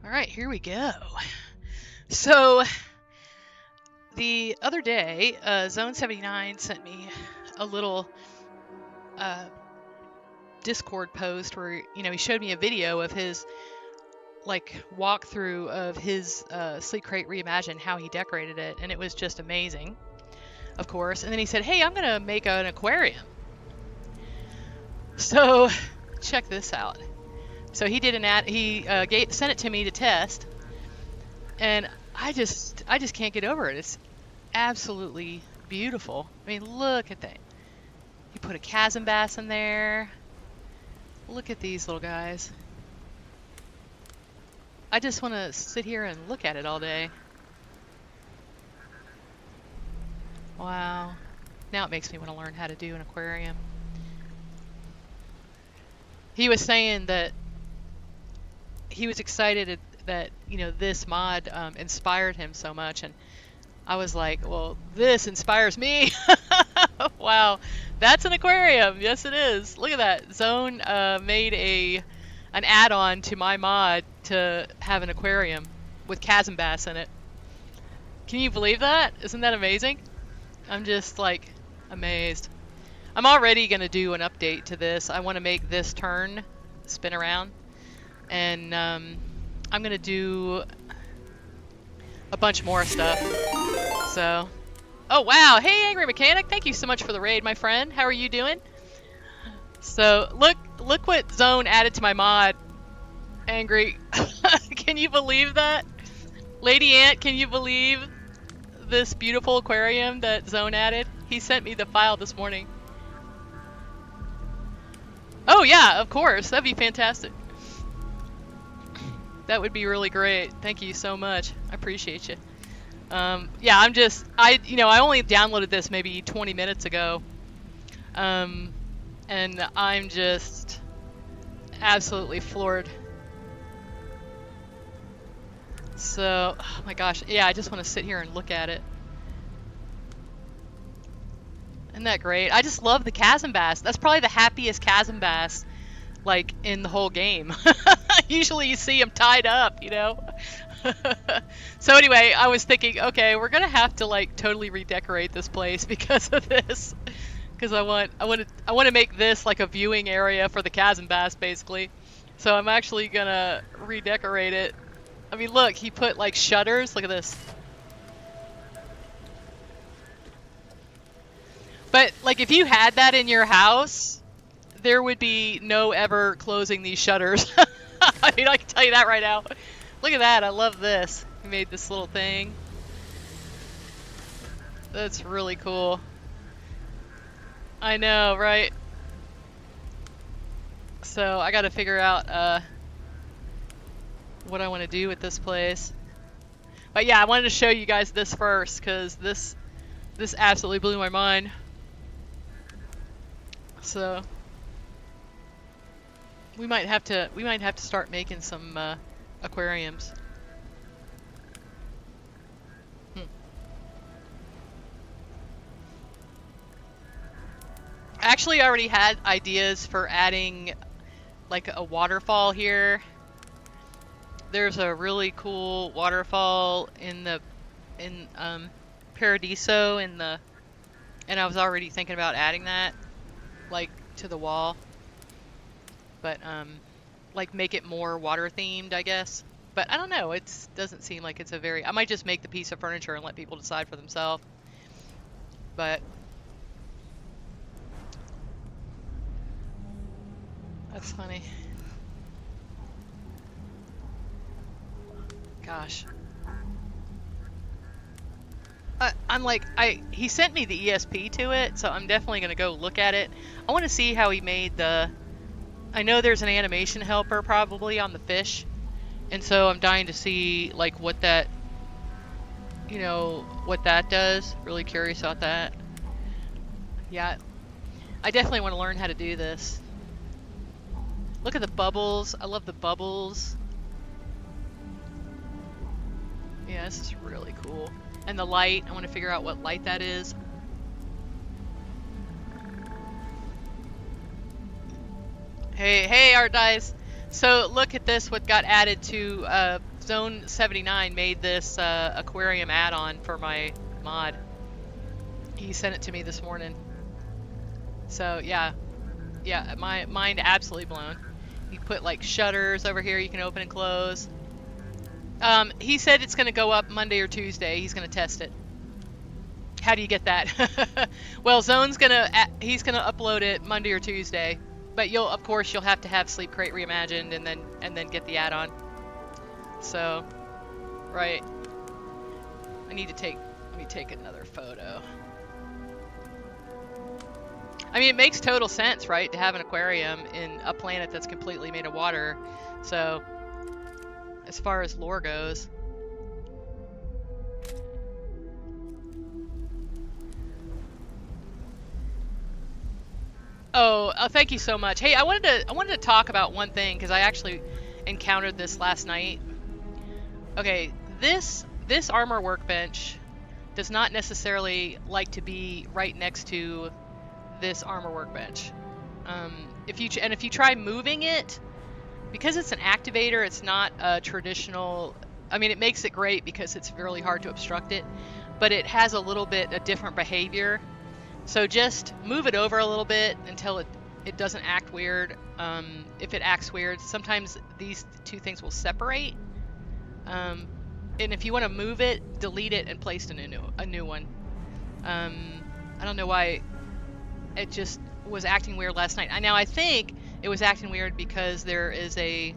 All right, here we go. So the other day, Zone 79 sent me a little Discord post where, he showed me a video of his walkthrough of his Sleep Crate Reimagined, how he decorated it, and it was just amazing, of course. And then he said, hey, I'm gonna make an aquarium. So check this out. So he did sent it to me to test, and I just can't get over it. It's absolutely beautiful. I mean, look at that. He put a chasm bass in there. Look at these little guys. I just want to sit here and look at it all day. Wow. Now it makes me want to learn how to do an aquarium. He was saying that he was excited that, this mod inspired him so much, and I was like, well, this inspires me. Wow, that's an aquarium. Yes, it is. Look at that. Zone made an add-on to my mod to have an aquarium with chasm bass in it. Can you believe that? Isn't that amazing? I'm just amazed. I'm already gonna do an update to this. I want to make this turn spin around, and I'm gonna do a bunch more stuff. So, oh wow, hey Angry Mechanic, thank you so much for the raid, my friend. How are you doing? So look what Zone added to my mod, Angry. Can you believe that? Lady Ant, can you believe this beautiful aquarium that Zone added? He sent me the file this morning. Oh yeah, of course, that'd be fantastic. That would be really great. Thank you so much. I appreciate you. Yeah, I only downloaded this maybe 20 minutes ago. And I'm just absolutely floored. So, oh my gosh, yeah, I just want to sit here and look at it. Isn't that great? I just love the chasm bass. That's probably the happiest chasm bass, in the whole game. Usually you see them tied up, So anyway, I was thinking, okay, we're gonna have to totally redecorate this place because of this. Because I want to make this a viewing area for the chasm bass, basically. So I'm actually gonna redecorate it. I mean, look, he put shutters. Look at this. But if you had that in your house, there would be no ever closing these shutters. I mean, I can tell you that right now. Look at that. I love this. He made this little thing. That's really cool. I know, right? So I got to figure out what I want to do with this place. But yeah, I wanted to show you guys this first because this absolutely blew my mind. So we might have to start making some aquariums. Actually, I already had ideas for adding a waterfall here. There's a really cool waterfall in Paradiso and I was already thinking about adding that to the wall. But make it more water themed, I guess. But I don't know, it doesn't seem like it's I might just make the piece of furniture and let people decide for themselves. But that's funny. Gosh. He sent me the ESP to it, so I'm definitely gonna go look at it. I want to see how he made I know there's an animation helper probably on the fish, and so I'm dying to see what that, what that does. Really curious about that. Yeah, I definitely want to learn how to do this. Look at the bubbles. I love the bubbles. Yeah, this is really cool. And the light, I want to figure out what light that is. Hey, Art Dice. So look at this, what got added to Zone 79 made this aquarium add-on for my mod. He sent it to me this morning. So yeah, my mind absolutely blown. You put like shutters over here you can open and close. He said it's going to go up Monday or Tuesday. He's going to test it. How do you get that? Well, he's going to upload it Monday or Tuesday. But of course you'll have to have Sleep Crate Reimagined and then get the add-on. So, right. Let me take another photo. I mean, it makes total sense, right, to have an aquarium in a planet that's completely made of water. So, as far as lore goes. Oh, thank you so much. Hey, I wanted to talk about one thing because I actually encountered this last night. Okay, this armor workbench does not necessarily like to be right next to this armor workbench. If you try moving it, because it's an activator, it's not a traditional. I mean, it makes it great because it's really hard to obstruct it, but it has a little bit a different behavior. So just move it over a little bit until it doesn't act weird. If it acts weird, sometimes these two things will separate. And if you want to move it, delete it and place a new one. I don't know why it just was acting weird last night. Now I think it was acting weird because there is an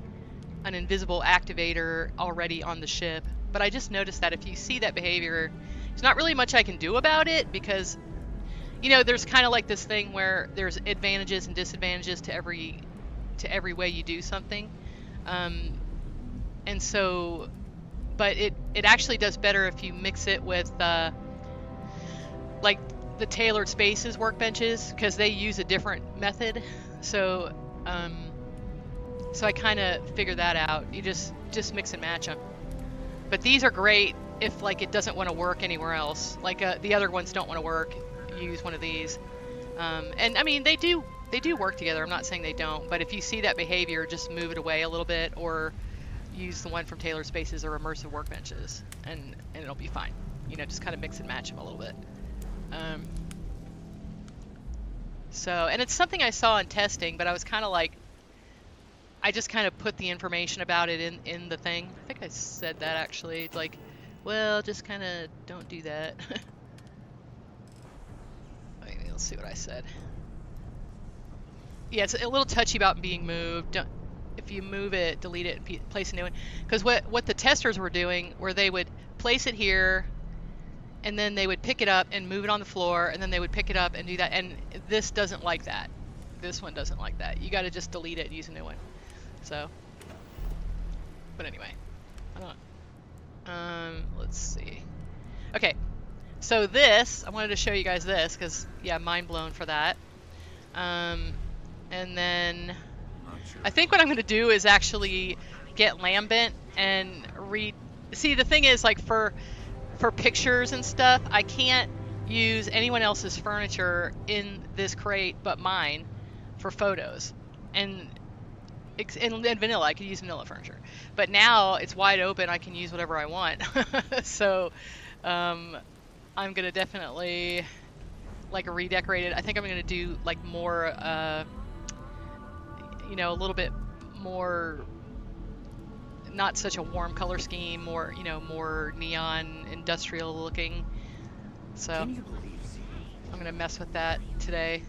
invisible activator already on the ship. But I just noticed that if you see that behavior, there's not really much I can do about it because, you know, there's kind of like this thing where there's advantages and disadvantages to every way you do something. And so, but it actually does better if you mix it with like the tailored spaces workbenches, because they use a different method. So so I kind of figured that out. You just mix and match them. But these are great if like it doesn't want to work anywhere else. Like the other ones don't want to work. You use one of these. And I mean, they do work together. I'm not saying they don't. But if you see that behavior, just move it away a little bit, or use the one from tailored spaces or immersive workbenches, and it'll be fine. You know, just kind of mix and match them a little bit. So, and it's something I saw in testing, but I was kind of like, I just kind of put the information about it in the thing. I think I said that actually, like, well, just kind of don't do that. Wait, let's see what I said. Yeah, it's a little touchy about being moved. If you move it, delete it, and place a new one. Because what the testers were doing, where they would place it here, and then they would pick it up and move it on the floor, and then they would pick it up and do that. And this doesn't like that. This one doesn't like that. You got to just delete it and use a new one. So, but anyway, let's see. Okay, so I wanted to show you guys this because, yeah, mind blown for that. And then I think what I'm going to do is actually get Lambent and see, the thing is, like, for pictures and stuff, I can't use anyone else's furniture in this crate but mine for photos. And in vanilla, I could use vanilla furniture. But now it's wide open, I can use whatever I want. So I'm going to definitely, like, redecorate it. I think I'm going to do, like, more, you know, a little bit more, not such a warm color scheme, more, you know, more neon, industrial looking. So I'm gonna mess with that today.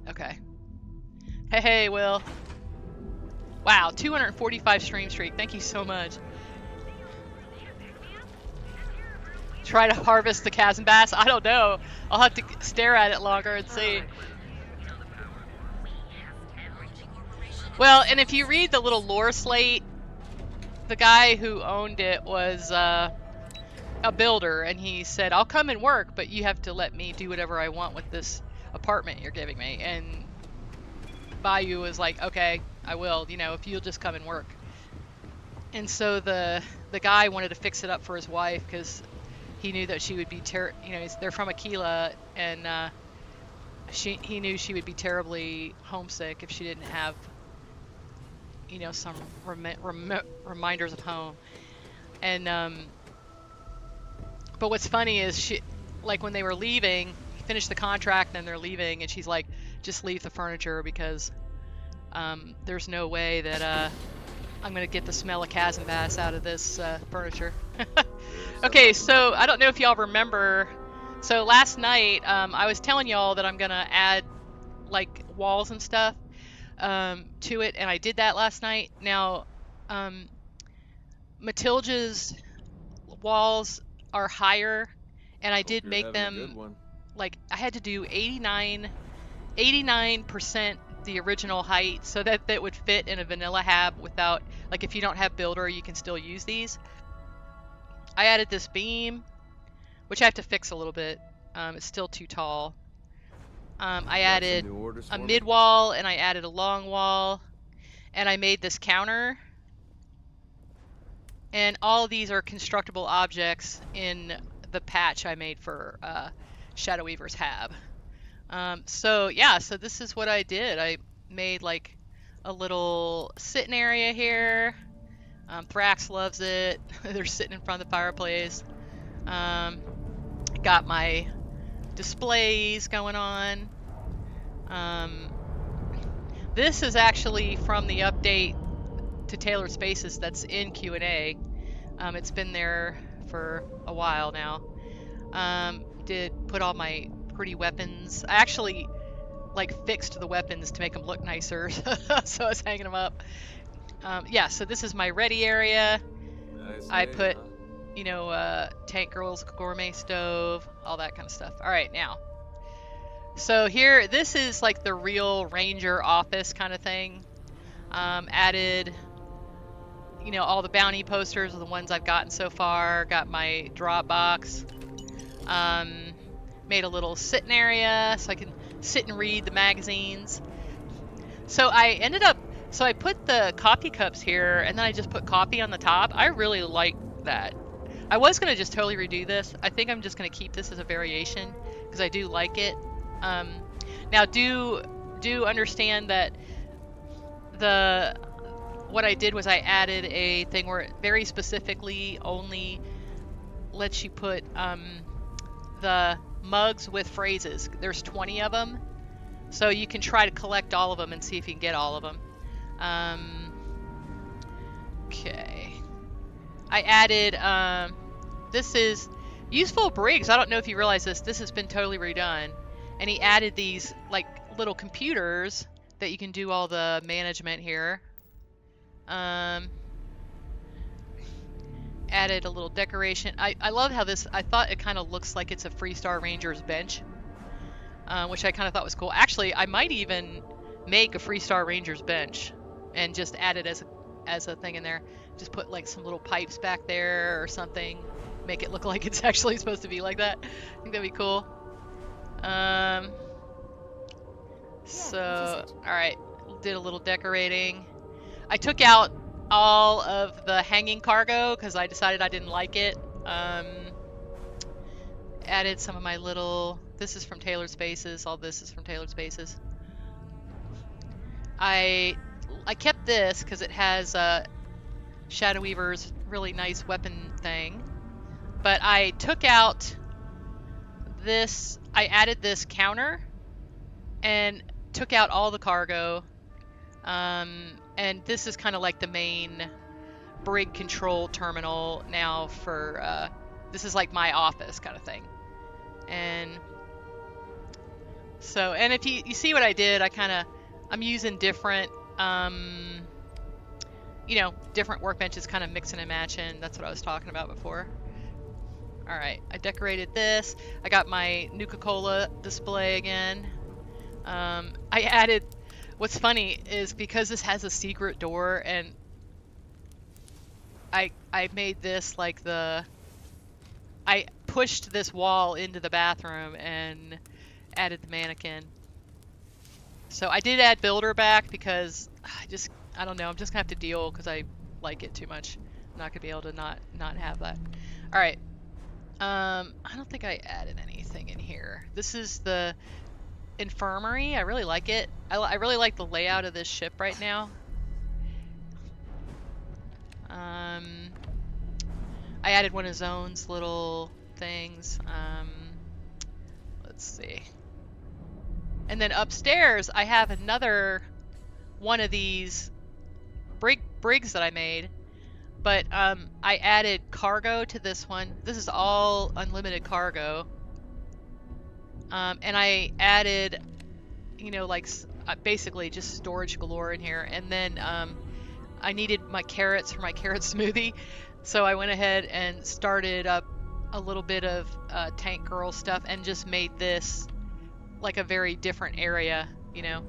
Okay. Hey, Will. Wow, 245 stream streak. Thank you so much. Try to harvest the chasm bass? I don't know. I'll have to stare at it longer and see. Well, and if you read the little lore slate, the guy who owned it was a builder, and he said, I'll come and work, but you have to let me do whatever I want with this apartment you're giving me. And Bayou was like, okay, I will, you know, if you'll just come and work. And so the guy wanted to fix it up for his wife because he knew that she would be, you know, they're from Aquila, and he knew she would be terribly homesick if she didn't have, you know, some reminders of home. And but what's funny is she, like when they were leaving, finished the contract and they're leaving, and she's like, just leave the furniture because there's no way that I'm gonna get the smell of chasm bass out of this furniture. Okay, so I don't know if y'all remember. So last night I was telling y'all that I'm gonna add like walls and stuff to it, and I did that last night. Now Matilda's walls are higher, and I did make them like I had to do 89% the original height so that that would fit in a vanilla hab without, like, if you don't have builder you can still use these. I added this beam, which I have to fix a little bit. It's still too tall. I added a mid wall, and I added a long wall, and I made this counter. And all of these are constructible objects in the patch I made for Shadow Weaver's hab. So yeah, so this is what I did. I made like a little sitting area here. Thrax loves it. They're sitting in front of the fireplace. Got my displays going on. This is actually from the update to Tailored Spaces that's in Q&A. It's been there for a while now. Did put all my pretty weapons. I actually like fixed the weapons to make them look nicer, so I was hanging them up. Yeah, so this is my ready area. Nice. I put, you know, Tank Girl's gourmet stove, all that kind of stuff. All right, now. So here, this is like the real ranger office kind of thing. Added, you know, all the bounty posters are the ones I've gotten so far. Got my drop box. Made a little sitting area so I can sit and read the magazines. So I ended up, so I put the coffee cups here, and then I just put coffee on the top. I really like that. I was going to just totally redo this. I think I'm just going to keep this as a variation because I do like it. Now do understand that what I did was I added a thing where it very specifically only lets you put the mugs with phrases. There's 20 of them, so you can try to collect all of them and see if you can get all of them. Okay. I added, this is Useful Briggs. I don't know if you realize this. This has been totally redone. And he added these like little computers that you can do all the management here. Added a little decoration. I love how this, I thought it kind of looks like it's a Freestar Ranger's bench, which I kind of thought was cool. Actually, I might even make a Freestar Ranger's bench and just add it as a thing in there. Just put like some little pipes back there or something. Make it look like it's actually supposed to be like that. I think that'd be cool. So, alright, did a little decorating. I took out all of the hanging cargo because I decided I didn't like it. Added some of my little, this is from Tailored Spaces, all this is from Tailored Spaces. I kept this because it has Shadow Weaver's really nice weapon thing. But I took out this, I added this counter and took out all the cargo. And this is kind of like the main brig control terminal now for, this is like my office kind of thing. And so, and if you see what I did, I'm using different, you know, different workbenches, kind of mixing and matching. That's what I was talking about before. All right, I decorated this. I got my Nuka-Cola display again. I added, what's funny is because this has a secret door, and I made this like I pushed this wall into the bathroom and added the mannequin. So I did add builder back because I don't know, I'm just gonna have to deal because I like it too much. I'm not gonna be able to not have that. All right. I don't think I added anything in here. This is the infirmary. I really like it. I really like the layout of this ship right now. I added one of Zone's little things. Let's see. And then upstairs, I have another one of these brigs that I made. But I added cargo to this one. This is all unlimited cargo. And I added, you know, like basically just storage galore in here. And then I needed my carrots for my carrot smoothie. So I went ahead and started up a little bit of Tank Girl stuff and just made this like a very different area, you know.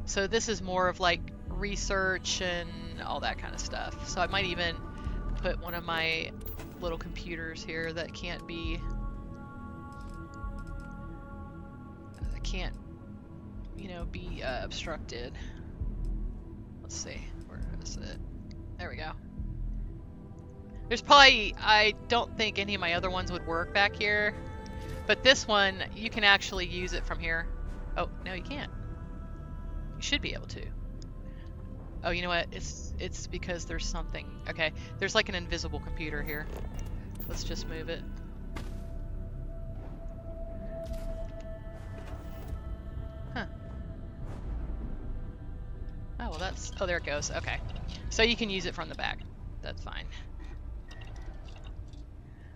So this is more of like research and all that kind of stuff. So I might even put one of my little computers here that can't, you know, be obstructed. Let's see, where is it? There we go. There's probably, I don't think any of my other ones would work back here, but this one, you can actually use it from here. Oh, no you can't. You should be able to. Oh, you know what? It's because there's something. Okay, there's like an invisible computer here. Let's just move it. Huh. Oh, well that's... Oh, there it goes. Okay. So you can use it from the back. That's fine.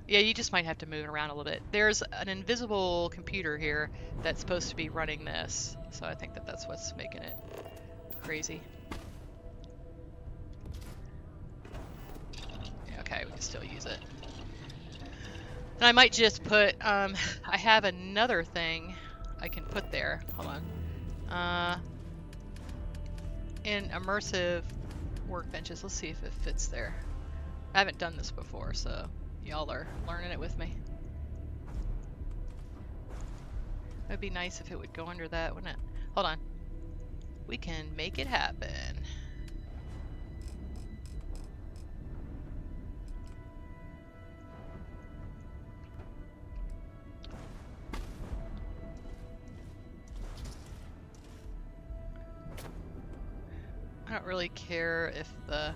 Yeah, you just might have to move it around a little bit. There's an invisible computer here that's supposed to be running this. So I think that that's what's making it crazy. Yeah, okay, we can still use it. And I might just put, I have another thing I can put there. Hold on. In immersive workbenches, let's see if it fits there. I haven't done this before, so y'all are learning it with me. It'd be nice if it would go under that, wouldn't it? Hold on. We can make it happen. I don't really care if the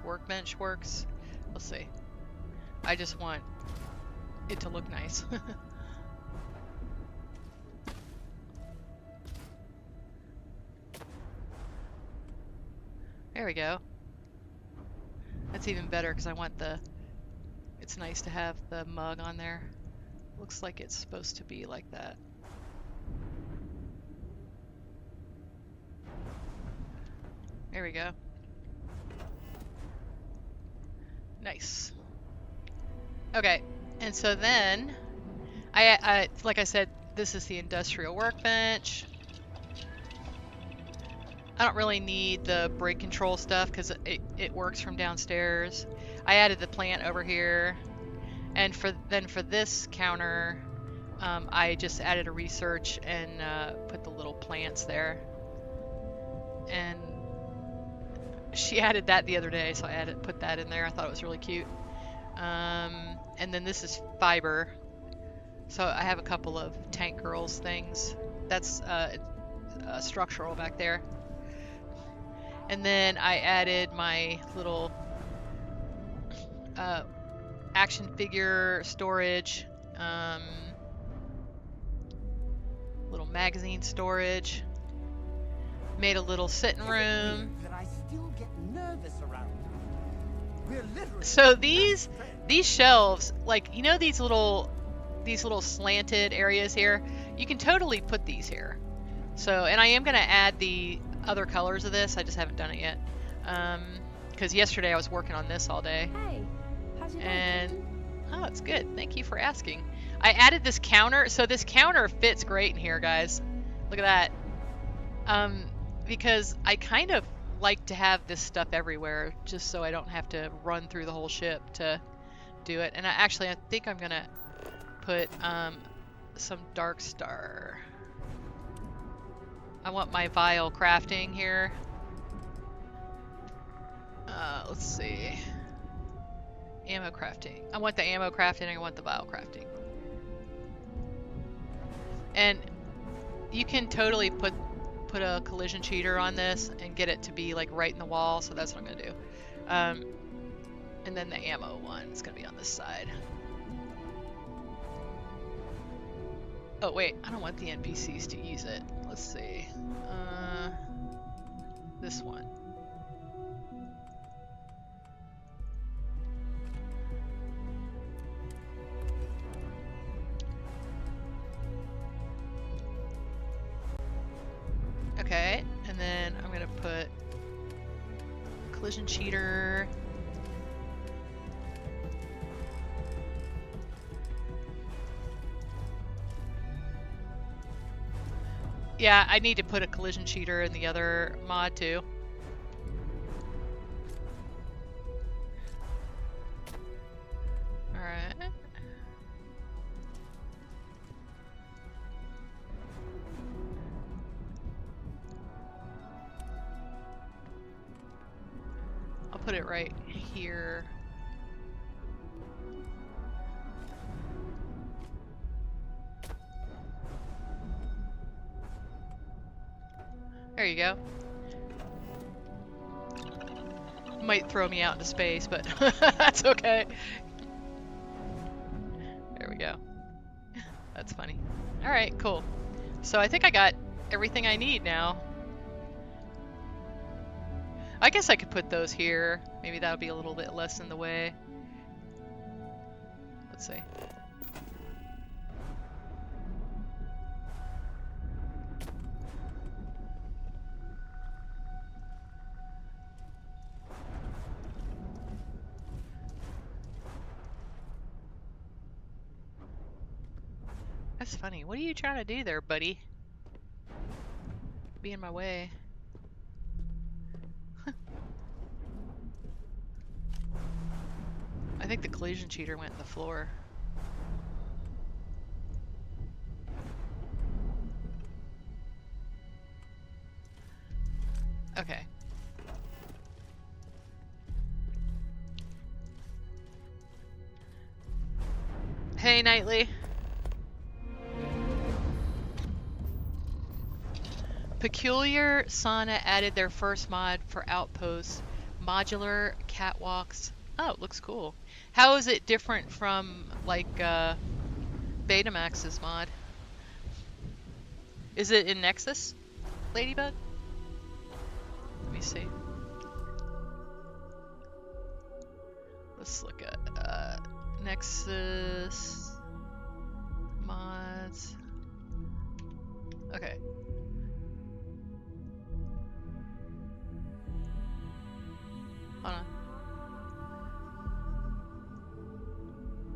workbench works. We'll see. I just want it to look nice. There we go. That's even better because I want the... It's nice to have the mug on there. Looks like it's supposed to be like that. There we go. Nice. Okay, and so then, I like I said, this is the industrial workbench. I don't really need the brake control stuff because it works from downstairs. I added the plant over here, and for this counter, I just added a research and put the little plants there. And she added that the other day, so I put that in there. I thought it was really cute. And then this is fiber. So I have a couple of Tank Girls things. That's structural back there. And then I added my little action figure storage, little magazine storage. Made a little sitting room. So these shelves, like, you know, these little slanted areas here, you can totally put these here. So, and I am gonna add the other colors of this. I just haven't done it yet, because yesterday I was working on this all day. Hey, how's your day? And oh, it's good. Thank you for asking. I added this counter, so this counter fits great in here, guys. Look at that. Because I kind of like to have this stuff everywhere, just so I don't have to run through the whole ship to do it. And I think I'm gonna put some dark star. I want my vial crafting here. Let's see. Ammo crafting. I want the ammo crafting and I want the vial crafting. And you can totally put put a collision cheater on this and get it to be like right in the wall, so that's what I'm gonna do. And then the ammo one is gonna be on this side. Oh wait, I don't want the NPCs to use it. Let's see. This one. Okay, and then I'm gonna put collision cheater. Yeah, I need to put a collision cheater in the other mod too. Alright. I'll put it right here. There you go. Might throw me out into space, but that's okay. There we go. That's funny. Alright, cool. So I think I got everything I need now. I guess I could put those here. Maybe that'll be a little bit less in the way. Let's see. That's funny. What are you trying to do there, buddy? Be in my way. I think the collision cheater went in the floor. Okay. Hey, Nightly. Peculiar Sauna added their first mod for Outposts, modular catwalks. Oh, it looks cool. How is it different from like Betamax's mod? Is it in Nexus, Ladybug? Let me see. Let's look at Nexus mods. Okay. Hold on.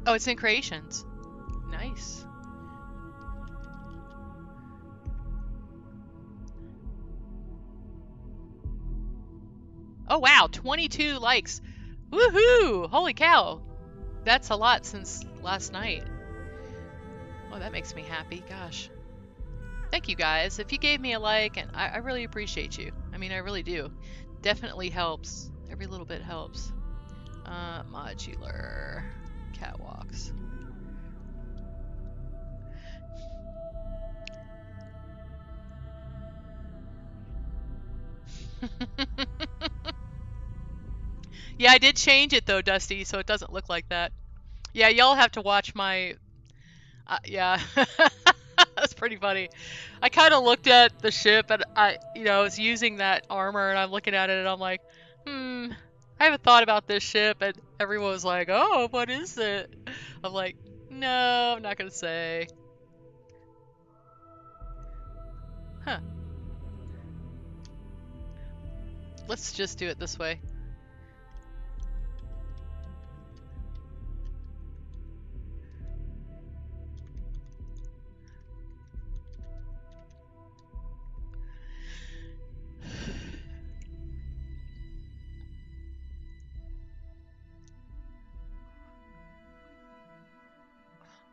Oh, it's in Creations. Nice. Oh wow, 22 likes. Woohoo! Holy cow. That's a lot since last night. Oh, that makes me happy. Gosh. Thank you guys. If you gave me a like, and I really appreciate you. I mean, I really do. Definitely helps. Every little bit helps. Modular catwalks. Yeah, I did change it though, Dusty, so it doesn't look like that. Yeah, y'all have to watch my... yeah. That's pretty funny. I kind of looked at the ship and I was using that armor and I'm looking at it and I'm like, I haven't thought about this ship, and everyone was like, oh, what is it? I'm like, no, I'm not gonna say. Huh. Let's just do it this way.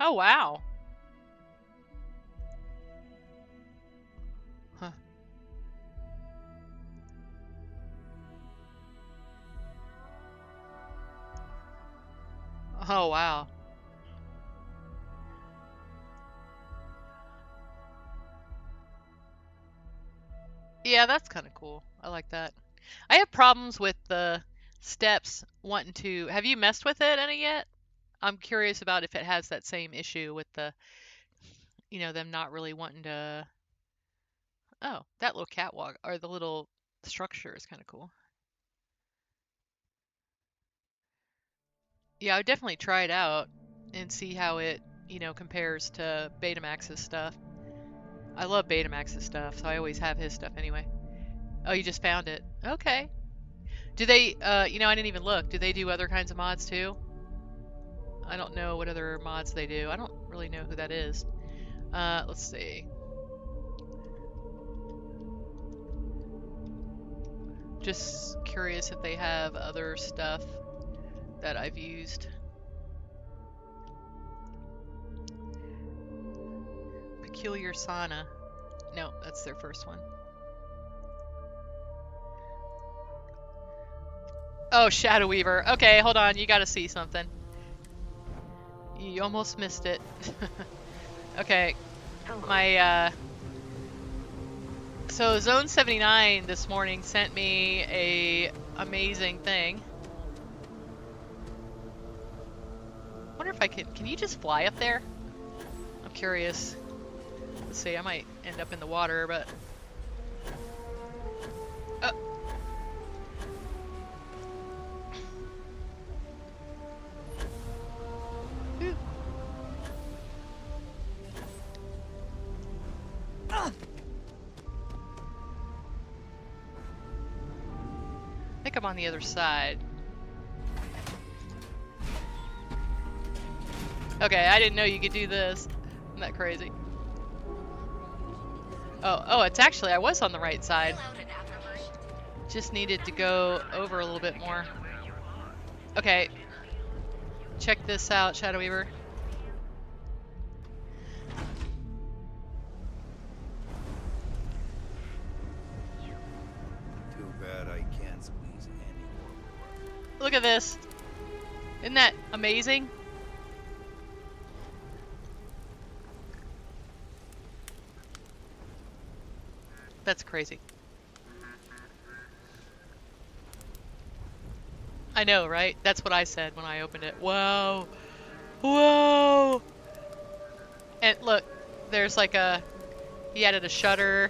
Oh, wow. Huh. Oh, wow. Yeah, that's kind of cool. I like that. I have problems with the steps wanting to. Have you messed with it any yet? I'm curious about if it has that same issue with the, them not really wanting to. Oh, that little catwalk or the little structure is kind of cool. Yeah, I would definitely try it out and see how it, compares to Betamax's stuff. I love Betamax's stuff, so I always have his stuff anyway. Oh, you just found it. Okay. Do they, I didn't even look. Do they do other kinds of mods too? I don't know what other mods they do. I don't really know who that is. Let's see. Just curious if they have other stuff that I've used. Peculiar Sauna. No, that's their first one. Oh, Shadow Weaver. Okay, hold on. You gotta see something. You almost missed it. Okay. So Zone 79 this morning sent me a amazing thing. I wonder if I can you just fly up there? I'm curious. Let's see, I might end up in the water, but... Oh. I think I'm on the other side. Okay, I didn't know you could do this. Isn't that crazy? Oh, it's actually, I was on the right side. Just needed to go over a little bit more. Okay. Check this out, Shadow Weaver. Too bad I can't squeeze any more. Look at this. Isn't that amazing? That's crazy. I know, right? That's what I said when I opened it. Whoa. Whoa. And look, there's like he added a shutter.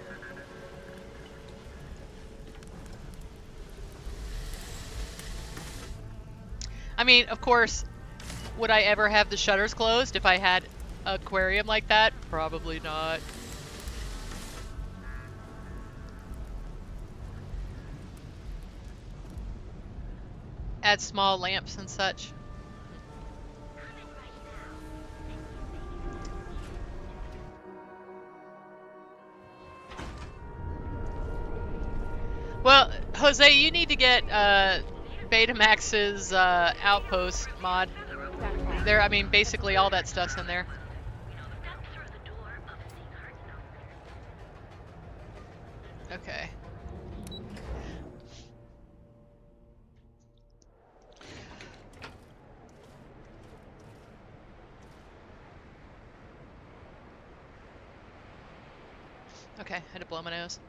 I mean, of course, would I ever have the shutters closed if I had an aquarium like that? Probably not. Add small lamps and such. Well, Jose, you need to get Betamax's Outpost mod. There, I mean, basically all that stuff's in there. Okay. Okay, I had to blow my nose.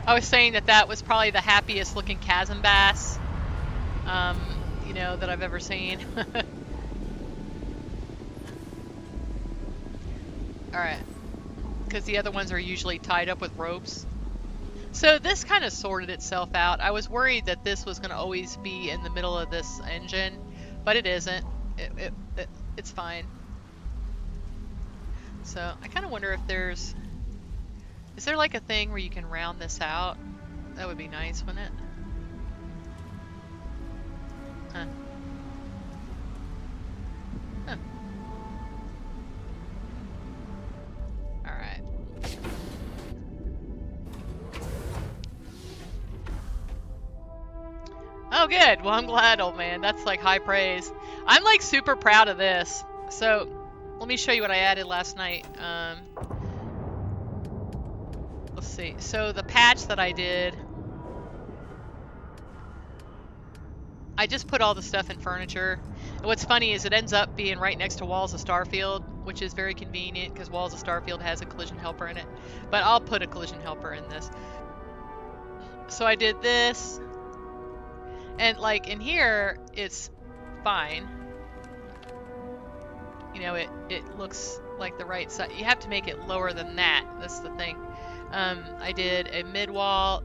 I was saying that was probably the happiest looking chasm bass, that I've ever seen. Alright. Because the other ones are usually tied up with ropes. So this kind of sorted itself out. I was worried that this was going to always be in the middle of this engine, but it isn't. It's fine. So I kind of wonder if is there like a thing where you can round this out? That would be nice, wouldn't it? Huh. Huh. Alright. Oh, good. Well, I'm glad, old man. That's like high praise. I'm like super proud of this. So, let me show you what I added last night. Let's see. So, the patch that I did I just put all the stuff in furniture. And what's funny is it ends up being right next to Walls of Starfield, which is very convenient because Walls of Starfield has a collision helper in it. But I'll put a collision helper in this. So I did this. And like in here, it's fine. You know, it looks like the right side. You have to make it lower than that. That's the thing. I did a mid-wall,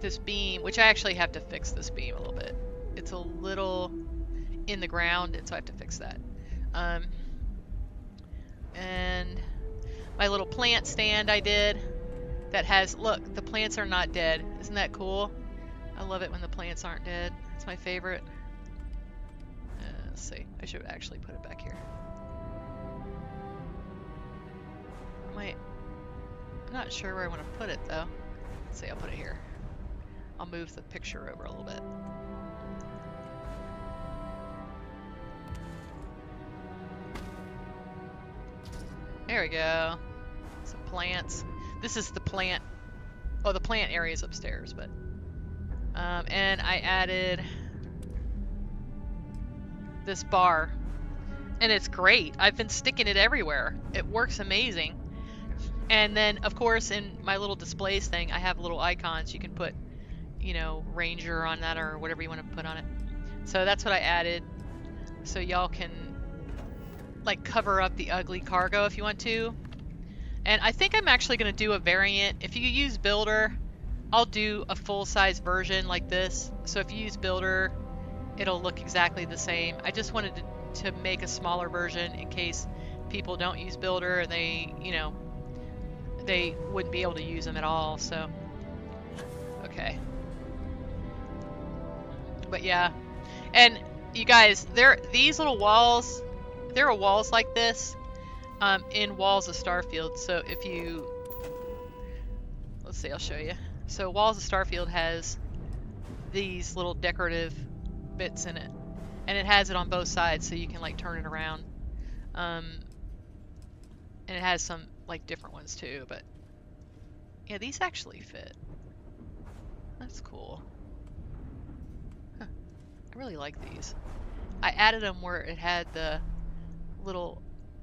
this beam, which I actually have to fix this beam a little bit. It's a little in the ground, and so I have to fix that. And my little plant stand I did that has, look, the plants are not dead. Isn't that cool? I love it when the plants aren't dead. It's my favorite. Let's see. I should actually put it back here. I'm not sure where I want to put it though. Let's see, I'll put it here. I'll move the picture over a little bit. There we go. Some plants. This is the plant. Oh, the plant area is upstairs, but and I added this bar, and it's great. I've been sticking it everywhere. It works amazing. And then, of course, in my little displays thing, I have little icons. You can put, you know, Ranger on that or whatever you want to put on it. So that's what I added. So y'all can, like, cover up the ugly cargo if you want to. And I think I'm actually going to do a variant. If you use Builder, I'll do a full-size version like this. So if you use Builder, it'll look exactly the same. I just wanted to make a smaller version in case people don't use Builder and they, you know, they wouldn't be able to use them at all, so okay. But yeah, and you guys, these little walls, there are walls like this in Walls of Starfield. So if you, let's see, I'll show you. So Walls of Starfield has these little decorative bits in it, and it has it on both sides, so you can like turn it around. And it has some like different ones too, but yeah, these actually fit. That's cool. Huh. I really like these. I added them where it had the little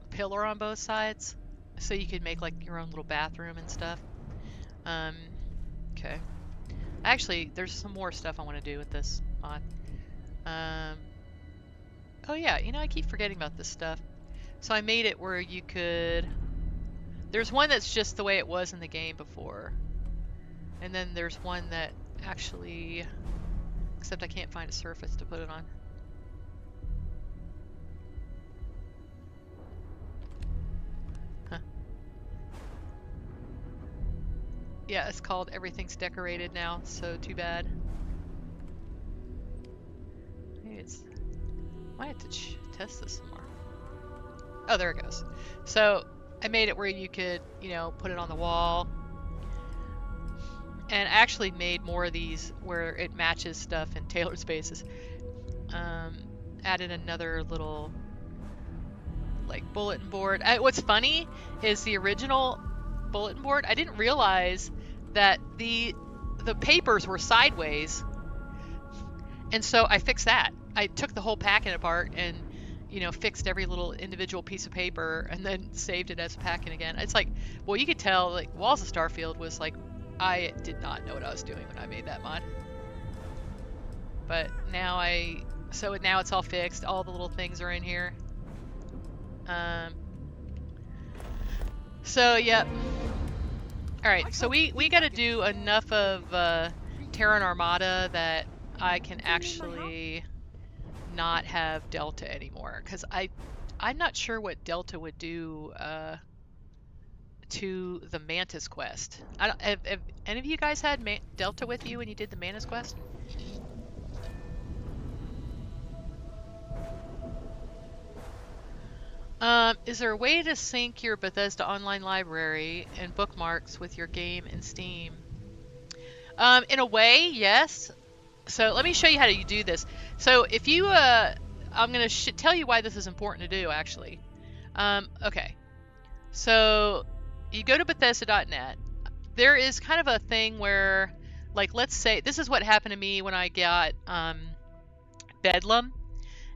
pillar on both sides, so you could make like your own little bathroom and stuff. Okay. Actually, there's some more stuff I want to do with this mod. Oh yeah, you know, I keep forgetting about this stuff. So I made it where you could... There's one that's just the way it was in the game before. And then there's one that actually... Except I can't find a surface to put it on. Huh. Yeah, it's called Everything's Decorated now, so too bad. Maybe it's... I might have to test this some more. Oh, there it goes. So I made it where you could, you know, put it on the wall. And actually made more of these where it matches stuff in tailored spaces. Added another little like bulletin board. What's funny is the original bulletin board, I didn't realize that the papers were sideways. And so I fixed that. I took the whole packet apart and, you know, fixed every little individual piece of paper and then saved it as a packet again. It's like, well, you could tell, like, Walls of Starfield was like, I did not know what I was doing when I made that mod. But now now it's all fixed. All the little things are in here. So, yep. Alright, so we got to do enough of Terran Armada that I can actually not have Delta anymore, because I'm not sure what Delta would do to the Mantis quest. Have any of you guys had Delta with you when you did the Mantis quest? Is there a way to sync your Bethesda Online library and bookmarks with your game in Steam? In a way, yes. So let me show you how to do this. So if you, I'm going to tell you why this is important to do, actually. Okay. So you go to Bethesda.net. There is kind of a thing where, like, let's say, this is what happened to me when I got Bedlam.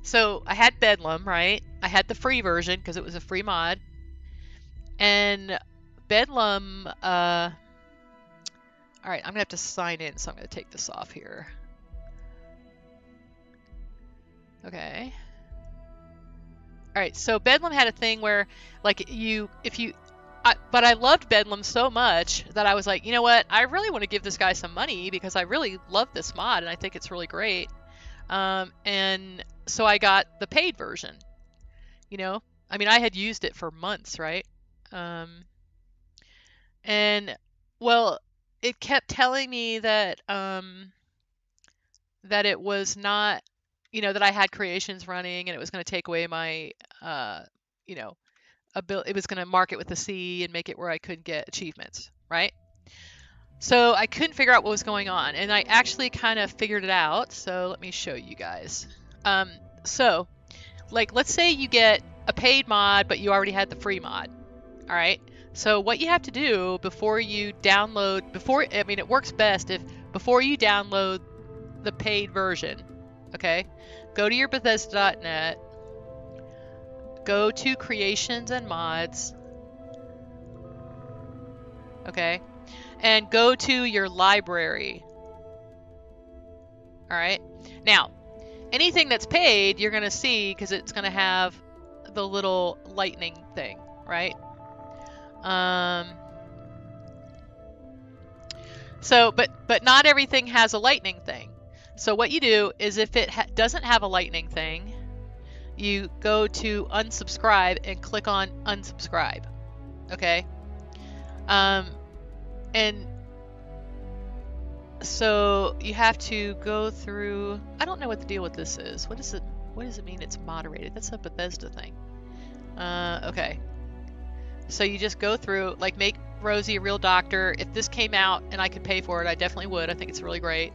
So I had Bedlam, right? I had the free version because it was a free mod. And Bedlam, all right, I'm gonna have to sign in, so I'm gonna take this off here. Okay. All right, so Bedlam had a thing where, like, but I loved Bedlam so much that I was like, you know what? I really want to give this guy some money because I really love this mod and I think it's really great. And so I got the paid version. You know, I mean, I had used it for months, right? And well, it kept telling me that that it was not, you know, that I had creations running and it was going to take away my, you know, it was going to mark it with a C and make it where I couldn't get achievements, right? So I couldn't figure out what was going on, and I actually kind of figured it out. So let me show you guys. So, like, let's say you get a paid mod, but you already had the free mod. All right. So what you have to do before you download, I mean, it works best if before you download the paid version, okay, go to your Bethesda.net, go to Creations and Mods, okay, and go to your library. All right. Now, anything that's paid, you're going to see because it's going to have the little lightning thing, right? So, but not everything has a lightning thing. So what you do is if it doesn't have a lightning thing, you go to unsubscribe and click on unsubscribe. Okay. And so you have to go through, I don't know what the deal with this is. What does it mean it's moderated? That's a Bethesda thing. Okay. So you just go through, like, make Rosie a real doctor. If this came out and I could pay for it, I definitely would. I think it's really great.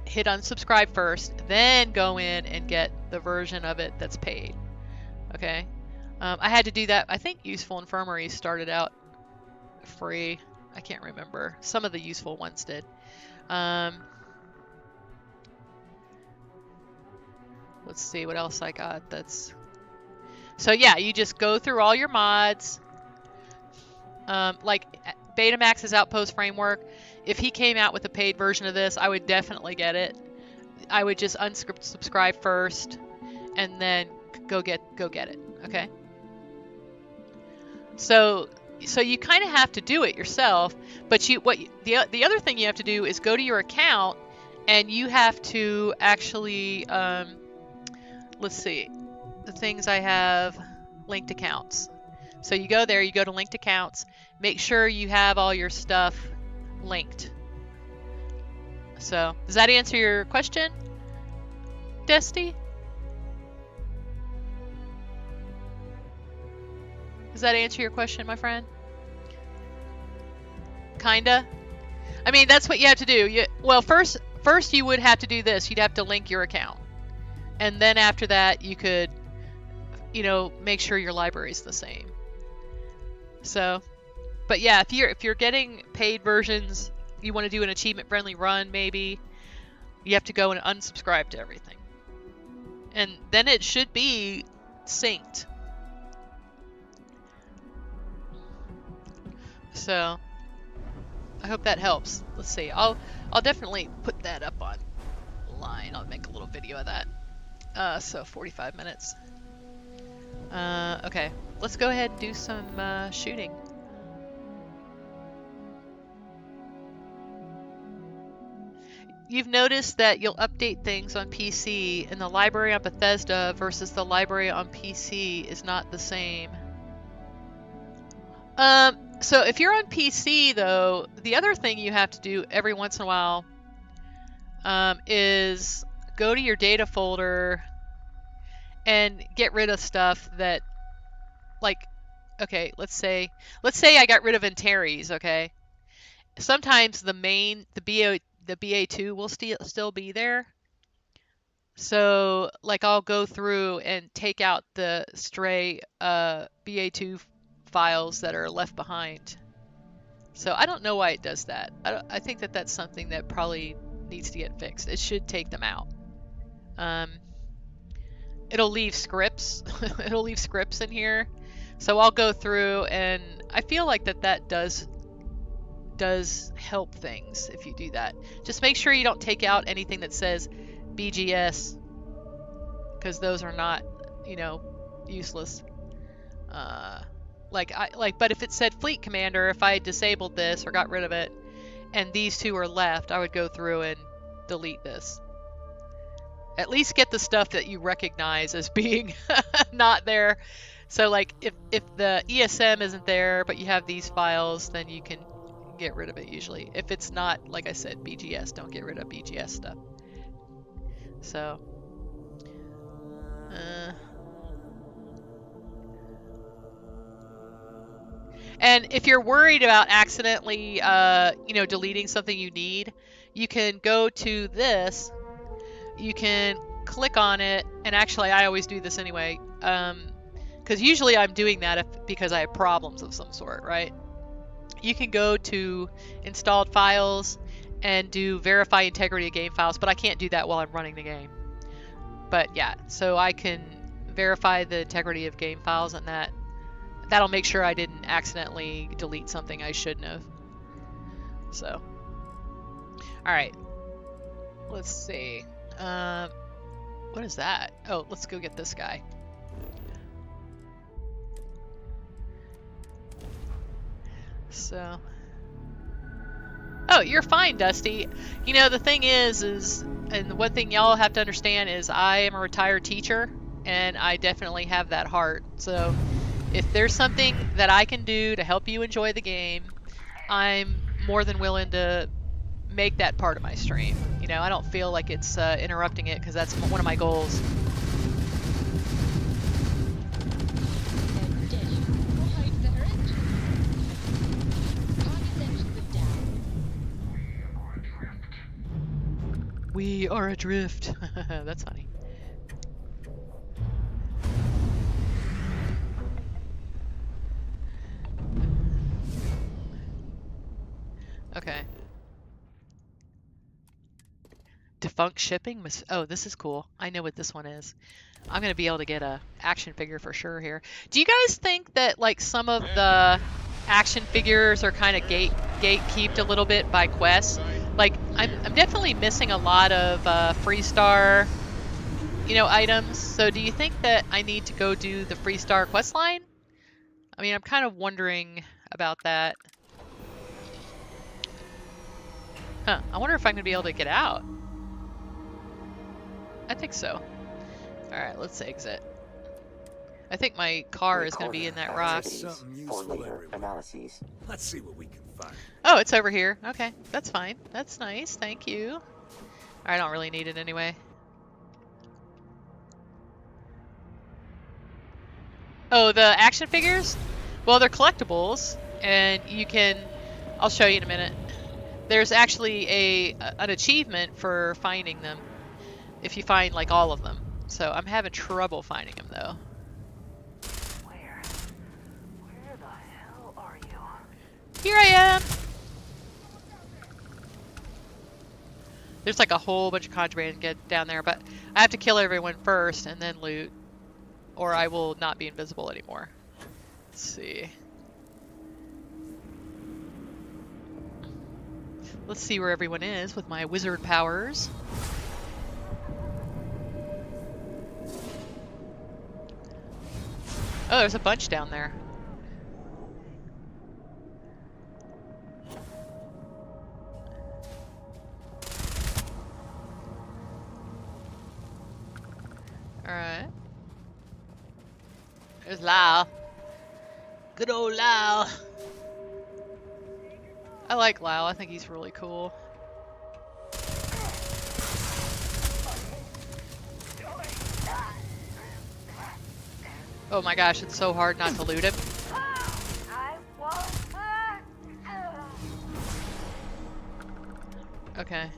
Hit unsubscribe first, then go in and get the version of it that's paid. Okay. I had to do that. I think Useful Infirmary started out free. I can't remember. Some of the useful ones did. Let's see what else I got. So yeah, you just go through all your mods. Like Betamax's Outpost Framework. If he came out with a paid version of this, I would definitely get it. I would just unsubscribe first, and then go get it. Okay. So you kind of have to do it yourself, but the other thing you have to do is go to your account, and you have to actually let's see, the things I have, linked accounts. So you go there, you go to linked accounts, make sure you have all your stuff linked. So does that answer your question, Dusty? Does that answer your question, my friend? Kinda. I mean, that's what you have to do. Well, first you would have to do this. You'd have to link your account, and then after that, you could, you know, make sure your library is the same. So, but yeah, if you're getting paid versions, you want to do an achievement-friendly run, maybe you have to go and unsubscribe to everything, and then it should be synced. So I hope that helps. Let's see. I'll definitely put that up online. I'll make a little video of that. So 45 minutes. Okay, let's go ahead and do some shooting. You've noticed that you'll update things on PC, and the library on Bethesda versus the library on PC is not the same. So if you're on PC, though, the other thing you have to do every once in a while is go to your data folder and get rid of stuff that, like, okay, let's say I got rid of Antares, okay? Sometimes the BA2 will still be there. So, like, I'll go through and take out the stray BA2 files that are left behind. So I don't know why it does that. I think that that's something that probably needs to get fixed. It should take them out. Um, it'll leave scripts. It'll leave scripts in here. So I'll go through, and I feel like that does help things if you do that. Just make sure you don't take out anything that says BGS, because those are not, you know, useless. But if it said Fleet Commander, if I disabled this or got rid of it, and these two are left, I would go through and delete this. At least get the stuff that you recognize as being not there. So like if the ESM isn't there, but you have these files, then you can get rid of it usually. If it's not, like I said, BGS, don't get rid of BGS stuff. So, and if you're worried about accidentally, you know, deleting something you need, you can go to this. You can click on it, and actually, I always do this anyway, because usually I'm doing that because I have problems of some sort, right? You can go to installed files and do verify integrity of game files, but I can't do that while I'm running the game. But yeah, so I can verify the integrity of game files, and that'll make sure I didn't accidentally delete something I shouldn't have. So, all right, let's see. What is that? Oh, let's go get this guy. So, oh, you're fine, Dusty. You know, the thing is, and the one thing y'all have to understand is I am a retired teacher, and I definitely have that heart. So, if there's something that I can do to help you enjoy the game, I'm more than willing to make that part of my stream. You know, I don't feel like it's interrupting it, because that's one of my goals. We are adrift. That's funny. Okay. Defunct shipping? Oh, this is cool. I know what this one is. I'm going to be able to get a action figure for sure here. Do you guys think that like some of the action figures are kind of gatekeeped a little bit by quests? Like I'm definitely missing a lot of Freestar, you know, items. So do you think that I need to go do the Freestar quest line? I mean, I'm kind of wondering about that. Huh, I wonder if I'm going to be able to get out. I think so. Alright, let's exit. I think my car is going to be in that rock. Something useful analyses. Let's see what we can find. Oh, it's over here. Okay, that's fine. That's nice. Thank you. I don't really need it anyway. Oh, the action figures? Well, they're collectibles, and you can... I'll show you in a minute. There's actually an achievement for finding them, if you find, like, all of them. So I'm having trouble finding them, though. Where the hell are you? Here I am! There's like a whole bunch of contraband get down there, but I have to kill everyone first and then loot, or I will not be invisible anymore. Let's see. Let's see where everyone is with my wizard powers. Oh, there's a bunch down there. Alright. There's Lau. Good old Lau. I like Lau. I think he's really cool. Oh my gosh, it's so hard not to loot him. Okay.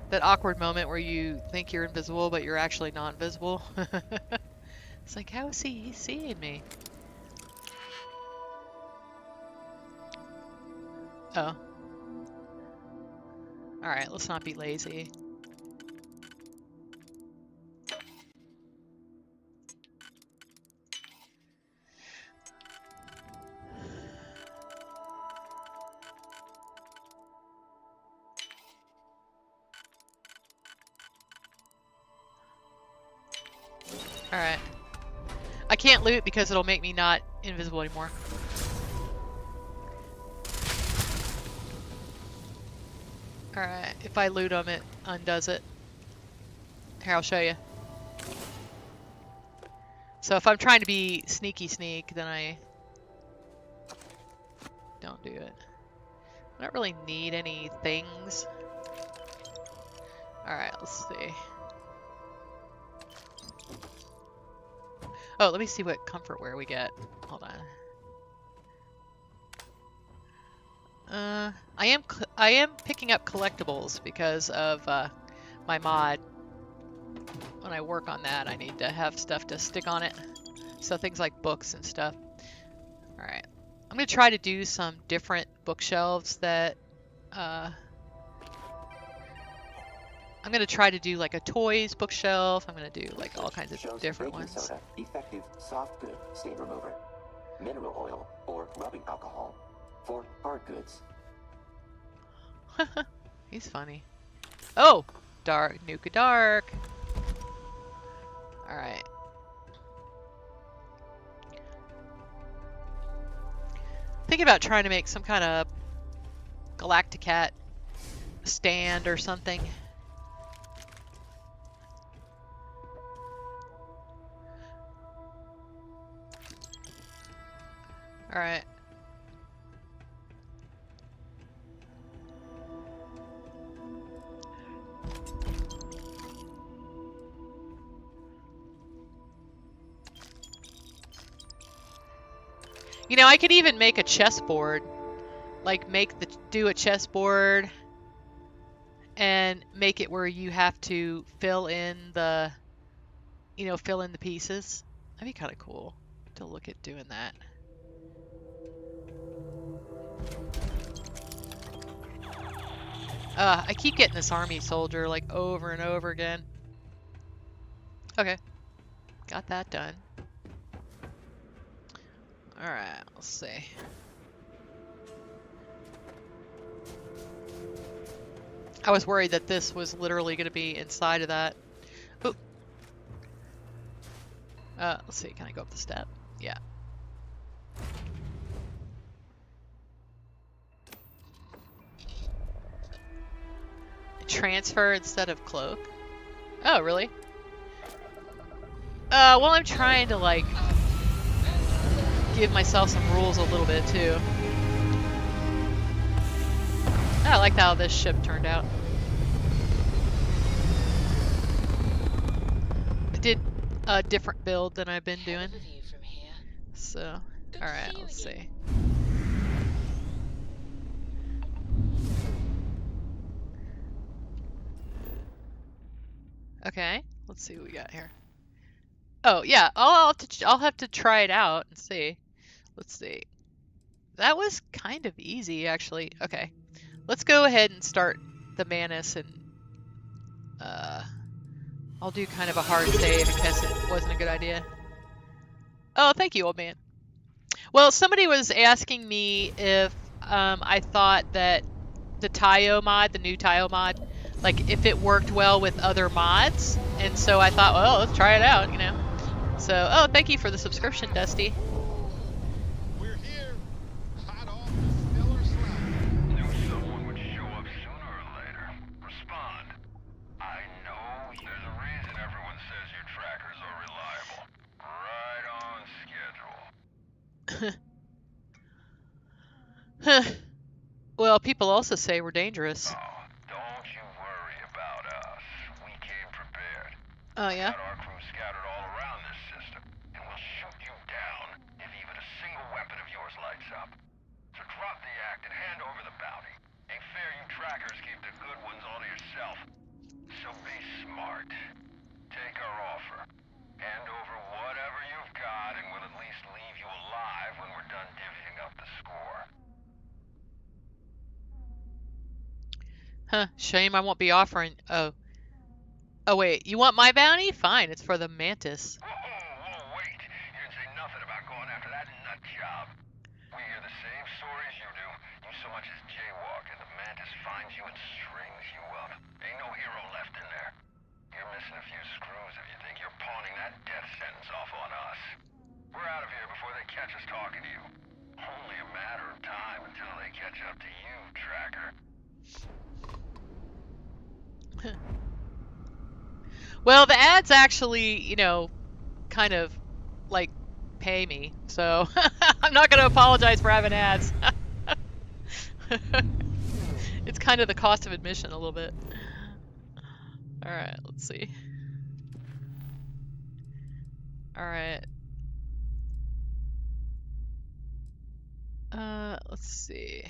That awkward moment where you think you're invisible, but you're actually not invisible. It's like, how is he seeing me? Oh. Alright, let's not be lazy. Alright. I can't loot because it'll make me not invisible anymore. Alright, if I loot them, it undoes it. Here, I'll show you. So if I'm trying to be sneaky sneak, then I don't do it. I don't really need any things. Alright, let's see. Oh, let me see what comfort wear we get. Hold on. I am picking up collectibles because of my mod. When I work on that, I need to have stuff to stick on it. So things like books and stuff. Alright. I'm going to try to do some different bookshelves that... I'm going to try to do like a toys bookshelf. I'm going to do like all kinds of different ones. Soda, effective soft good stain remover. Mineral oil or rubbing alcohol for hard goods. He's funny. Oh! Dark. Nuka Dark. Alright. Thinking about trying to make some kind of Galacticat stand or something. Alright. You know, I could even make a chessboard. Like, do a chessboard and make it where you have to fill in the, fill in the pieces. That'd be kind of cool to look at doing that. I keep getting this army soldier like over and over again. Okay, got that done. Alright, let's see. I was worried that this was literally going to be inside of that. Ooh. Let's see, can I go up the step? Yeah. Transfer instead of cloak? Oh, really? Well, I'm trying to, like, give myself some rules a little bit, too. I like how this ship turned out. I did a different build than I've been doing. So, alright, let's see. Okay, let's see what we got here. Oh, yeah, I'll have to try it out and see. Let's see. That was kind of easy, actually. Okay. Let's go ahead and start the Manus, and I'll do kind of a hard save in case it wasn't a good idea. Oh, thank you, old man. Well, somebody was asking me if I thought that the Tayo mod, the new Tayo mod, like if it worked well with other mods, and so I thought, well, let's try it out, So, oh, thank you for the subscription, Dusty. Well, people also say we're dangerous. Oh, don't you worry about us. We came prepared. Oh, yeah? Got our crew scattered all around this system, and we'll shoot you down if even a single weapon of yours lights up. So drop the act and hand over the bounty. Ain't fair you trackers keep the good ones all to yourself. So be smart. Take our offer. Hand over whatever you've got, and we'll at least leave you alive when we're done divvying up the score. Huh, shame I won't be offering... Oh, wait, you want my bounty? Fine, it's for the Mantis. Oh, wait. You didn't say nothing about going after that nut job. We hear the same stories you do. You so much as jaywalk, and the Mantis finds you and strings you up. Ain't no hero left in there. You You're missing a few screws if you think you're pawning that death sentence off on us. We're out of here before they catch us talking to you. Only a matter of time until they catch up to you, Tracker. Well, the ads actually, you know, kind of like pay me, so I'm not going to apologize for having ads. It's kind of the cost of admission a little bit. All right, let's see. All right. Let's see.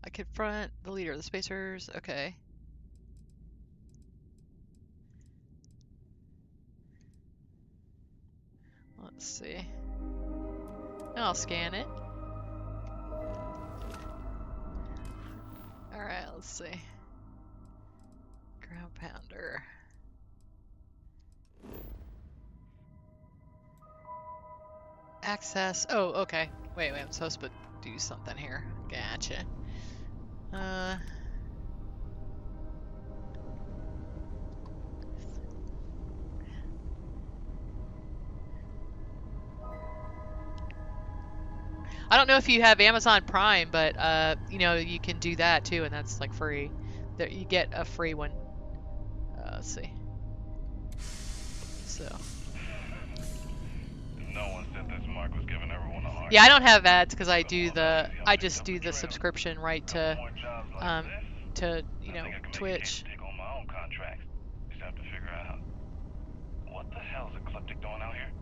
I confront the leader of the spacers. Okay. Let's see. I'll scan it. All right, let's see. Ground pounder. Access. Oh, okay. Wait, I'm supposed to do something here. Gotcha. I don't know if you have Amazon Prime, but you know, you can do that too, and that's like free. There, you get a free one. Let's see. So. No one said this mark was giving everyone a hard Yeah, I don't have ads because I just do the subscription right to you know, Twitch. Take on my own contracts. Just have to figure out what the hell is Ecliptic doing out here?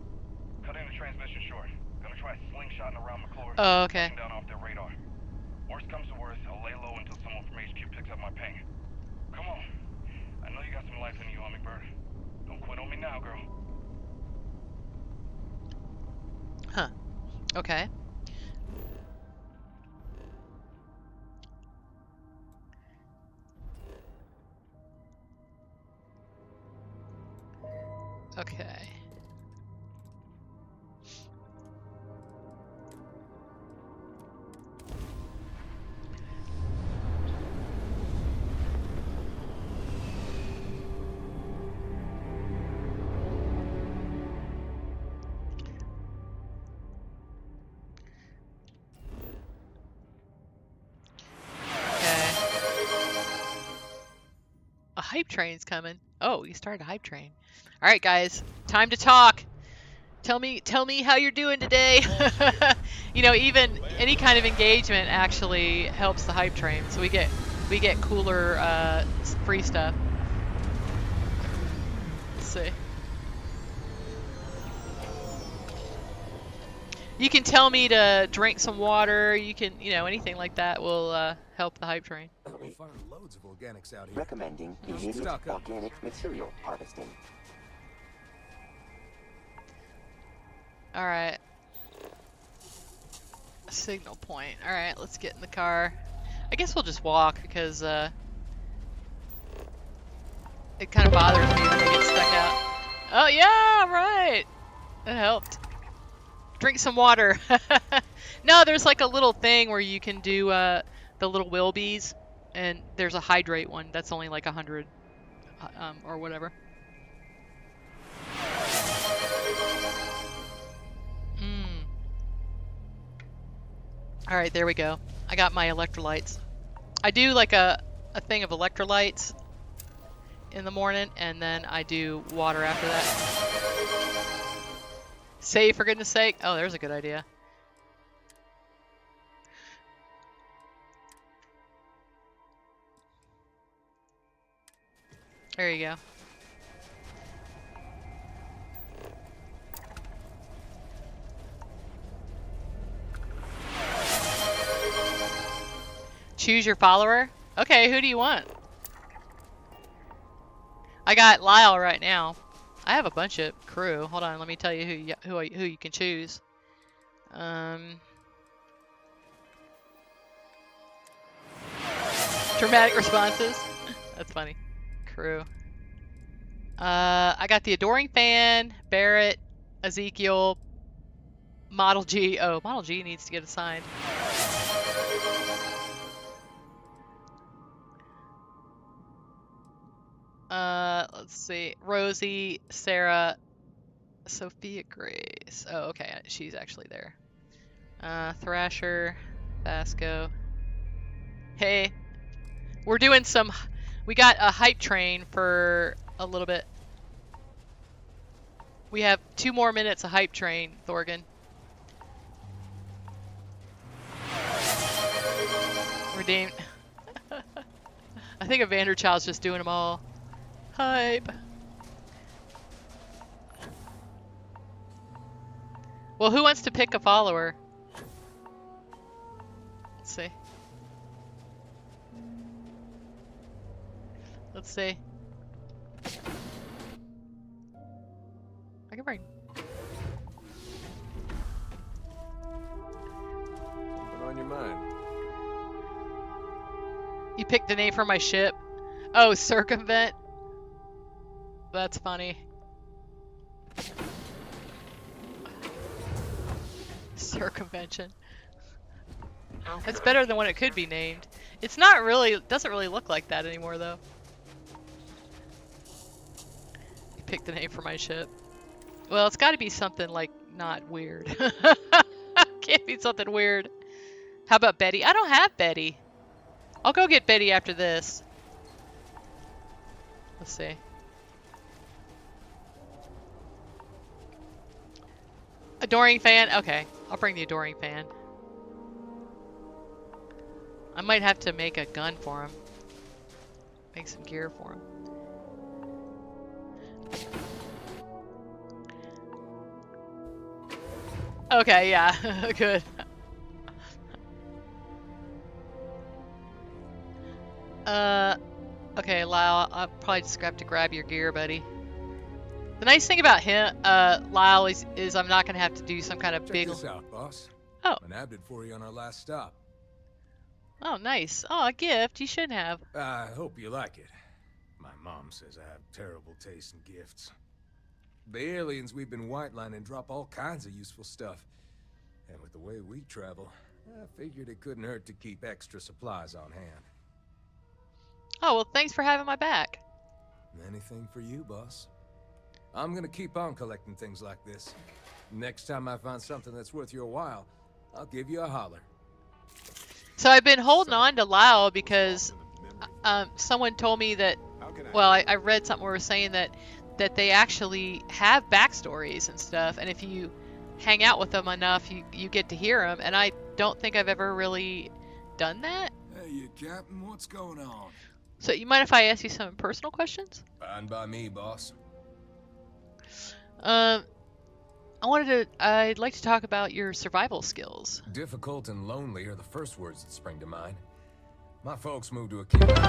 Cutting the transmission short. Gonna try slingshotting around McClure. Oh, okay. Down off their radar. Worst comes to worst, I'll lay low until someone from HQ picks up my ping. Come on. I know you got some life in you, Hummingbird. Don't quit on me now, girl. Huh. Okay. Okay. A hype train's coming. Oh, you started a hype train. All right, guys, time to talk. Tell me how you're doing today. You know, even any kind of engagement actually helps the hype train, so we get cooler free stuff. Let's see. You can tell me to drink some water. You can, you know, anything like that will help the hype train. We find loads of organics out here. Recommending immediate Stock up. organic material harvesting. All right. Signal point. All right, let's get in the car. I guess we'll just walk because it kind of bothers me when they get stuck out. Oh yeah, right. That helped. Drink some water. No, there's like a little thing where you can do the little Wilbies, and there's a hydrate one that's only like 100 or whatever. All right, there we go. I got my electrolytes. I do like a thing of electrolytes in the morning, and then I do water after that. Save for goodness sake. Oh, there's a good idea. There you go. Choose your follower. Okay, who do you want? I got Lyle right now. I have a bunch of crew. Hold on, let me tell you who you can choose. Dramatic responses. That's funny. Crew. I got the Adoring Fan, Barrett, Ezekiel, Model G. Oh, Model G needs to get assigned. Let's see. Rosie, Sarah, Sophia Grace. Oh, okay. She's actually there. Thrasher, Vasco. Hey, we're doing some. We got a hype train for a little bit. We have 2 more minutes of hype train, Thorgan. Redeemed. I think Evander Child's just doing them all. Hype. Well, who wants to pick a follower? Let's see. Let's see. I can bring. Something on your mind? You picked the name for my ship. Oh, circumvent. That's funny. Circumvention. That's better than what it could be named. It's not really, it doesn't really look like that anymore though. You picked the name for my ship. Well, it's got to be something like not weird. Can't be something weird. How about Betty? I don't have Betty. I'll go get Betty after this. Let's see. Adoring fan? Okay, I'll bring the adoring fan. I might have to make a gun for him. Make some gear for him. Okay, yeah, good. Okay, Lyle, I'll probably just have to grab your gear, buddy. The nice thing about him, Lyle, is I'm not gonna have to do some kind of Check big. this out, boss. Oh. I nabbed it for you on our last stop. Oh, nice. Oh, a gift. You should have. I hope you like it. My mom says I have terrible taste in gifts. The aliens we've been whitelining drop all kinds of useful stuff. And with the way we travel, I figured it couldn't hurt to keep extra supplies on hand. Oh, well, thanks for having my back. Anything for you, boss. I'm gonna keep on collecting things like this. Next time I find something that's worth your while, I'll give you a holler. So I've been holding on to Lyle because someone told me that, well, I read something where it was saying that they actually have backstories and stuff, and if you hang out with them enough, you get to hear them, and I don't think I've ever really done that. Hey, you Captain, what's going on? So you mind if I ask you some personal questions? Fine by me, boss. I'd like to talk about your survival skills. Difficult and lonely are the first words that spring to mind. My folks moved to a camp because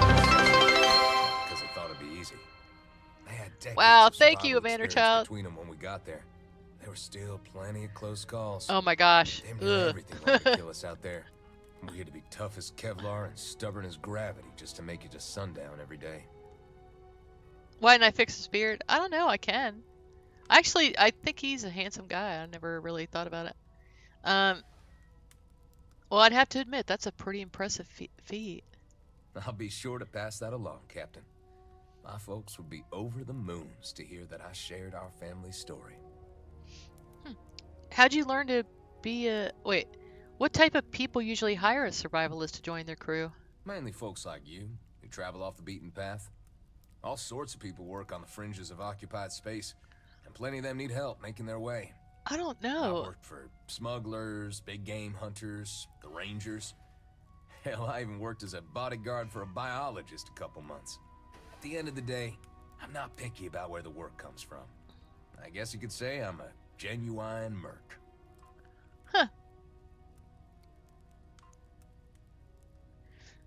they thought it'd be easy. They had decades Wow, of thank you, survival Evander experience Child. between them when we got there. There were still plenty of close calls. Oh my gosh. Damn near Ugh. everything wanted to kill us out there. We had to be tough as Kevlar and stubborn as gravity just to make it to sundown every day. Why didn't I fix his beard? I don't know. I can. Actually, I think he's a handsome guy. I never really thought about it. Well, I'd have to admit, that's a pretty impressive feat. I'll be sure to pass that along, Captain. My folks would be over the moons to hear that I shared our family story. How'd you learn to be a... Wait, what type of people usually hire a survivalist to join their crew? Mainly folks like you, who travel off the beaten path. All sorts of people work on the fringes of occupied space, and plenty of them need help making their way. I don't I know. worked for smugglers, big game hunters, the rangers. Hell, I even worked as a bodyguard for a biologist a couple months. At the end of the day, I'm not picky about where the work comes from. I guess you could say I'm a genuine merc. Huh.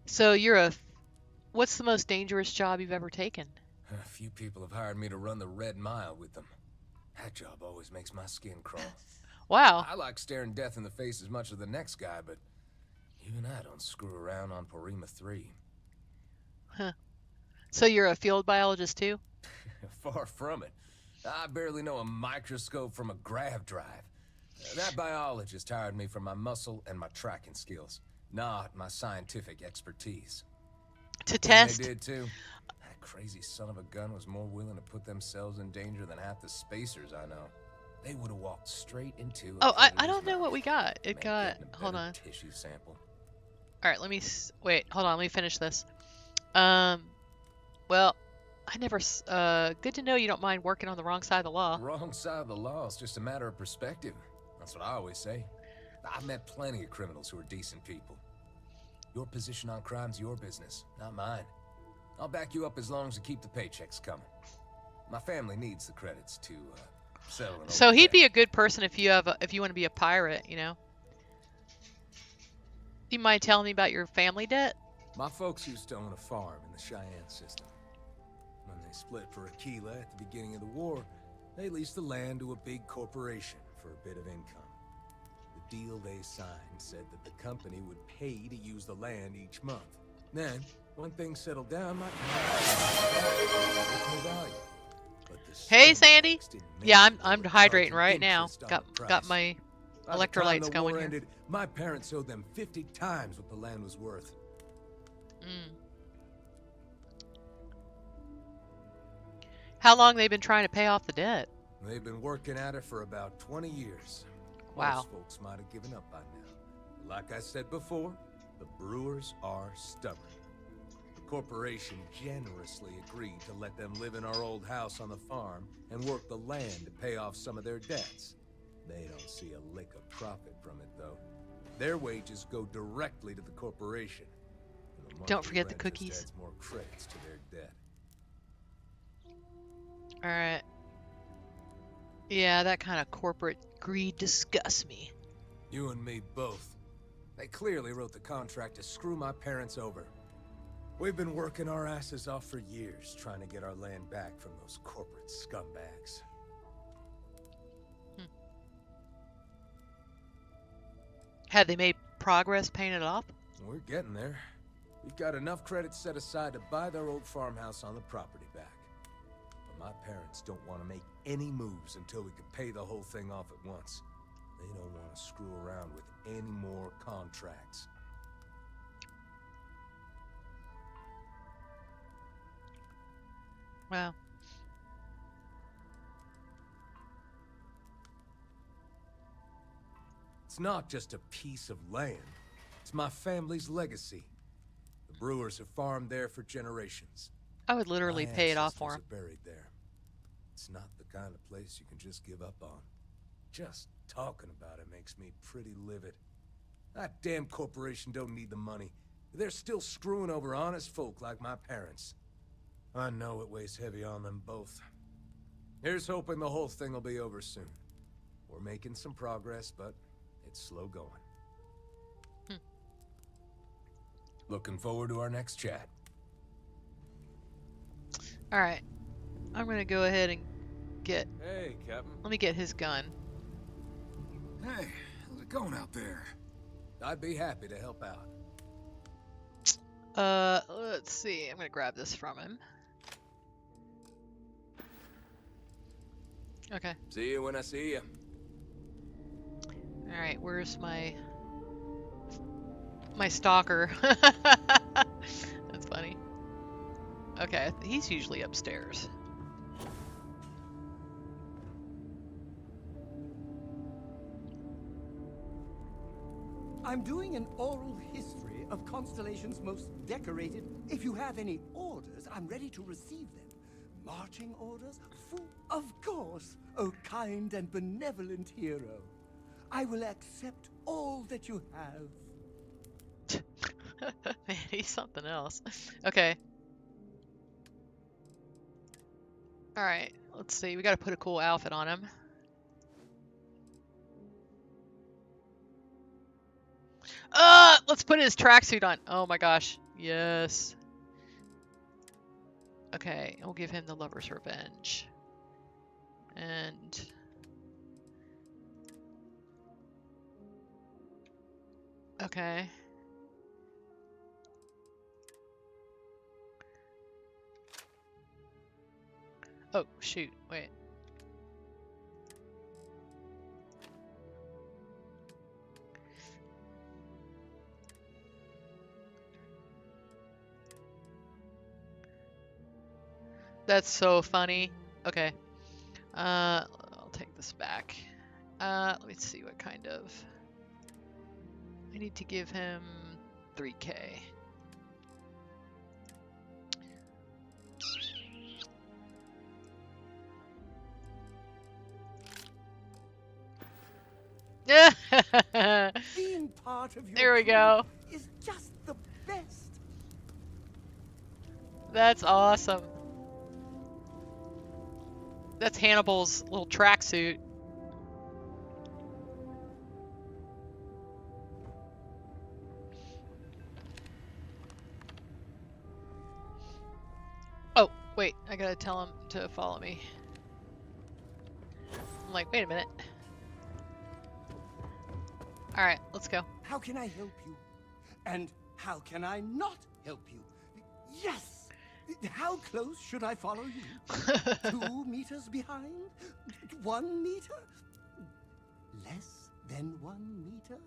So you're a... What's the most dangerous job you've ever taken? A few people have hired me to run the Red Mile with them. That job always makes my skin crawl. Wow. I like staring death in the face as much as the next guy, but even I don't screw around on Porima 3. Huh. So you're a field biologist too? Far from it. I barely know a microscope from a grav drive. That biologist hired me for my muscle and my tracking skills, not my scientific expertise. To test? They did too. That crazy son of a gun was more willing to put themselves in danger than half the spacers I know. They would have walked straight into a Oh, I predator's don't know what mouth. we got. It Meant got. getting a Hold better on. tissue sample. All right, let me wait. Hold on, let me finish this. Well, I never. Good to know you don't mind working on the wrong side of the law. Wrong side of the law is just a matter of perspective. That's what I always say. I've met plenty of criminals who are decent people. Your position on crime's your business, not mine. I'll back you up as long as you keep the paychecks coming. My family needs the credits to settle an So old he'd debt. be a good person if you have if you want to be a pirate, you know. Do you mind telling me about your family debt? My folks used to own a farm in the Cheyenne system. When they split for Aquila at the beginning of the war, they leased the land to a big corporation for a bit of income. The deal they signed said that the company would pay to use the land each month. Then, when things settled down, my value. But the Hey, Sandy. scumbags didn't make Yeah, it. They I'm were hydrating charging right now. interest on Got the price. my By the time electrolytes the going war here. ended, my parents owed them 50 times what the land was worth. How long they been trying to pay off the debt? They've been working at it for about 20 years. Wow. Most folks might have given up by now. Like I said before, the Brewers are stubborn. The corporation generously agreed to let them live in our old house on the farm and work the land to pay off some of their debts. They don't see a lick of profit from it, though. Their wages go directly to the corporation. And the Don't monthly forget the rent just cookies. adds more credits to their debt. All right. Yeah, that kind of corporate greed disgusts me. You and me both. They clearly wrote the contract to screw my parents over. We've been working our asses off for years trying to get our land back from those corporate scumbags. Had they made progress paying it off? We're getting there. We've got enough credits set aside to buy their old farmhouse on the property back. But my parents don't want to make any moves until we can pay the whole thing off at once. They don't want to screw around with any more contracts. Wow. It's not just a piece of land. It's my family's legacy. The Brewers have farmed there for generations. I would literally My pay it off for ancestors him. are buried there. It's not the kind of place you can just give up on. Just talking about it makes me pretty livid. That damn corporation don't need the money. They're still screwing over honest folk like my parents. I know it weighs heavy on them both. Here's hoping the whole thing will be over soon. We're making some progress, but it's slow going. Looking forward to our next chat. All right. I'm going to go ahead and get... Hey, Captain. Let me get his gun. Hey, how's it going out there? I'd be happy to help out. Let's see. I'm going to grab this from him. Okay. See you when I see you. All right. Where's my stalker? That's funny. Okay. He's usually upstairs. I'm doing an oral history of Constellation's most decorated. If you have any orders, I'm ready to receive them. Marching orders? Of course, oh kind and benevolent hero. I will accept all that you have. Man, he's something else. Okay. Alright, let's see. We gotta put a cool outfit on him. Let's put his tracksuit on. Oh my gosh. Yes. Okay, we'll give him the Lover's Revenge. And... okay. Oh, shoot. Wait. That's so funny. Okay. I'll take this back. Let me see what kind of... I need to give him 3K. Being part of your There we go. crew is just the best. That's awesome. That's Hannibal's little tracksuit. Oh, wait, I gotta tell him to follow me. I'm like, wait a minute. Alright, let's go. How can I help you? And how can I not help you? Yes! How close should I follow you? 2 meters behind? 1 meter? Less than 1 meter?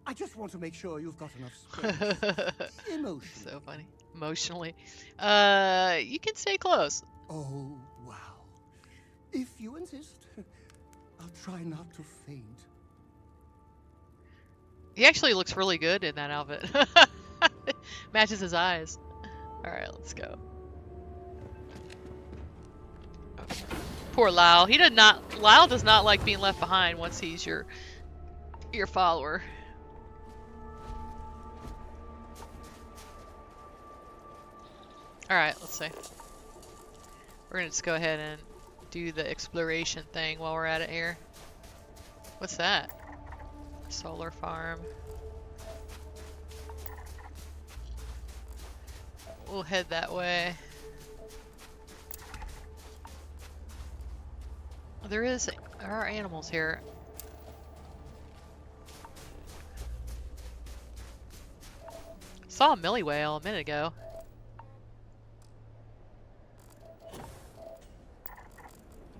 I just want to make sure you've got enough space. Emotionally. So funny. Emotionally. You can stay close. Oh, wow. If you insist, I'll try not to faint. He actually looks really good in that outfit. Matches his eyes. Alright, let's go. Poor Lau. Lau does not like being left behind once he's your follower. Alright, let's see. We're gonna just go ahead and do the exploration thing while we're at it here. What's that? Solar farm. We'll head that way. There are animals here. Saw a Millie whale a minute ago.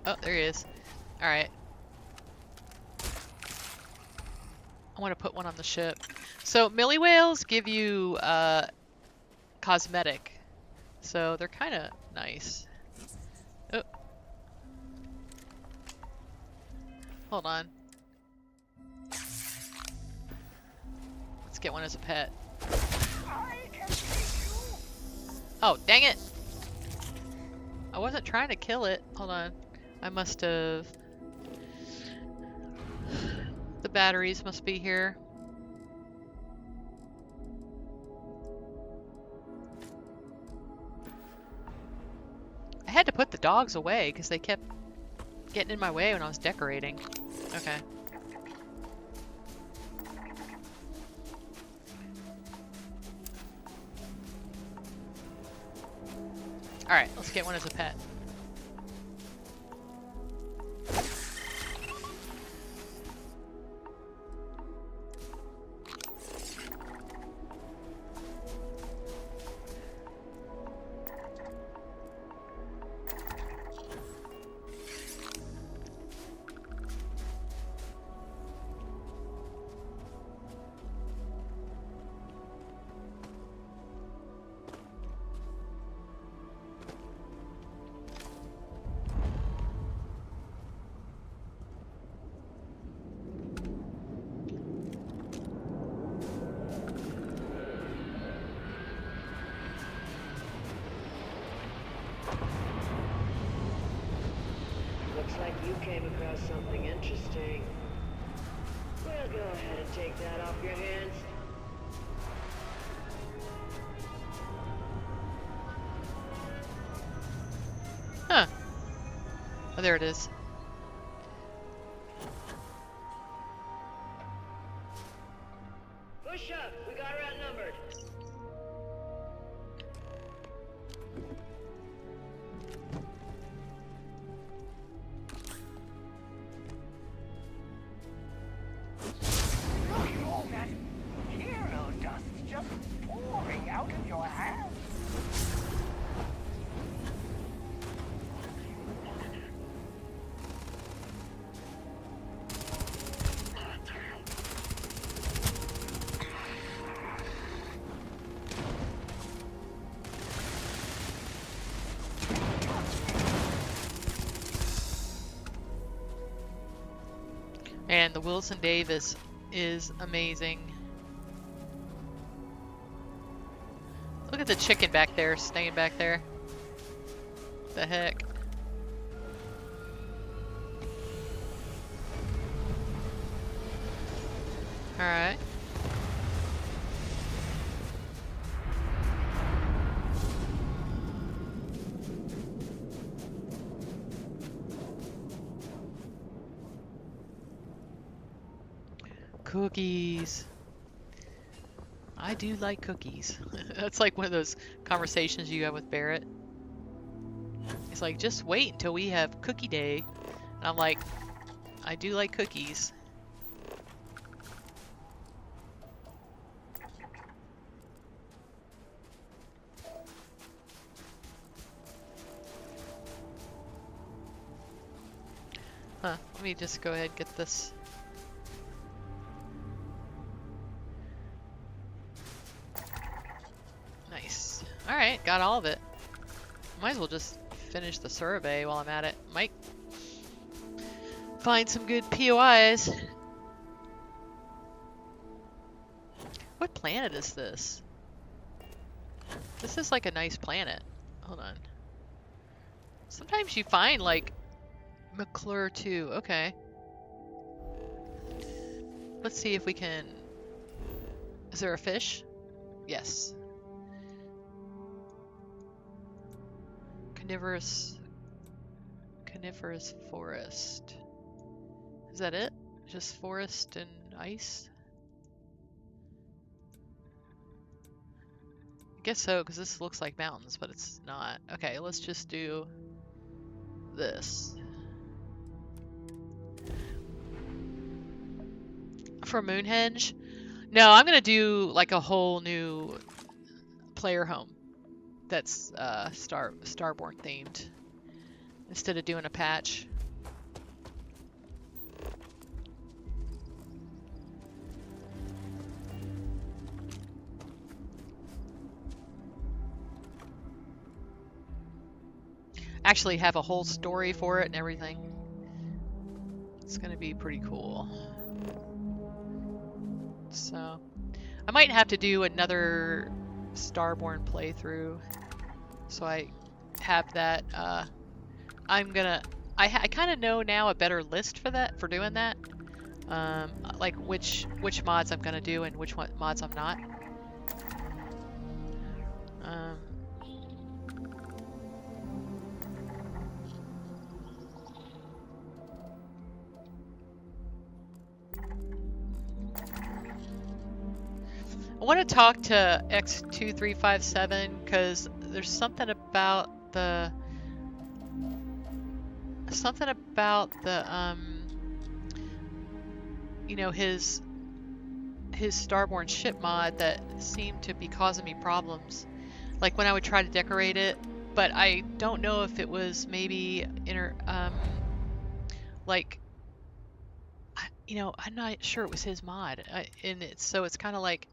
Oh, there he is. Alright. I want to put one on the ship. So, Millie whales give you cosmetic. So, they're kind of nice. Oh. Hold on. Let's get one as a pet. Oh, dang it! I wasn't trying to kill it. Hold on. I must have... The batteries must be here. I had to put the dogs away because they kept getting in my way when I was decorating. Okay. Alright, let's get one as a pet. Looks like you came across something interesting. Well, go ahead and take that off your hands. Huh. Oh, there it is. Push up. We got her outnumbered. Look at all that hero dust just pouring out of your hands. And the Wilson Davis is amazing. Look at the chicken back there, staying back there. The heck? Alright. Cookies. I do like cookies. That's like one of those conversations you have with Barrett. It's like, just wait until we have cookie day. And I'm like, I do like cookies. Huh, let me just go ahead and get this. Nice. Alright, got all of it. Might as well just finish the survey while I'm at it. Might find some good POIs. What planet is this? This is like a nice planet. Hold on. Sometimes you find like McClure 2. Okay. Let's see if we can... Is there a fish? Yes. Coniferous forest. Is that it? Just forest and ice? I guess so, because this looks like mountains, but it's not. Okay, let's just do this. For Moonhenge? No, I'm gonna do like a whole new player home that's Starborn themed instead of doing a patch. Actually have a whole story for it and everything. It's gonna be pretty cool. So I might have to do another Starborn playthrough, so I have that. I kind of know now a better list for that, for doing that. Like which mods I'm gonna do and which mods I'm not. I want to talk to X2357 because there's something about the you know, his Starborn ship mod that seemed to be causing me problems, like when I would try to decorate it, but I don't know if it was maybe like, you know, I'm not sure it was his mod, and it's kind of like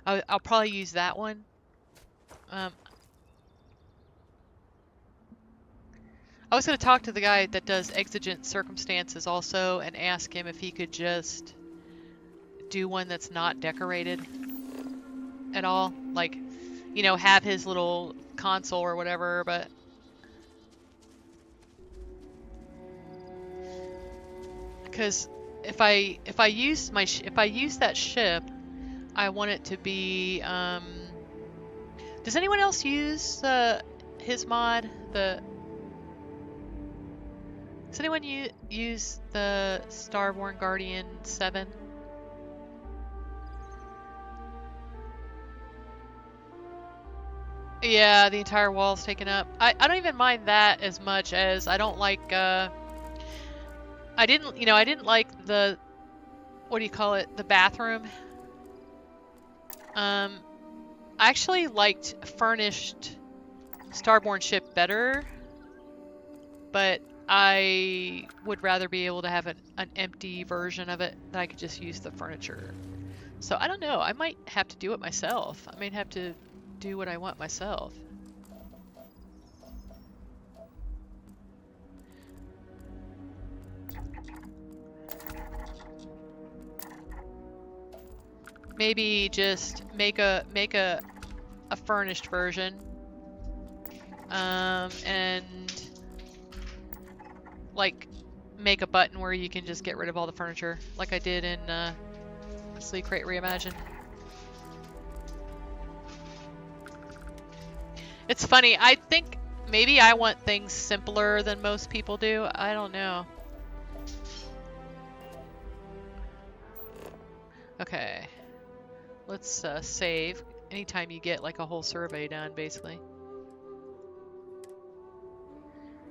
I'll probably use that one. I was going to talk to the guy that does exigent circumstances also and ask him if he could just do one that's not decorated at all. Like, you know, have his little console or whatever, but... Because if I use that ship, I want it to be... Does anyone else use his mod? Does anyone use the Starborn Guardian 7? Yeah, the entire wall's taken up. I don't even mind that as much as I don't like, I didn't like the, what do you call it, the bathroom. I actually liked furnished Starborn ship better, but I would rather be able to have an empty version of it that I could just use the furniture. So I don't know, I might have to do it myself. I might have to do what I want myself. maybe just make a furnished version, and like make a button where you can just get rid of all the furniture, like I did in Sleep Crate Reimagined. It's funny. I think maybe I want things simpler than most people do. I don't know. Okay. Let's save. Anytime you get like a whole survey done, basically.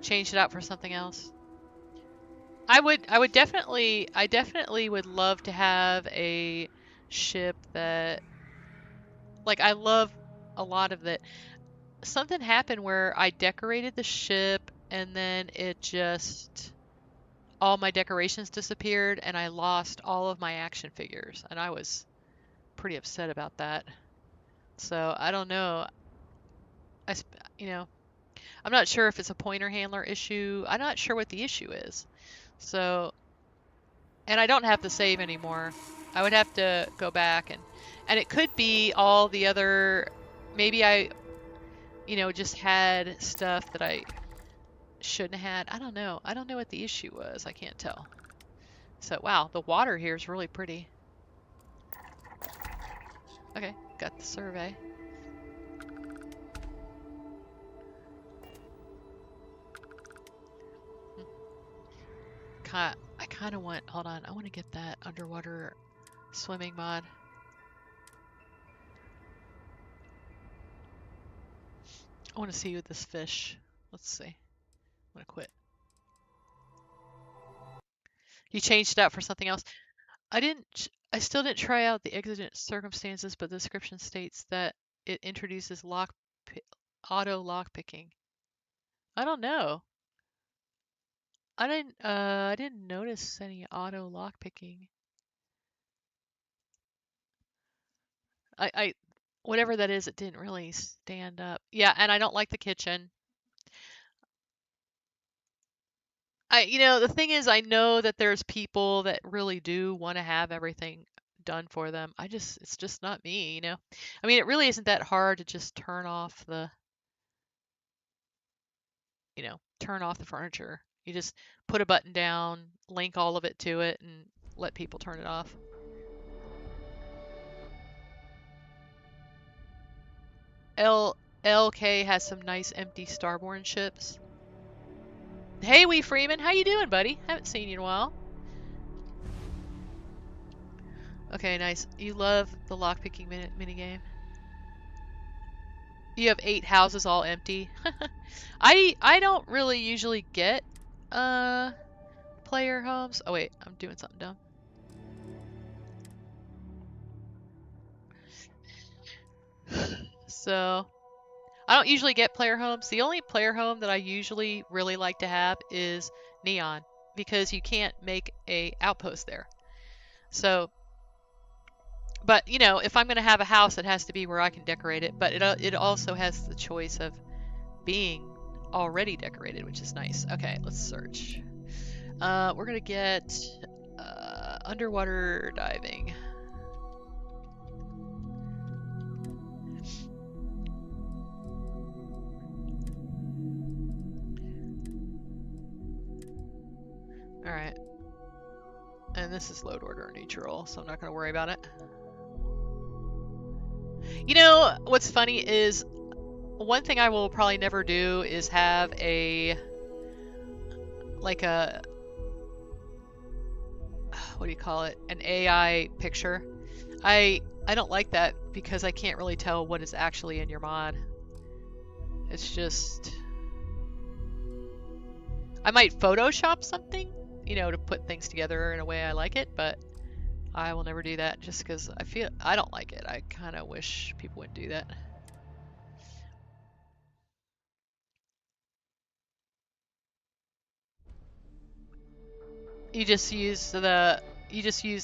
Change it out for something else. I definitely would love to have a ship that, like, I love a lot of that. Something happened where I decorated the ship and then it just, all my decorations disappeared and I lost all of my action figures, and I was pretty upset about that. So I don't know. You know, I'm not sure if it's a pointer handler issue. I'm not sure what the issue is. So, and I don't have to save anymore. I would have to go back and it could be all the other, maybe I, just had stuff that I shouldn't have had. I don't know. I don't know what the issue was. I can't tell. So, wow, the water here is really pretty. Okay, got the survey. I kind of want, hold on, I want to get that underwater swimming mod. I want to see with this fish. Let's see. I'm going to quit. You changed it out for something else. I still didn't try out the exigent circumstances, but the description states that it introduces auto lockpicking. I don't know. I didn't notice any auto lockpicking. Whatever that is, it didn't really stand up. Yeah, and I don't like the kitchen. The thing is, I know that there's people that really do want to have everything done for them. It's just not me, I mean, it really isn't that hard to just turn off the furniture. You just put a button down, link all of it to it, and let people turn it off. LK has some nice empty Starborn ships. Hey, Wee Freeman, how you doing, buddy? Haven't seen you in a while. Okay, nice. You love the lockpicking minigame. You have 8 houses all empty. I don't really usually get player homes. Oh wait, I'm doing something dumb. So I don't usually get player homes. The only player home that I usually really like to have is Neon, because you can't make a outpost there. So, but if I'm going to have a house, it has to be where I can decorate it. But it also has the choice of being already decorated, which is nice. Okay, let's search. We're going to get underwater diving. Alright. And this is load order neutral, so I'm not going to worry about it. What's funny is, one thing I will probably never do is have what do you call it? An AI picture. I don't like that because I can't really tell what is actually in your mod. It's just, I might Photoshop something, to put things together in a way I like it, but I will never do that just because I don't like it. I kind of wish people wouldn't do that. You just use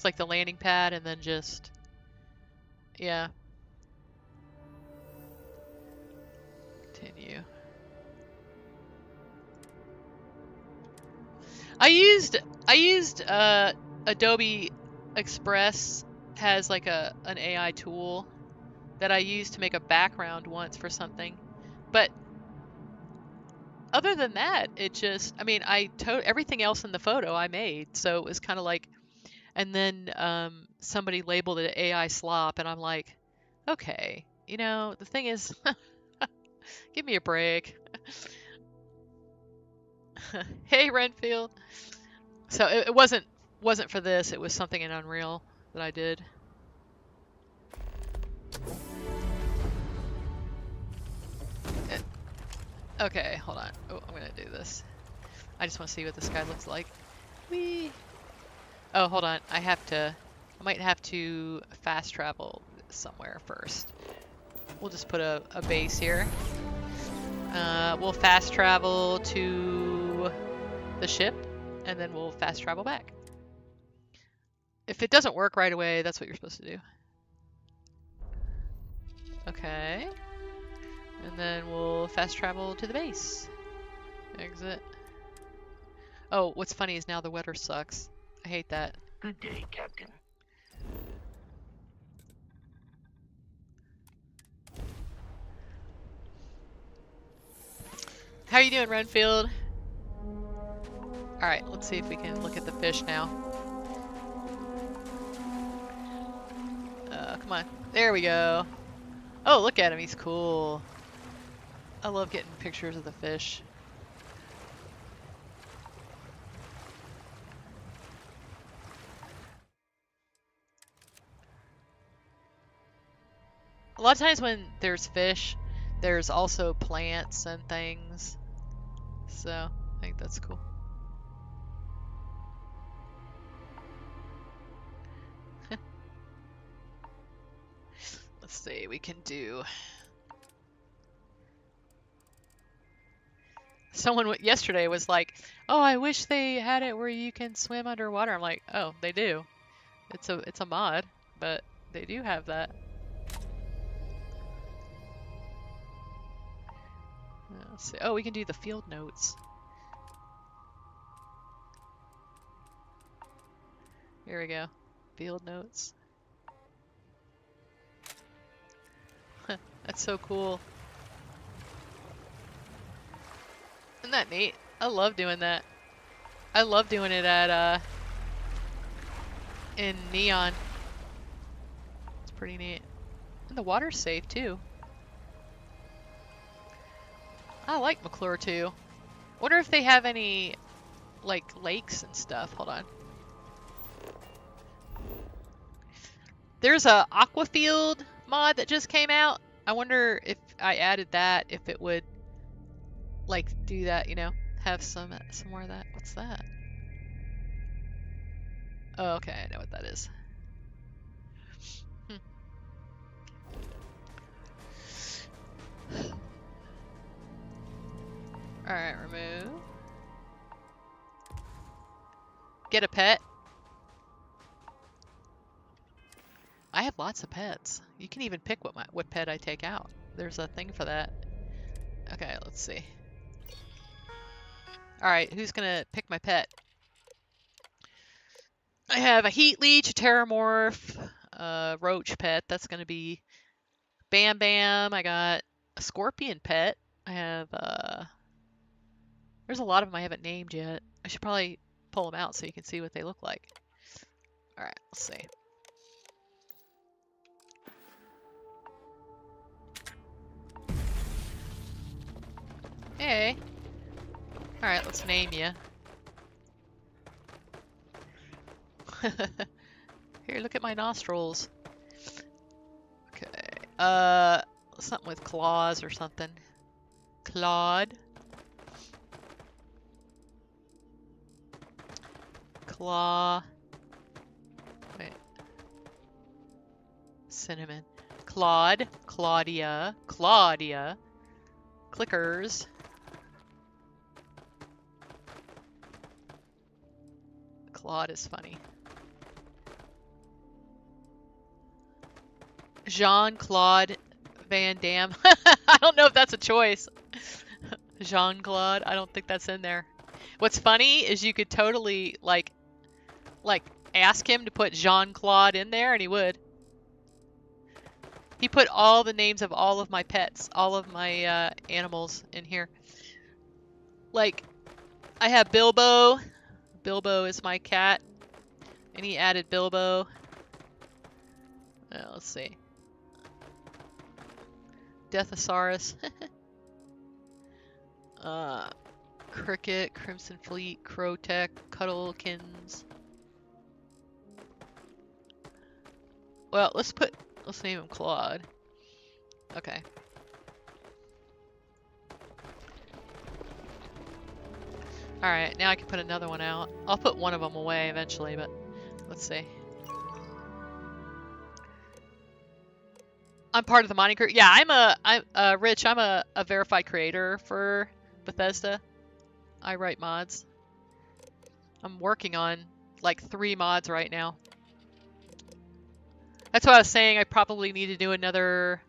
like the landing pad and then just, yeah. Continue. I used Adobe Express has like an AI tool that I used to make a background once for something. But other than that, it just, I mean, everything else in the photo I made. So it was kind of like, and then somebody labeled it AI slop, and I'm like, okay, you know, the thing is, give me a break. Hey, Renfield. So it wasn't for this. It was something in Unreal that I did. Okay, hold on. Oh, I'm gonna do this. I just want to see what this guy looks like. Whee! Oh, hold on. I might have to fast travel somewhere first. We'll just put a base here. We'll fast travel to the ship, and then we'll fast travel back. If it doesn't work right away, that's what you're supposed to do. Okay. And then we'll fast travel to the base. Exit. Oh, what's funny is now the weather sucks. I hate that. Good day, Captain. How you doing, Renfield? Alright, let's see if we can look at the fish now. Come on. There we go. Oh, look at him. He's cool. I love getting pictures of the fish. A lot of times when there's fish, there's also plants and things. So, I think that's cool. Let's see, we can do... Someone yesterday was like, oh, I wish they had it where you can swim underwater. I'm like, oh, they do. It's a mod, but they do have that. Let's see. Oh, we can do the field notes. Here we go. Field notes. That's so cool. Isn't that neat? I love doing that. I love doing it at in Neon. It's pretty neat. And the water's safe too. I like McClure too. Wonder if they have any like lakes and stuff. Hold on. There's a Aquafield mod that just came out. I wonder if I added that, if it would like do that, you know, have some more of that. What's that? Oh, okay, I know what that is. Alright, remove. Get a pet. I have lots of pets. You can even pick what pet I take out. There's a thing for that. Okay, let's see. Alright, who's gonna pick my pet? I have a heat leech, a terramorph, a roach pet. That's gonna be Bam Bam. I got a scorpion pet. I have there's a lot of them I haven't named yet. I should probably pull them out so you can see what they look like. Alright, let's see. Hey. Alright, let's name you. Here, look at my nostrils. Okay. Something with claws or something. Claude. Claw. Wait. Cinnamon. Claude. Claudia. Claudia. Clickers. Claude is funny. Jean-Claude Van Damme. I don't know if that's a choice. Jean-Claude. I don't think that's in there. What's funny is you could totally like ask him to put Jean-Claude in there, and he would. He put all the names of all of my pets, all of my animals in here. Like, I have Bilbo. Bilbo is my cat. And he added Bilbo. Let's see. Deathosaurus. Cricket, Crimson Fleet, Crowtech, Cuddlekins. Well, let's name him Claude. Okay. Alright, now I can put another one out. I'll put one of them away eventually, but let's see. I'm part of the modding crew. Yeah, I'm Rich, I'm a verified creator for Bethesda. I write mods. I'm working on like 3 mods right now. That's what I was saying. I probably need to do another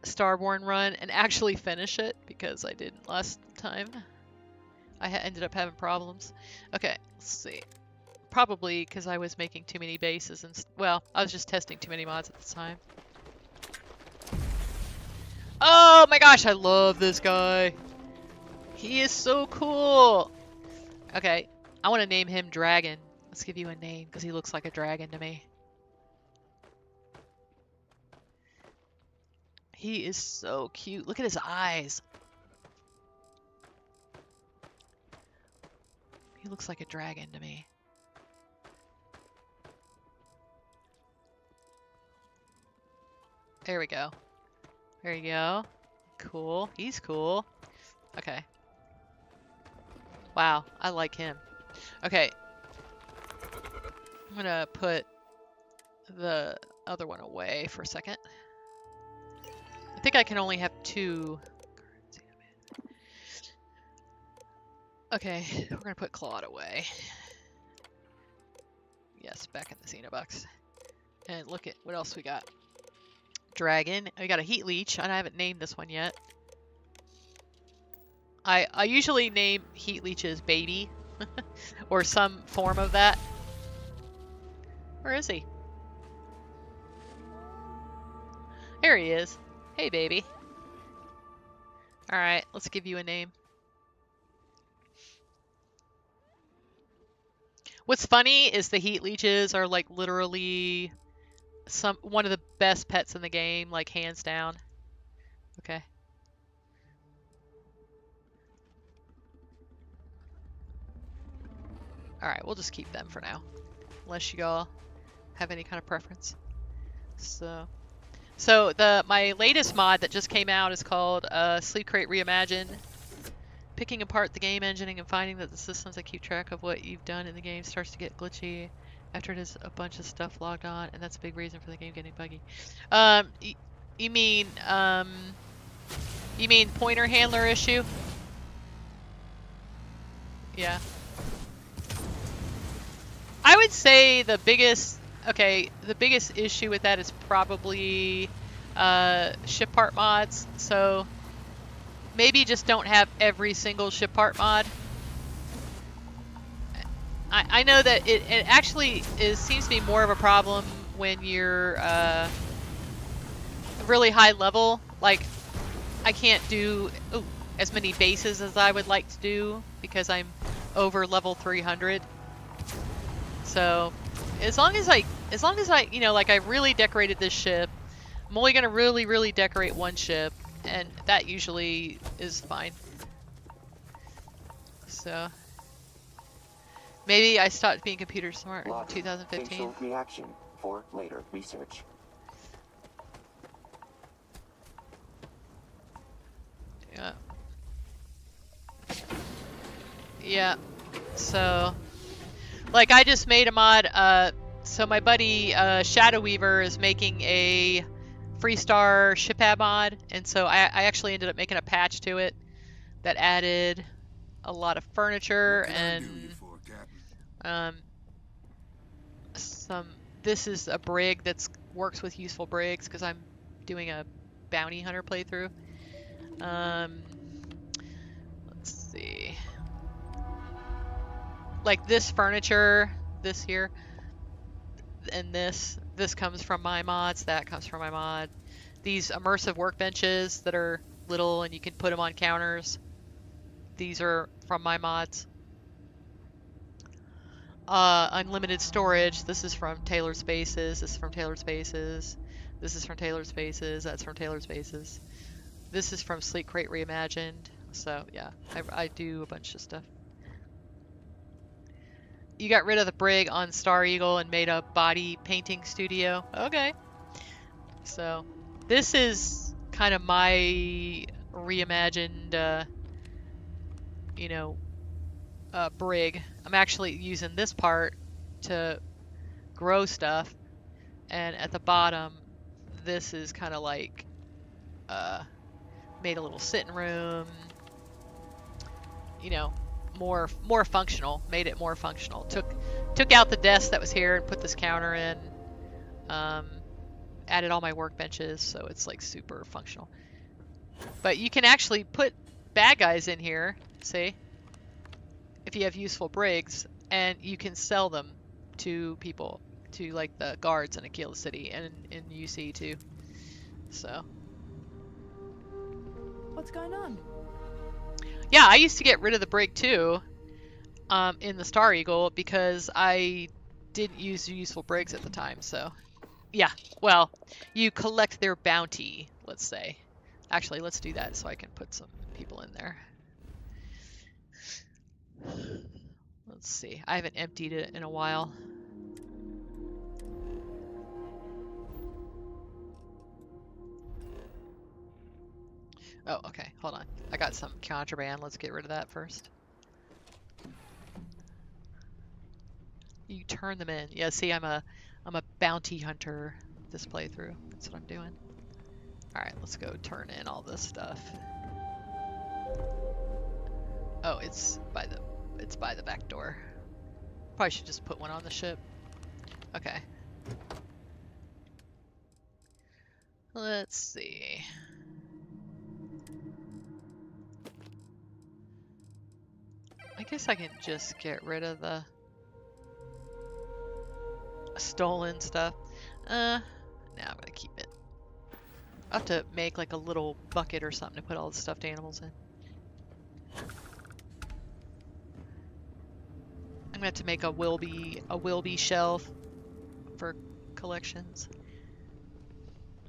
Starborn run and actually finish it because I didn't last time. I ended up having problems. Okay, let's see. Probably because I was making too many bases and well, I was just testing too many mods at the time. Oh my gosh, I love this guy. He is so cool. Okay, I want to name him Dragon. Let's give you a name because he looks like a dragon to me. He is so cute. Look at his eyes. He looks like a dragon to me. There we go. There you go. Cool. He's cool. Okay. Wow, I like him. Okay. I'm gonna put the other one away for a second. I think I can only have 2. Okay, we're gonna put Claude away. Yes, back in the Xenobox. And look at what else we got. Dragon. We got a Heat Leech, and I haven't named this one yet. I usually name Heat Leeches Baby. Or some form of that. Where is he? There he is. Hey, baby. Alright, let's give you a name. What's funny is the Heat Leeches are like literally one of the best pets in the game, like hands down. Okay. Alright, we'll just keep them for now. Unless you all have any kind of preference. So my latest mod that just came out is called Sleep Crate Reimagined. Picking apart the game engine and finding that the systems that keep track of what you've done in the game starts to get glitchy after it has a bunch of stuff logged on, and that's a big reason for the game getting buggy. You mean pointer handler issue? Yeah. I would say the biggest issue with that is probably ship part mods. So maybe just don't have every single ship part mod. I know that it actually seems to be more of a problem when you're really high level. Like, I can't do as many bases as I would like to do because I'm over level 300. So as long as I, you know, like I really decorated this ship, I'm only gonna really decorate one ship, and that usually is fine. So maybe I stopped being computer smart in 2015. Facial reaction for later research. Yeah. Yeah. So, like, I just made a mod. So my buddy Shadow Weaver is making a Freestar Shipab mod, and so I actually ended up making a patch to it that added a lot of furniture and this is a brig that works with useful brigs because I'm doing a bounty hunter playthrough. Let's see. Like this furniture, this here, and this comes from my mods, that comes from my mod. These immersive workbenches that are little and you can put them on counters, these are from my mods. Unlimited storage, this is from Tailored Spaces, this is from Tailored Spaces, this is from Tailored Spaces, that's from Tailored Spaces. This is from Sleek Crate Reimagined. So yeah, I do a bunch of stuff. You got rid of the brig on Star Eagle and made a body painting studio. Okay. So this is kind of my reimagined, you know, brig. I'm actually using this part to grow stuff, and at the bottom, this is kind of like made a little sitting room. You know, more functional. Made it more functional. Took out the desk that was here and put this counter in. Added all my workbenches, so it's like super functional. But you can actually put bad guys in here. See? If you have useful brigs, and you can sell them to people, to like the guards in Aquila City and in UC too. So. What's going on? Yeah, I used to get rid of the brig too, in the Star Eagle because I didn't use useful brigs at the time. So, yeah. Well, you collect their bounty, let's say. Actually, let's do that so I can put some people in there. Let's see. I haven't emptied it in a while. Oh, okay. Hold on. I got some contraband. Let's get rid of that first. You turn them in. Yeah, see, I'm a bounty hunter this playthrough. That's what I'm doing. All right, let's go turn in all this stuff. Oh, it's by the back door. Probably should just put one on the ship. Okay. Let's see. I guess I can just get rid of the stolen stuff. Nah, I'm gonna keep it. I'll have to make like a little bucket or something to put all the stuffed animals in. I'm gonna have to make a will be shelf for collections.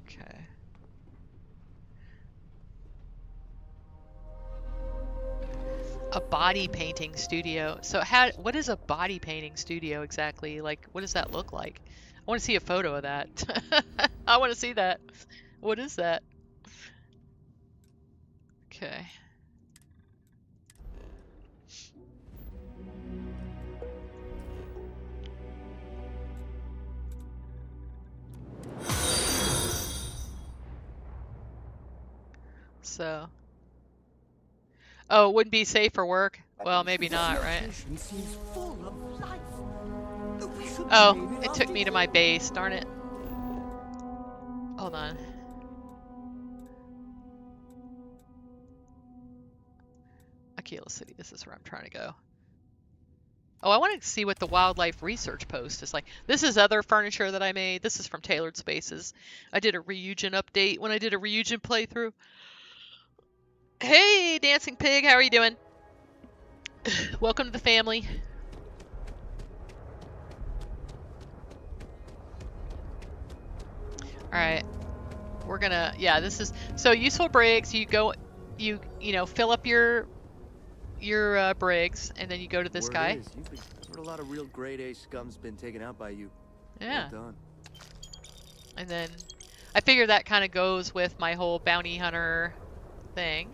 Okay. A body painting studio. So what is a body painting studio exactly? Like, what does that look like? I want to see a photo of that. I want to see that. What is that? Okay. So. Oh, it wouldn't be safe for work? Well, maybe not, right? Oh, it took me to my base, darn it. Hold on. Aquila City, this is where I'm trying to go. Oh, I want to see what the wildlife research post is like. This is other furniture that I made. This is from Tailored Spaces. I did a Ryujin update when I did a Ryujin playthrough. Hey, Dancing Pig, how are you doing? Welcome to the family. Alright. We're gonna, yeah, this is, so useful brigs, you go, you know, fill up your brigs, and then you go to this guy. I've heard a lot of real grade A scum's been taken out by you. Yeah. Well done. And then, I figure that kind of goes with my whole bounty hunter thing.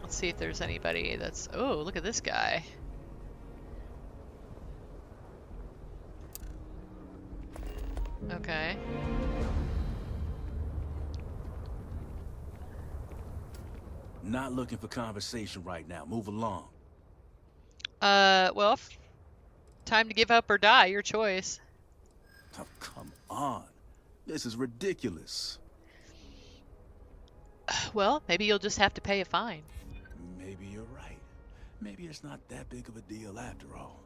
Let's see if there's anybody that's... Oh, look at this guy. Okay. Not looking for conversation right now. Move along. Well, time to give up or die. Your choice. Oh, come on. This is ridiculous. Well, maybe you'll just have to pay a fine. Maybe you're right. Maybe it's not that big of a deal after all.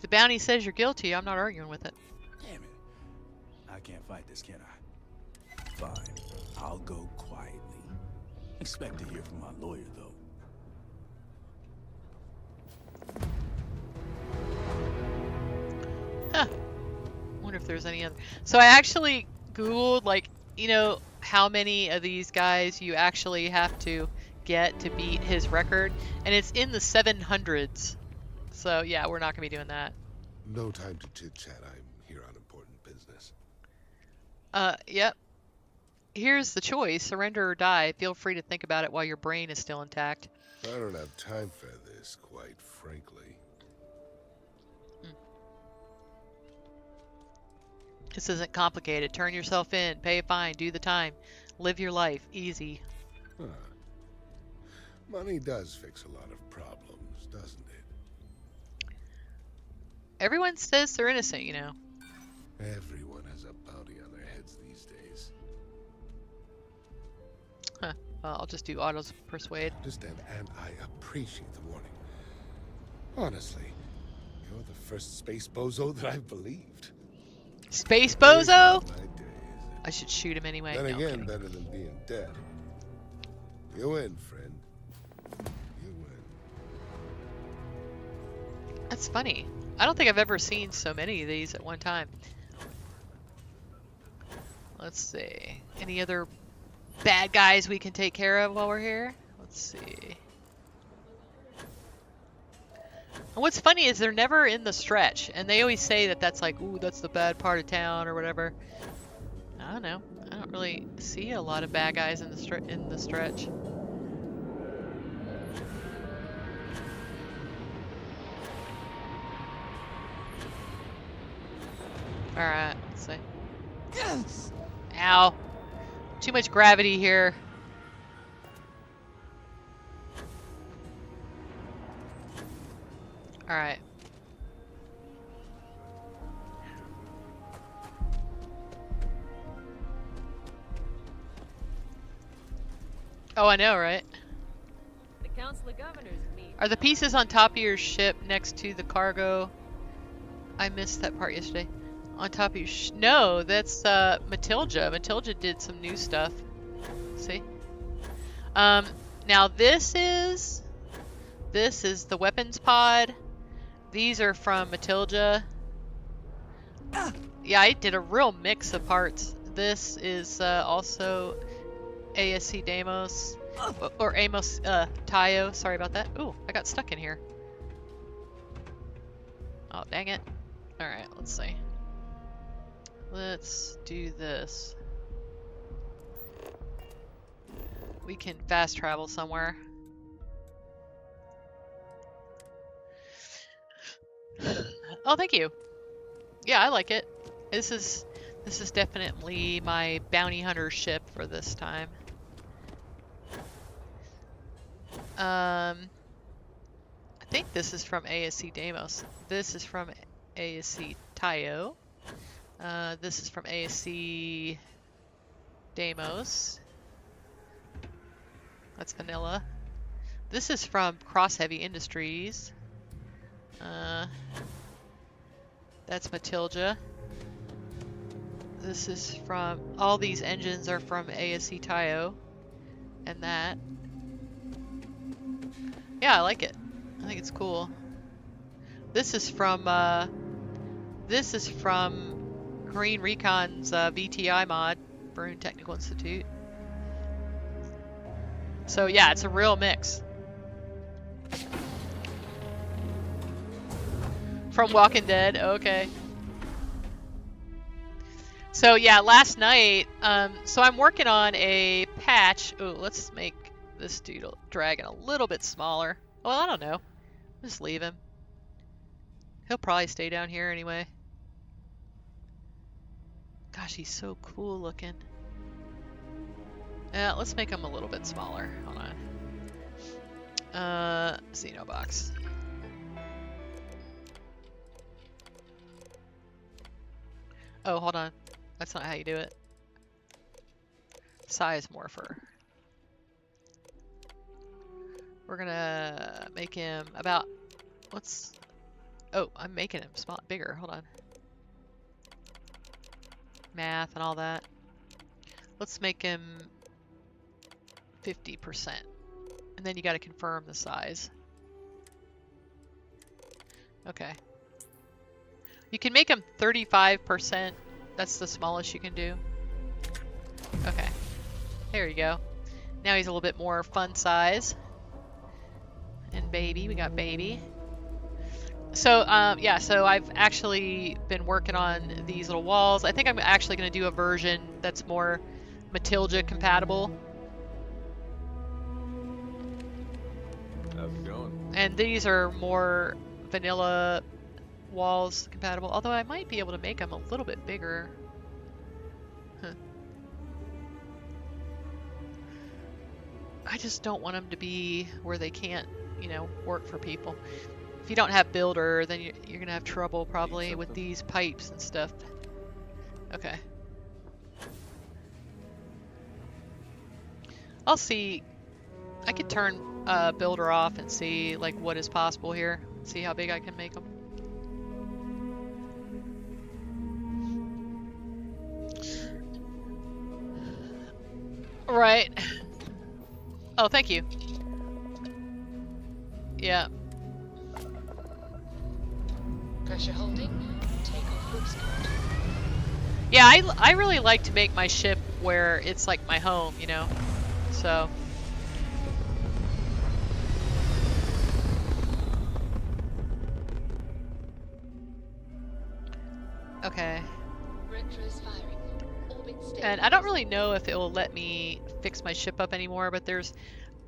the bounty says you're guilty, I'm not arguing with it. Damn it. I can't fight this, can I? Fine. I'll go quietly. Expect to hear from my lawyer, though. Huh. Wonder if there's any other. So I actually Googled, like, you know, how many of these guys you actually have to get to beat his record, and it's in the 700s. So yeah, we're not gonna be doing that. No time to chit-chat. I'm here on important business. Yep. Here's the choice: surrender or die. Feel free to think about it while your brain is still intact. I don't have time for this, quite frankly. This isn't complicated. Turn yourself in, pay a fine, do the time, live your life. Easy. Huh. Money does fix a lot of problems, doesn't it? Everyone says they're innocent, you know. Everyone has a bounty on their heads these days. Huh. Well, I'll just do autos persuade. Understand, and I appreciate the warning. Honestly, you're the first space bozo that I've believed. Space bozo? My days. I should shoot him anyway. Then No, again, better than being dead. You win, friend. You win. that's funny. I don't think I've ever seen so many of these at one time. Let's see. Any other bad guys we can take care of while we're here? Let's see. And what's funny is they're never in the stretch, and they always say that that's like, ooh, that's the bad part of town or whatever. I don't know. I don't really see a lot of bad guys in the stretch. All right, let's see. Ow! Too much gravity here. All right. Oh, I know, right? The Council of Governors meet. Are the pieces on top of your ship next to the cargo? I missed that part yesterday. On top of your no, that's Matilda. Matilda did some new stuff. See? Now this is the weapons pod. These are from Matilda. Yeah, I did a real mix of parts. This is also ASC Deimos, or Amos Tayo. Sorry about that. Ooh, I got stuck in here. Oh, dang it. Alright, let's see. Let's do this. We can fast travel somewhere. Oh, thank you. Yeah, I like it. This is definitely my bounty hunter ship for this time. I think this is from ASC Deimos. This is from ASC Tayo. This is from ASC Deimos. That's vanilla. This is from Cross Heavy Industries. That's Matilda. This is from, all these engines are from ASC Tayo. And that. Yeah, I like it. I think it's cool. This is from Green Recon's VTI mod, Brune Technical Institute. So yeah, it's a real mix. From Walking Dead, okay. So yeah, last night, so I'm working on a patch. Oh, let's make this dude dragon a little bit smaller. Well, I don't know. Just leave him. He'll probably stay down here anyway. Gosh, he's so cool looking. Yeah, let's make him a little bit smaller. Hold on. Xenobox. Oh, hold on. That's not how you do it. Size morpher. We're gonna make him about, let's Oh, I'm making him bigger. Hold on. Math and all that. Let's make him 50%. And then you got to confirm the size. Okay. You can make him 35%. That's the smallest you can do. Okay. There you go. Now he's a little bit more fun size. And baby, we got baby. So, yeah, so I've actually been working on these little walls. I think I'm actually going to do a version that's more Matilda compatible. How's it going? And these are more vanilla walls compatible, although I might be able to make them a little bit bigger. Huh. I just don't want them to be where they can't, you know, work for people. If you don't have builder, then you're gonna have trouble probably with these pipes and stuff. Okay. I'll see. I could turn builder off and see like what is possible here. See how big I can make them. Right. Oh, thank you. Yeah. Pressure holding. Takeoff looks good. Yeah, I really like to make my ship where it's like my home, you know? So. Okay. Retro's firing. Orbit stabilized. And I don't really know if it will let me fix my ship up anymore, but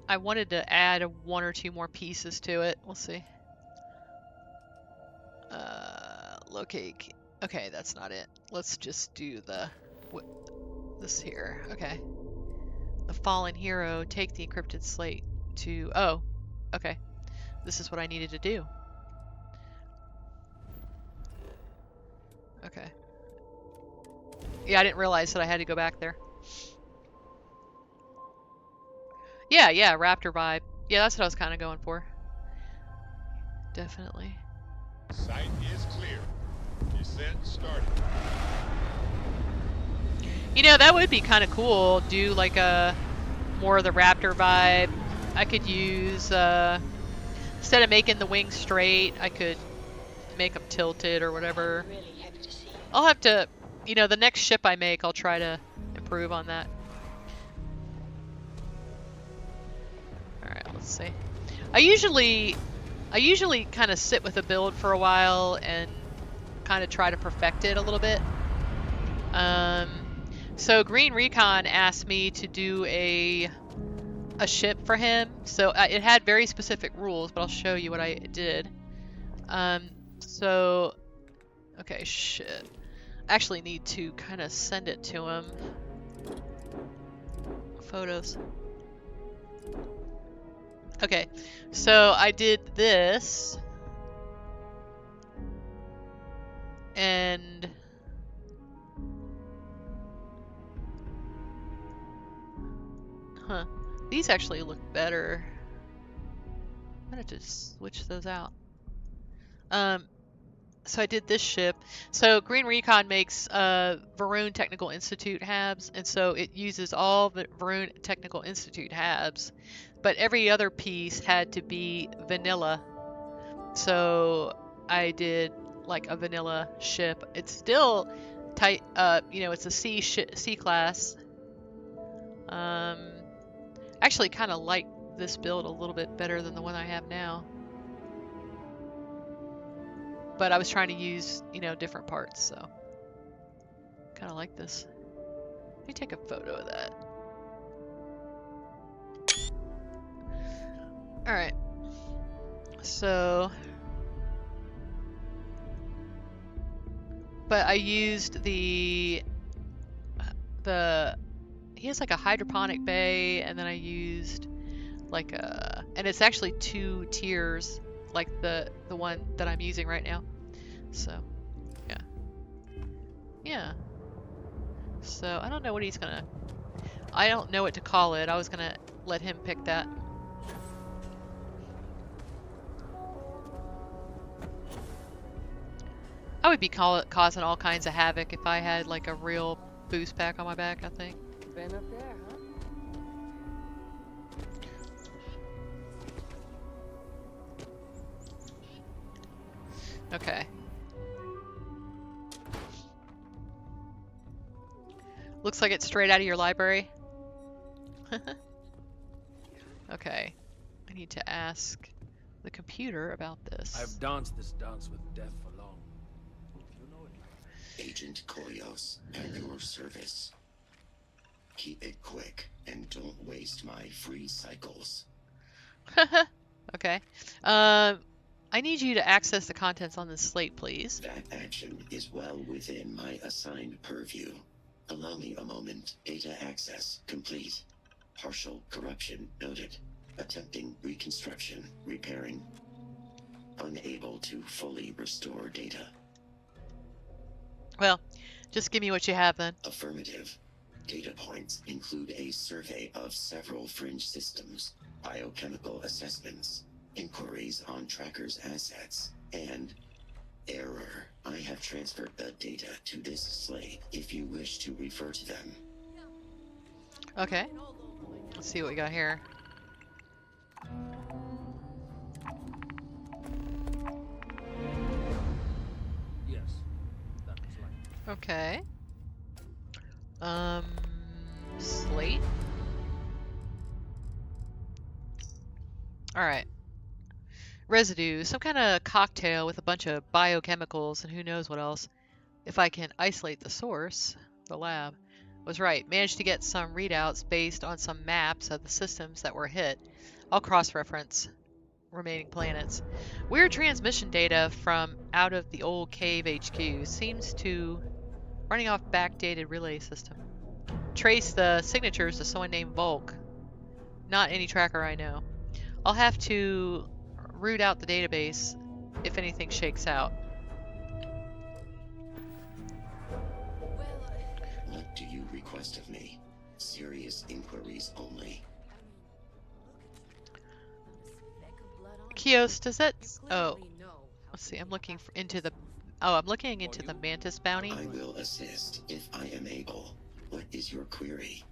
I wanted to add one or two more pieces to it. We'll see. Locate. Okay, that's not it. Let's just do this here. Okay. The fallen hero, take the encrypted slate to... Oh, okay. This is what I needed to do. Okay. Yeah, I didn't realize that I had to go back there. Yeah, Raptor vibe. Yeah, that's what I was kind of going for. Definitely. Site is clear. Descent started. You know, that would be kind of cool. Do like a more of the Raptor vibe. I could use instead of making the wings straight, I could make them tilted or whatever. I'll have to, you know, the next ship I make, I'll try to improve on that. All right, let's see. I usually kind of sit with a build for a while and kind of try to perfect it a little bit. So Green Recon asked me to do a ship for him. So it had very specific rules, but I'll show you what I did. So, okay, shit. I actually need to kind of send it to him. Photos. Okay, so I did this. And these actually look better. I'm gonna just switch those out. So I did this ship. So Green Recon makes Varun Technical Institute HABs, and so it uses all the Varun Technical Institute HABs, but every other piece had to be vanilla. So I did like a vanilla ship. It's still tight, you know, it's a C class. Actually kind of like this build a little bit better than the one I have now. But I was trying to use, you know, different parts, so kind of like this. Let me take a photo of that. All right. So, but I used he has like a hydroponic bay, and then I used like and it's actually 2 tiers, like the one that I'm using right now. So, yeah. So I don't know what he's gonna. I don't know what to call it. I was gonna let him pick that. I would be causing all kinds of havoc if I had like a real boost pack on my back, I think. Been up there, huh? Okay. Looks like it's straight out of your library. Okay. I need to ask the computer about this. I've danced this dance with death for long. You know it. Agent Koryos, at your service. Keep it quick and don't waste my free cycles. Okay. I need you to access the contents on this slate, please. That action is well within my assigned purview. Allow me a moment. Data access complete. Partial corruption noted. Attempting reconstruction, repairing. Unable to fully restore data. Well, just give me what you have then. Affirmative. Data points include a survey of several fringe systems, biochemical assessments, inquiries on trackers' assets, and error. I have transferred the data to this slate if you wish to refer to them. Okay. Let's see what we got here. Yes, that was right. Okay. Slate. Alright. Residue. Some kind of cocktail with a bunch of biochemicals and who knows what else. If I can isolate the source, the lab was right. Managed to get some readouts based on some maps of the systems that were hit. I'll cross-reference remaining planets. Weird transmission data from out of the old cave HQ. Seems to running off backdated relay system. Trace the signatures to someone named Volk. Not any tracker I know. I'll have to root out the database if anything shakes out. What do you request of me? Serious inquiries only. Kios, does that... Oh. Let's see, I'm looking into the... Oh, I'm looking into the Mantis bounty. I will assist if I am able. What is your query?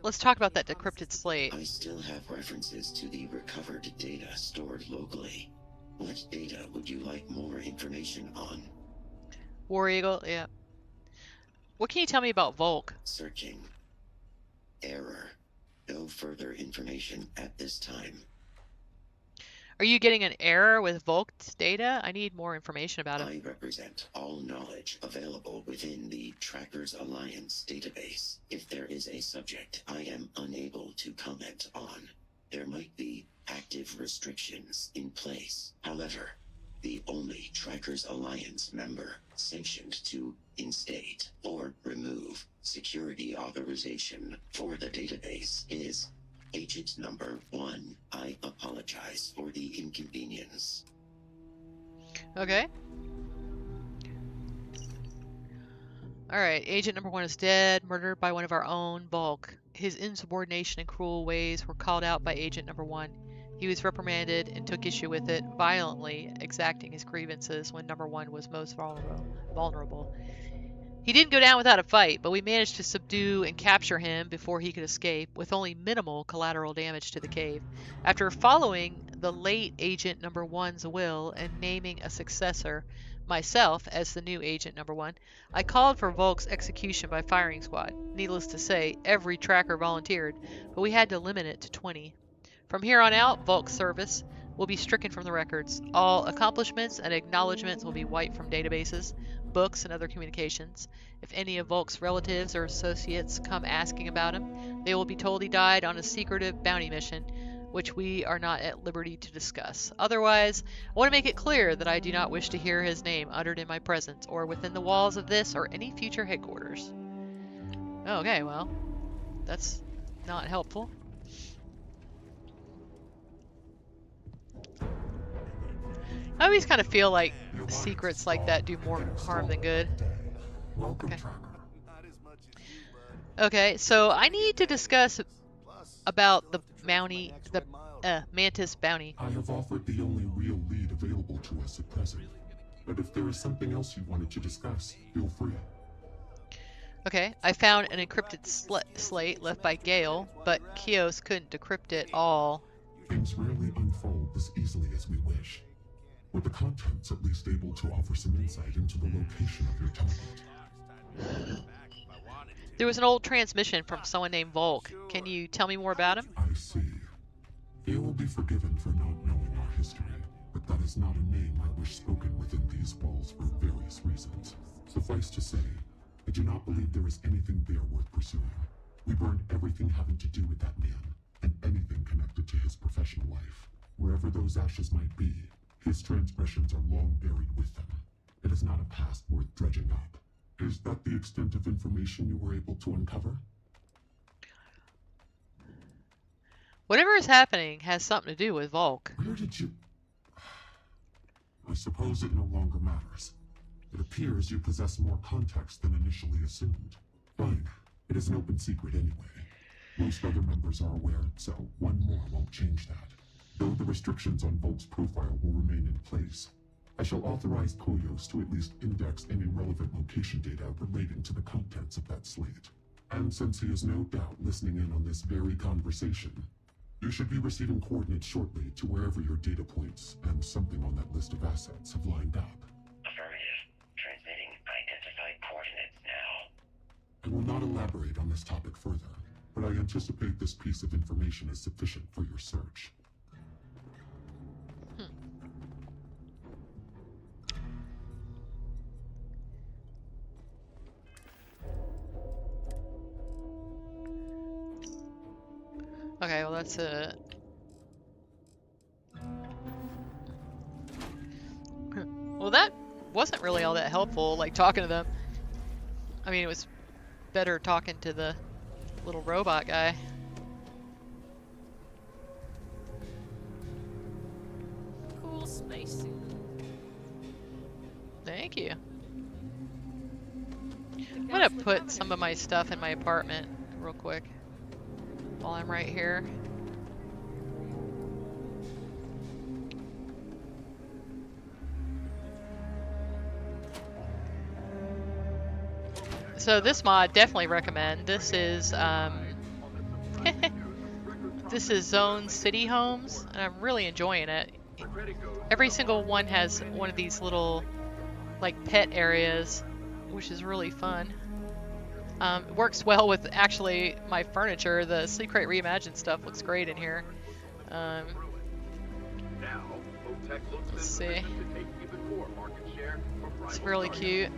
Let's talk about that decrypted slate. I still have references to the recovered data stored locally. What data would you like more information on? War Eagle, yeah. What can you tell me about Volk? Searching. Error. No further information at this time. Are you getting an error with Volk's data? I need more information about it. I represent all knowledge available within the Trackers Alliance database. If there is a subject I am unable to comment on, there might be active restrictions in place. However, the only Trackers Alliance member sanctioned to instate or remove security authorization for the database is Agent number 1. I apologize for the inconvenience. Okay. Alright, Agent number 1 is dead, murdered by one of our own, Volk. His insubordination and cruel ways were called out by Agent number 1. He was reprimanded and took issue with it, violently exacting his grievances when number 1 was most vulnerable. He didn't go down without a fight, but we managed to subdue and capture him before he could escape, with only minimal collateral damage to the cave. After following the late Agent number 1's will and naming a successor, myself as the new Agent number 1, I called for Volk's execution by firing squad. Needless to say, every tracker volunteered, but we had to limit it to 20. From here on out, Volk's service will be stricken from the records. All accomplishments and acknowledgments will be wiped from databases, books, and other communications. If any of Volk's relatives or associates come asking about him, they will be told he died on a secretive bounty mission, which we are not at liberty to discuss. Otherwise, I want to make it clear that I do not wish to hear his name uttered in my presence or within the walls of this or any future headquarters. Okay, well, that's not helpful. I always kind of feel like secrets like that do more harm than good. Okay. Okay, so I need to discuss about the bounty, the Mantis bounty. I have offered the only real lead available to us at present. But if there is something else you wanted to discuss, feel free. Okay, I found an encrypted slate left by Gale, but Kios couldn't decrypt it all. Things rarely unfold this easily as we wish. Were the contents at least able to offer some insight into the location of your target? There was an old transmission from someone named Volk. Can you tell me more about him? I see. You will be forgiven for not knowing our history, but that is not a name I wish spoken within these walls for various reasons. Suffice to say, I do not believe there is anything there worth pursuing. We burned everything having to do with that man, and anything connected to his professional life. Wherever those ashes might be, his transgressions are long buried with them. It is not a past worth dredging up. Is that the extent of information you were able to uncover? Whatever is happening has something to do with Volk. Where did you... I suppose it no longer matters. It appears you possess more context than initially assumed. Fine. It is an open secret anyway. Most other members are aware, so one more won't change that. Though the restrictions on Volk's profile will remain in place, I shall authorize Koyos to at least index any relevant location data relating to the contents of that slate. And since he is no doubt listening in on this very conversation, you should be receiving coordinates shortly to wherever your data points and something on that list of assets have lined up. Affirmative. Transmitting identified coordinates now. I will not elaborate on this topic further, but I anticipate this piece of information is sufficient for your search. Okay, well that's it. Well, that wasn't really all that helpful, like talking to them. I mean, it was better talking to the little robot guy. Cool spacesuit. Thank you. I'm gonna put some of my stuff in my apartment real quick while I'm right here. So this mod, definitely recommend. This is this is Zone City Homes, and I'm really enjoying it. Every single one has one of these little like pet areas, which is really fun. It works well with actually my furniture. The Sleep Crate Reimagined stuff looks great in here. Let's see. It's really cute.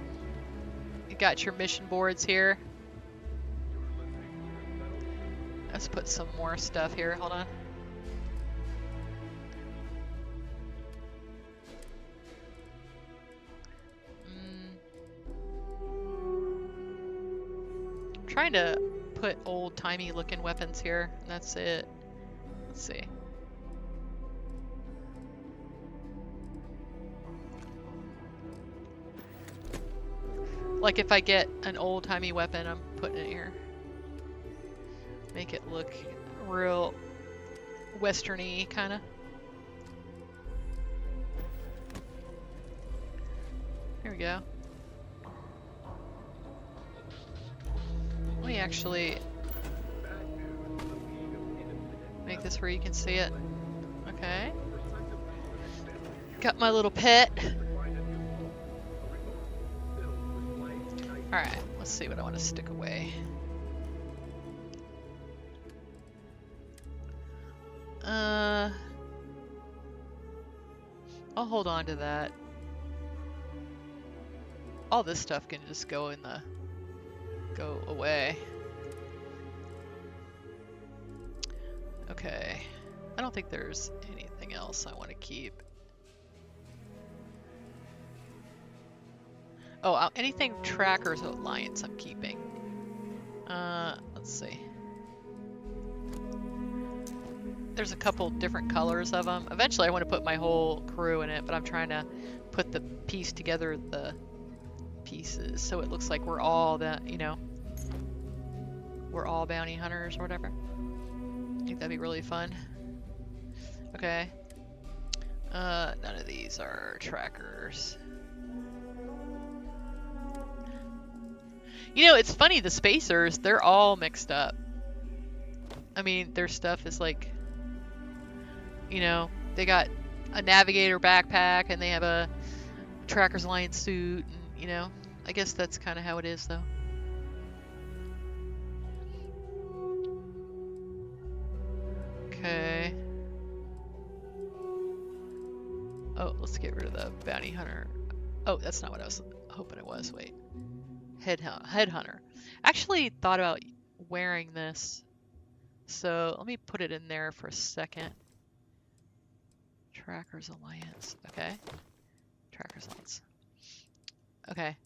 You got your mission boards here. Let's put some more stuff here. Hold on. Trying to put old-timey looking weapons here, and that's it. Let's see. Like if I get an old-timey weapon, I'm putting it here. Make it look real western-y, kind of. Here we go. Let me actually make this where you can see it. Okay. Got my little pet. Alright, let's see what I want to stick away. I'll hold on to that. All this stuff can just go in the... go away. Okay. I don't think there's anything else I want to keep. Oh, anything Trackers Alliance I'm keeping. Let's see. There's a couple different colors of them. Eventually I want to put my whole crew in it, but I'm trying to put the piece together the pieces so it looks like we're all that, you know, we're all bounty hunters or whatever. I think that'd be really fun. Okay. None of these are trackers. You know, it's funny, the spacers, they're all mixed up. I mean, their stuff is like, you know, they got a navigator backpack and they have a Trackers Alliance suit, and, you know, I guess that's kind of how it is, though. Okay. Oh, let's get rid of the bounty hunter. Oh, that's not what I was hoping it was. Wait. Headhunter. Actually thought about wearing this. So let me put it in there for a second. Trackers Alliance. Okay. Trackers Alliance. Okay.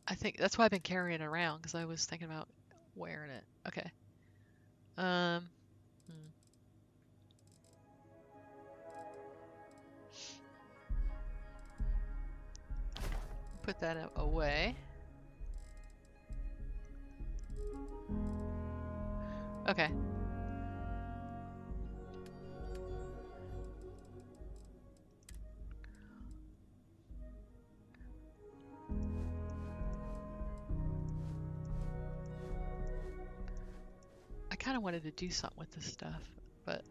I think that's why I've been carrying it around, because I was thinking about wearing it. Okay. Put that away. Okay. I kind of wanted to do something with this stuff, but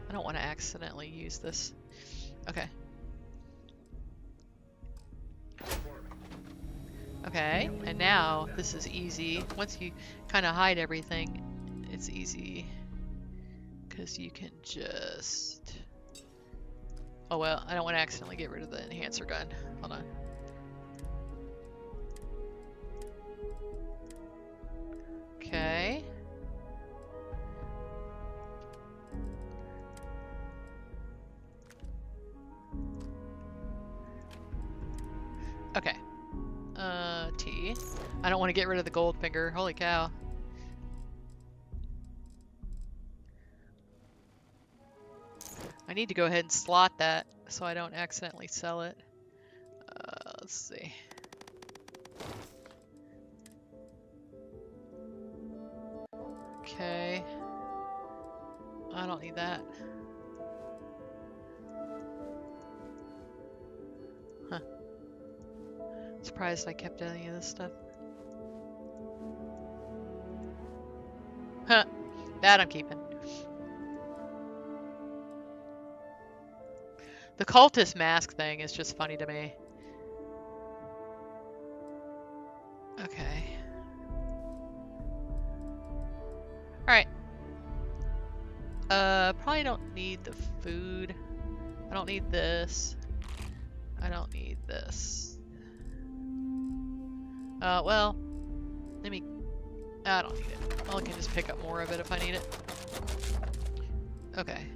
I don't want to accidentally use this. Okay. Okay, and now this is easy. Once you kind of hide everything, it's easy. Because you can just... Oh well, I don't want to accidentally get rid of the enhancer gun. Hold on. Okay. Okay. T. I don't want to get rid of the gold finger. Holy cow. I need to go ahead and slot that so I don't accidentally sell it. Let's see. Okay. I don't need that. Huh. Surprised I kept any of this stuff. Huh. That I'm keeping. The cultist mask thing is just funny to me. Okay. Alright. Probably don't need the food. I don't need this. I don't need this. Well, let me... I don't need it. I can just pick up more of it if I need it. Okay.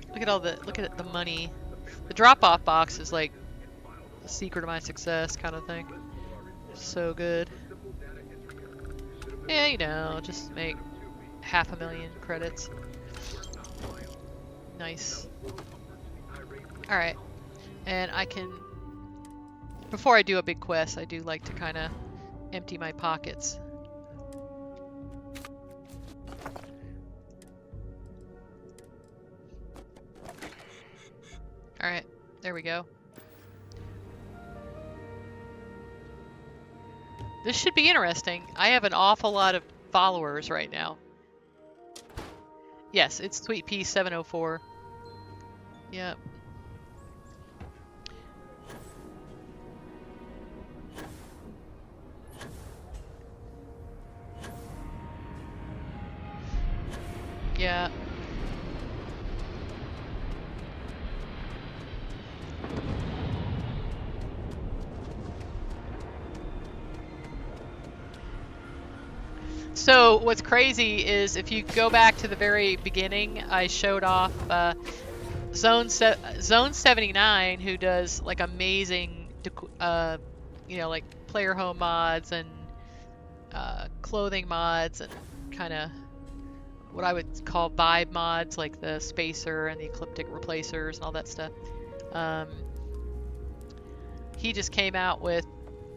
Look at all the, look at the money. The drop-off box is like the secret of my success kind of thing. So good. Yeah, you know, just make 500,000 credits. Nice. Alright. And I can, before I do a big quest, I do like to kind of empty my pockets. Alright, there we go. This should be interesting. I have an awful lot of followers right now. Yes, it's Sweet Pea 704. Yep. Yeah. So what's crazy is if you go back to the very beginning, I showed off Zone 79, who does like amazing, you know, like player home mods and clothing mods and kind of what I would call vibe mods, like the spacer and the ecliptic replacers and all that stuff. He just came out with,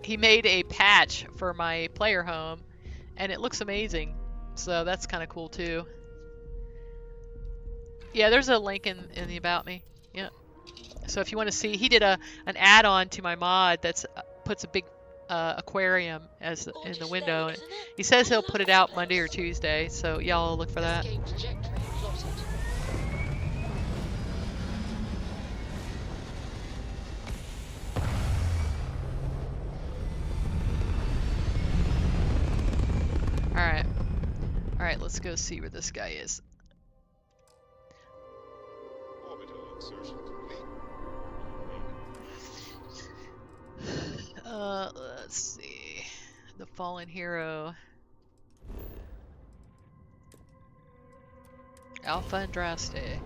he made a patch for my player home. And it looks amazing. So that's kind of cool too. Yeah, there's a link in the About Me. Yeah. So if you want to see, he did an add-on to my mod that's puts a big aquarium as in the window, and he says he'll put it out Monday or Tuesday. So y'all look for that. Escape trajectory plotted. Alright. Alright, let's go see where this guy is. Orbital insertion complete. Let's see. The Fallen Hero. Alpha Andraste.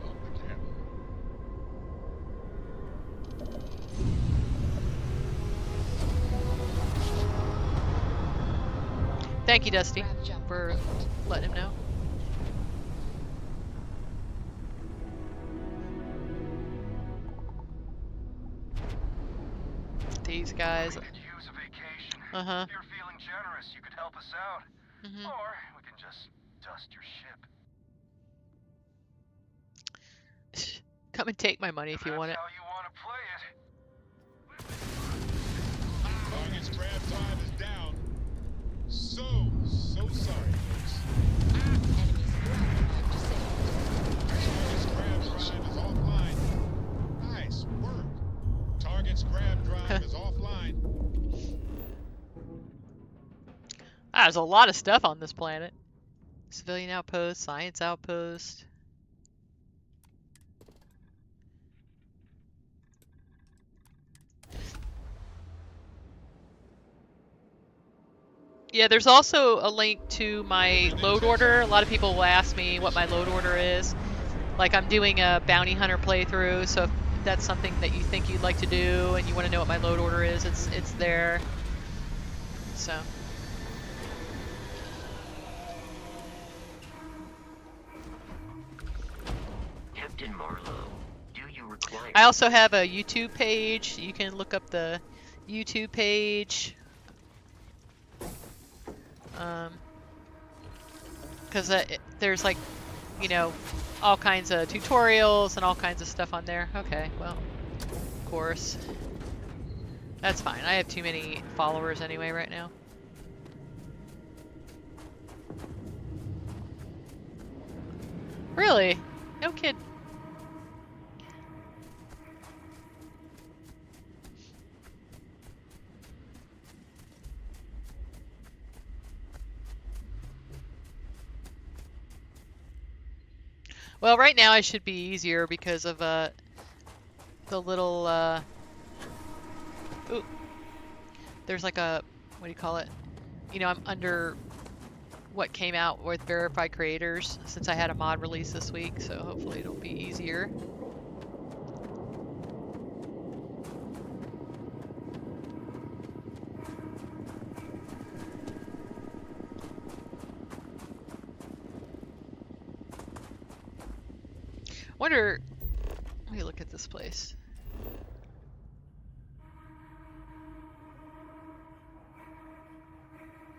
Thank you, Dusty, for letting him know. These guys. Uh-huh. If you're feeling generous, you could help us out. Mm-hmm. Or we can just dust your ship. Come and take my money if you want it. How you want to play it. Target's grab drive is down. So sorry, folks. Target's grab drive is offline. Nice work. Target's grab drive is offline. There's a lot of stuff on this planet. Civilian outpost, science outpost. Yeah, there's also a link to my load order. A lot of people will ask me what my load order is. Like, I'm doing a bounty hunter playthrough, so if that's something that you think you'd like to do and you want to know what my load order is, it's there. So. Captain Marlowe, do you require... I also have a YouTube page. You can look up the YouTube page. Because there's like, you know, all kinds of tutorials and all kinds of stuff on there. Okay, well, of course. That's fine. I have too many followers anyway right now. Really? No kid. Well, right now I should be easier because of the little ooh, there's like a, what do you call it? You know, I'm under what came out with verified creators since I had a mod release this week, so hopefully it'll be easier. Wonder, let me look at this place.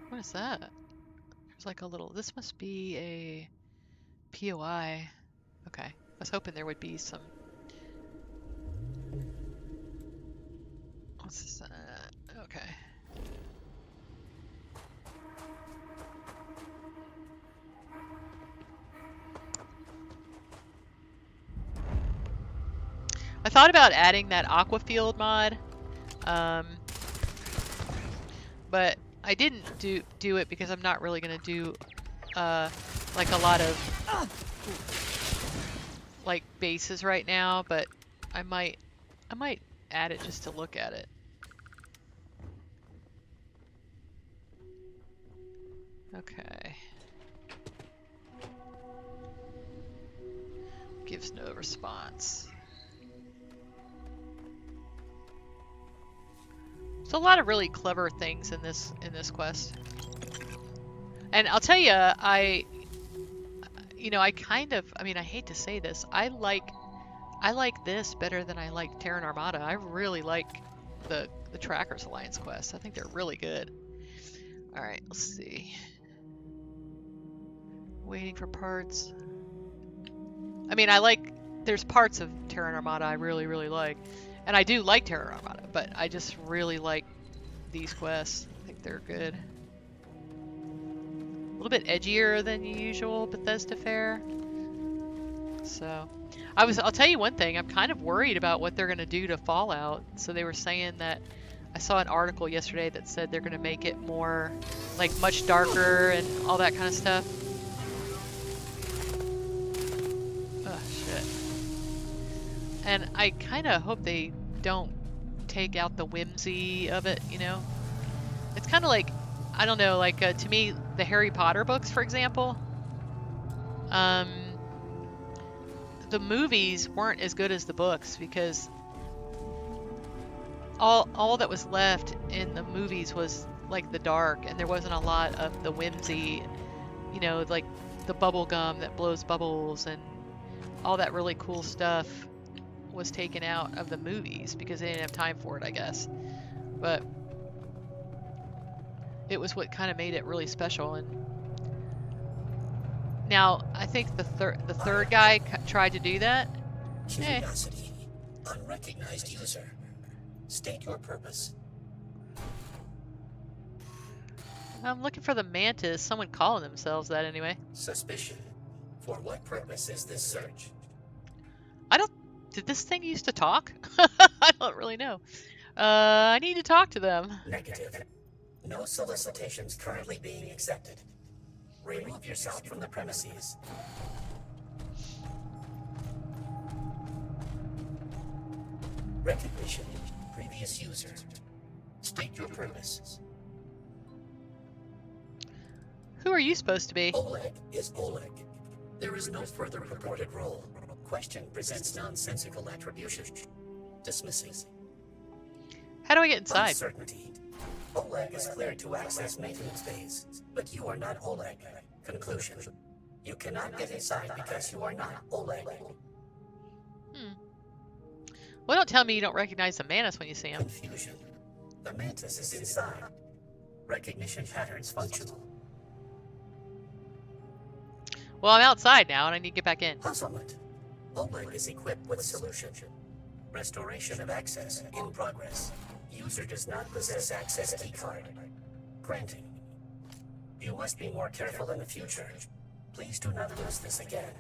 What is that? There's like a little, this must be a POI. Okay, I was hoping there would be some, what's this? Okay. I thought about adding that Aquafield mod, but I didn't do it because I'm not really gonna do like a lot of like bases right now. But I might add it just to look at it. Okay. Gives no response. There's a lot of really clever things in this quest. And I'll tell you, I kind of, I mean, I hate to say this, I like this better than I like Terran Armada. I really like the Trackers Alliance quests. I think they're really good. All right, let's see. Waiting for parts. I mean, there's parts of Terran Armada I really, really like. And I do like Terran Armada, but I just really like these quests. I think they're good. A little bit edgier than usual Bethesda fare. So, I'll tell you one thing, I'm kind of worried about what they're going to do to Fallout. So they were saying that, I saw an article yesterday that said they're going to make it more, like, much darker and all that kind of stuff. Oh, shit. And I kind of hope they don't take out the whimsy of it, you know? It's kind of like, I don't know, like, to me, the Harry Potter books, for example, the movies weren't as good as the books because all that was left in the movies was like the dark, and there wasn't a lot of the whimsy, you know, like the bubble gum that blows bubbles and all that really cool stuff was taken out of the movies because they didn't have time for it, I guess. But it was what kind of made it really special. And now I think the third guy tried to do that. Curiosity. Unrecognized user. State your purpose. I'm looking for the mantis. Someone calling themselves that anyway. Suspicion. For what purpose is this search? Did this thing used to talk? I don't really know. I need to talk to them. Negative. No solicitations currently being accepted. Remove yourself from the premises. Recognition. Previous user. State your purpose. Who are you supposed to be? Oleg is Oleg. There is no further purported role. Question presents nonsensical attribution. Dismissing. How do I get inside? Uncertainty. Oleg is cleared to access maintenance phase, but you are not Oleg. Conclusion. You cannot get inside because you are not Oleg. Well, don't tell me you don't recognize the mantis when you see him. Confusion. The mantis is inside. Recognition patterns functional. Well, I'm outside now and I need to get back in. Puzzlement. Oleg is equipped with solution. Restoration of access in progress. User does not possess access keycard. Granting. You must be more careful in the future. Please do not lose this again.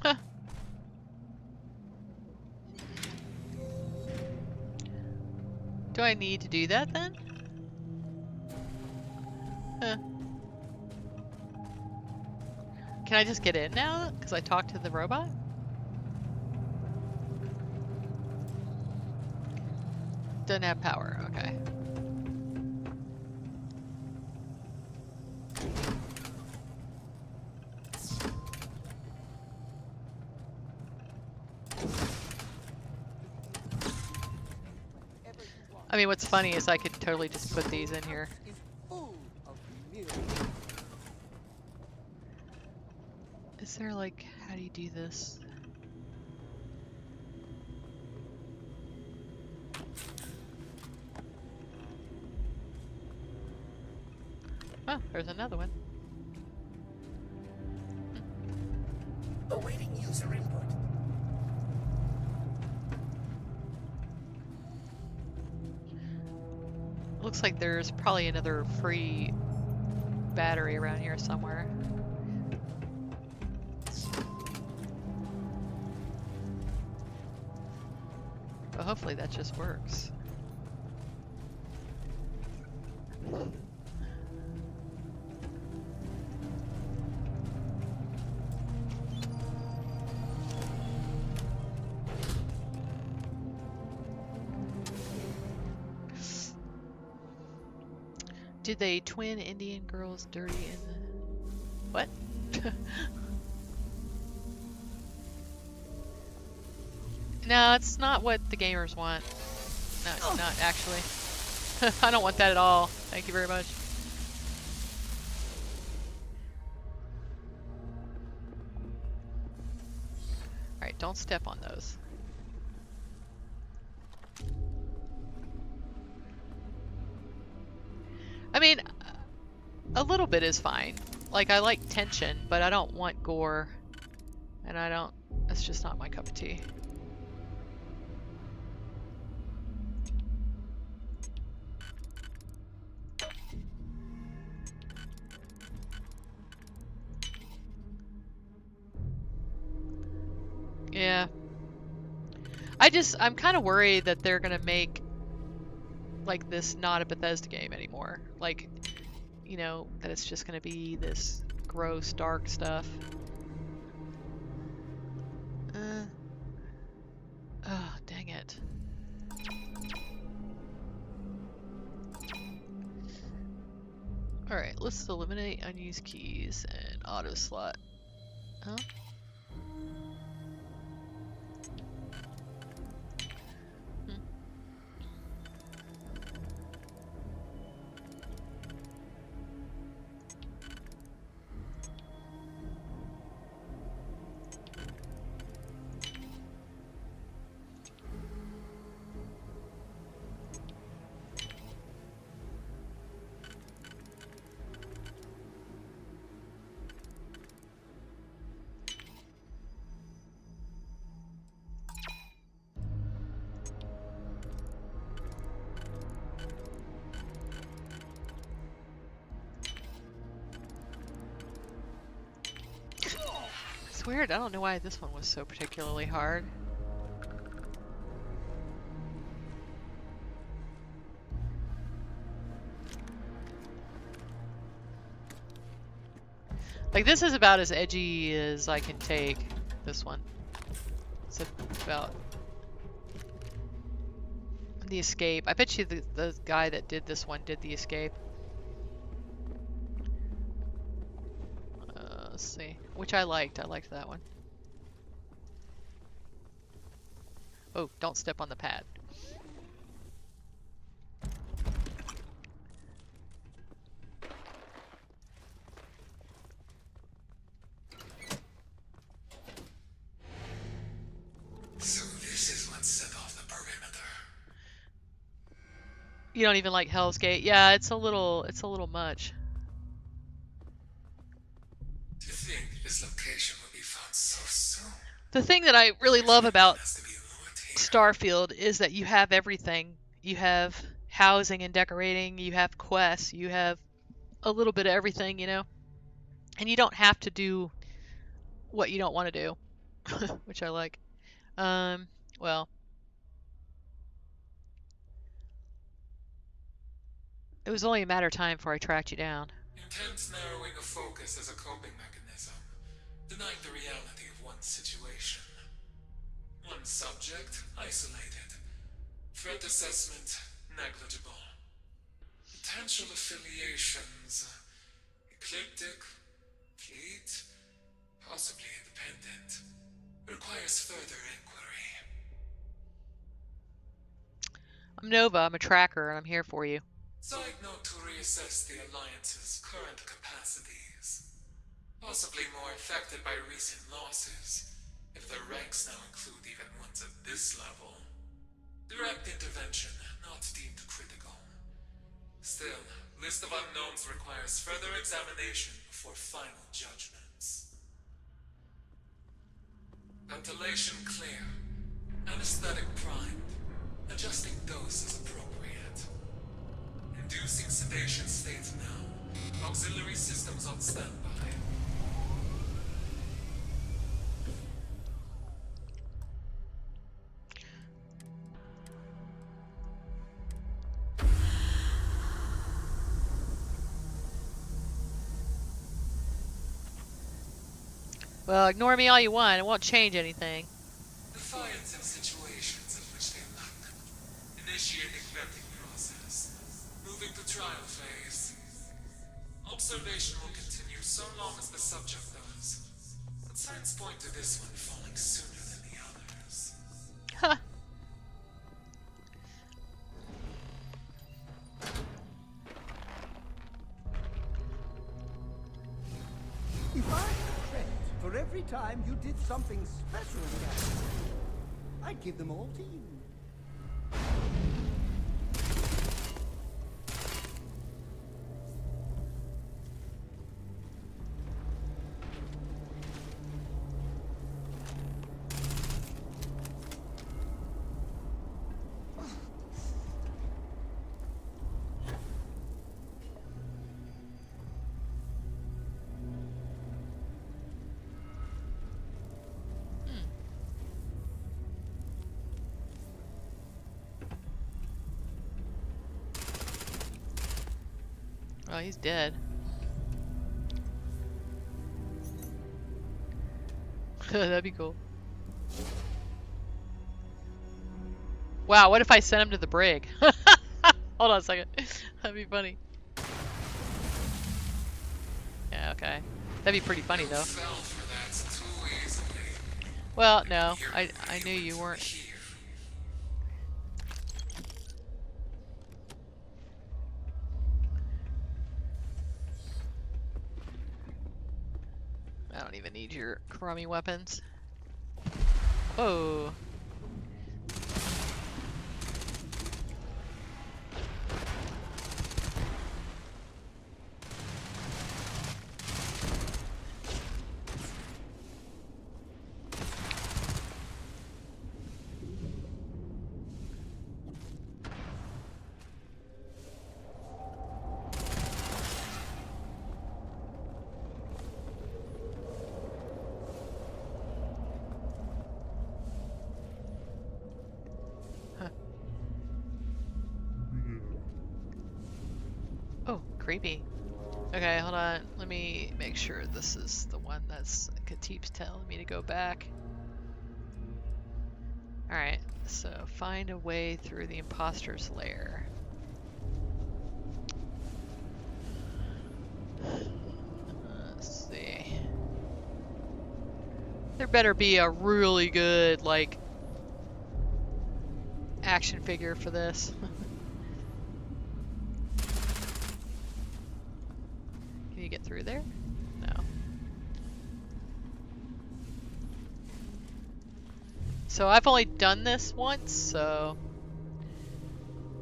Huh. Do I need to do that then? Huh. Can I just get in now? Because I talked to the robot? Doesn't have power, okay. I mean, what's funny is I could totally just put these in here. Is there like, how do you do this? Oh, there's another one. Awaiting user input. Looks like there's probably another free battery around here somewhere. But hopefully that just works. Did they twin Indian girls dirty in the... What? No, it's not what the gamers want. No, it's not actually. I don't want that at all. Thank you very much. Alright, don't step on those. I mean, a little bit is fine. like, I like tension, but I don't want gore. And I don't, that's just not my cup of tea. Yeah. I'm kind of worried that they're gonna make like this not a Bethesda game anymore. Like, you know, that it's just gonna be this gross, dark stuff. Oh, dang it. Alright, let's eliminate unused keys and auto slot. Huh? It's weird, I don't know why this one was so particularly hard. Like, this is about as edgy as I can take, this one. It's about the escape. I bet you the guy that did this one did the escape. Let's see. Which I liked. I liked that one. Oh, don't step on the pad. So this is what set off the perimeter. You don't even like Hell's Gate? Yeah, it's a little much. To think this location will be found so soon. The thing that I really love about Starfield is that you have everything. You have housing and decorating, you have quests, you have a little bit of everything, you know? And you don't have to do what you don't want to do, which I like. Well, it was only a matter of time before I tracked you down. Intense narrowing of focus as a coping mechanism, denying the reality of one situation. One subject, isolated. Threat assessment, negligible. Potential affiliations, ecliptic, fleet, possibly independent. Requires further inquiry. I'm Nova, I'm a tracker, and I'm here for you. Side note to reassess the Alliance's current capacities. Possibly more affected by recent losses, if their ranks now include even ones at this level. Direct intervention, not deemed critical. Still, list of unknowns requires further examination before final judgments. Ventilation clear. Anesthetic primed. Adjusting dose as appropriate. Inducing sedation state now. Auxiliary systems on standby. Well, ignore me all you want, it won't change anything. Defiance in situations in which they lack. Initiating vetting process. Moving to trial phase. Observation will continue so long as the subject does. But signs point to this one falling sooner than the others. Huh. If I had credit for every time you did something special with that, I'd give them all to you. Oh, he's dead. That'd be cool. Wow, what if I sent him to the brig? Hold on a second. That'd be funny. Yeah, okay. That'd be pretty funny, though. Well, no. I knew you weren't. I don't even need your crummy weapons. Whoa. Oh, creepy. Okay, hold on. Let me make sure this is the one that's Khatib's telling me to go back. Alright, so find a way through the imposter's lair. Let's see. There better be a really good, like, action figure for this. Can you get through there? No. So I've only done this once, so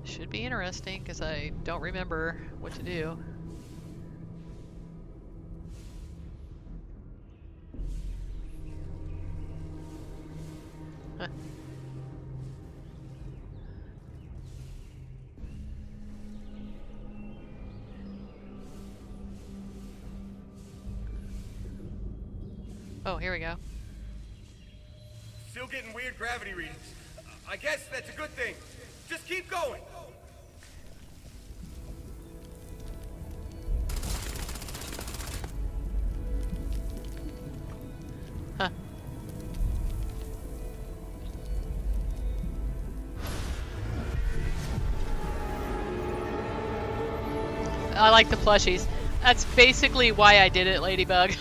should be interesting because I don't remember what to do. Huh. Oh, here we go. Still getting weird gravity readings. I guess that's a good thing. Just keep going. Huh. I like the plushies. That's basically why I did it, Ladybug.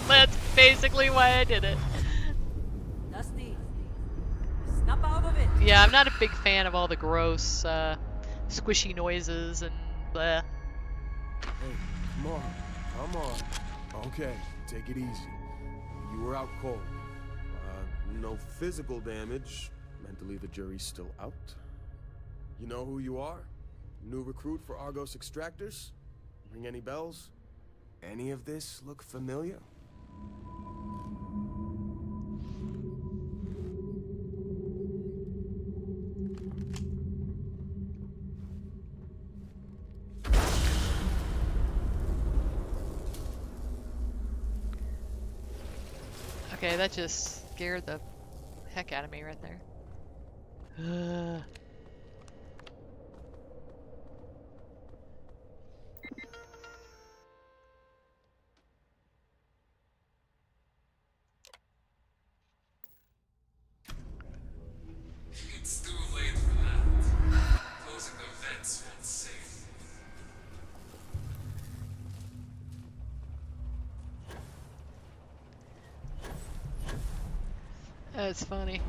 That's basically why I did it. Dusty, snap out of it. Yeah, I'm not a big fan of all the gross, squishy noises and bleh. Hey, come on. Okay, take it easy. You were out cold. No physical damage. Mentally, the jury's still out. You know who you are? New recruit for Argos Extractors? Ring any bells? Any of this look familiar? Okay, that just scared the heck out of me right there. It's too late for that. Closing the vents won't save. That's funny.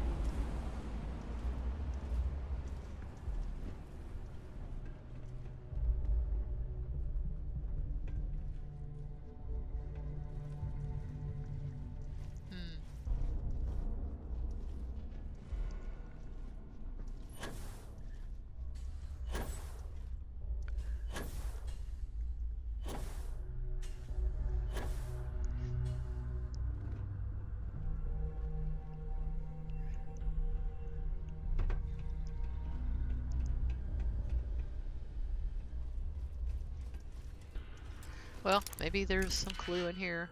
Well, maybe there's some clue in here.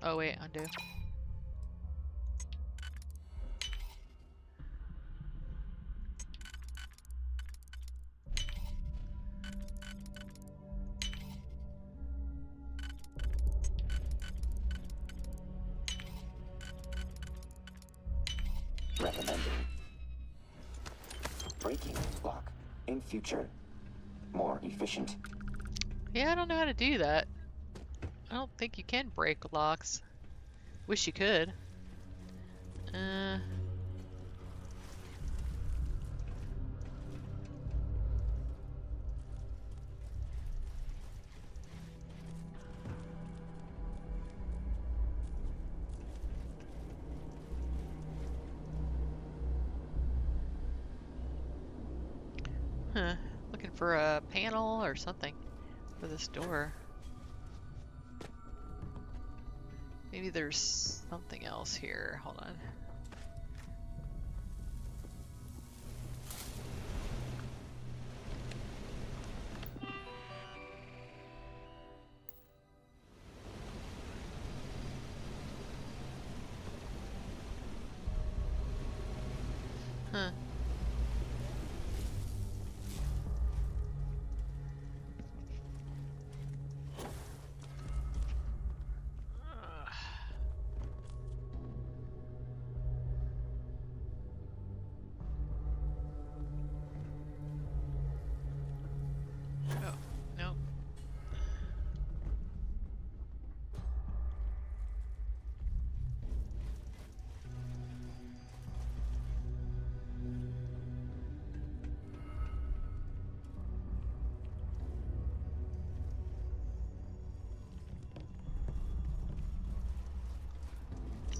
Oh wait, undo. Recommended. Braking lock. In future. More efficient. Yeah, I don't know how to do that. I don't think you can break locks. Wish you could. Huh. Looking for a panel or something for this door. Maybe there's something else here. Hold on. Huh. Oh, no.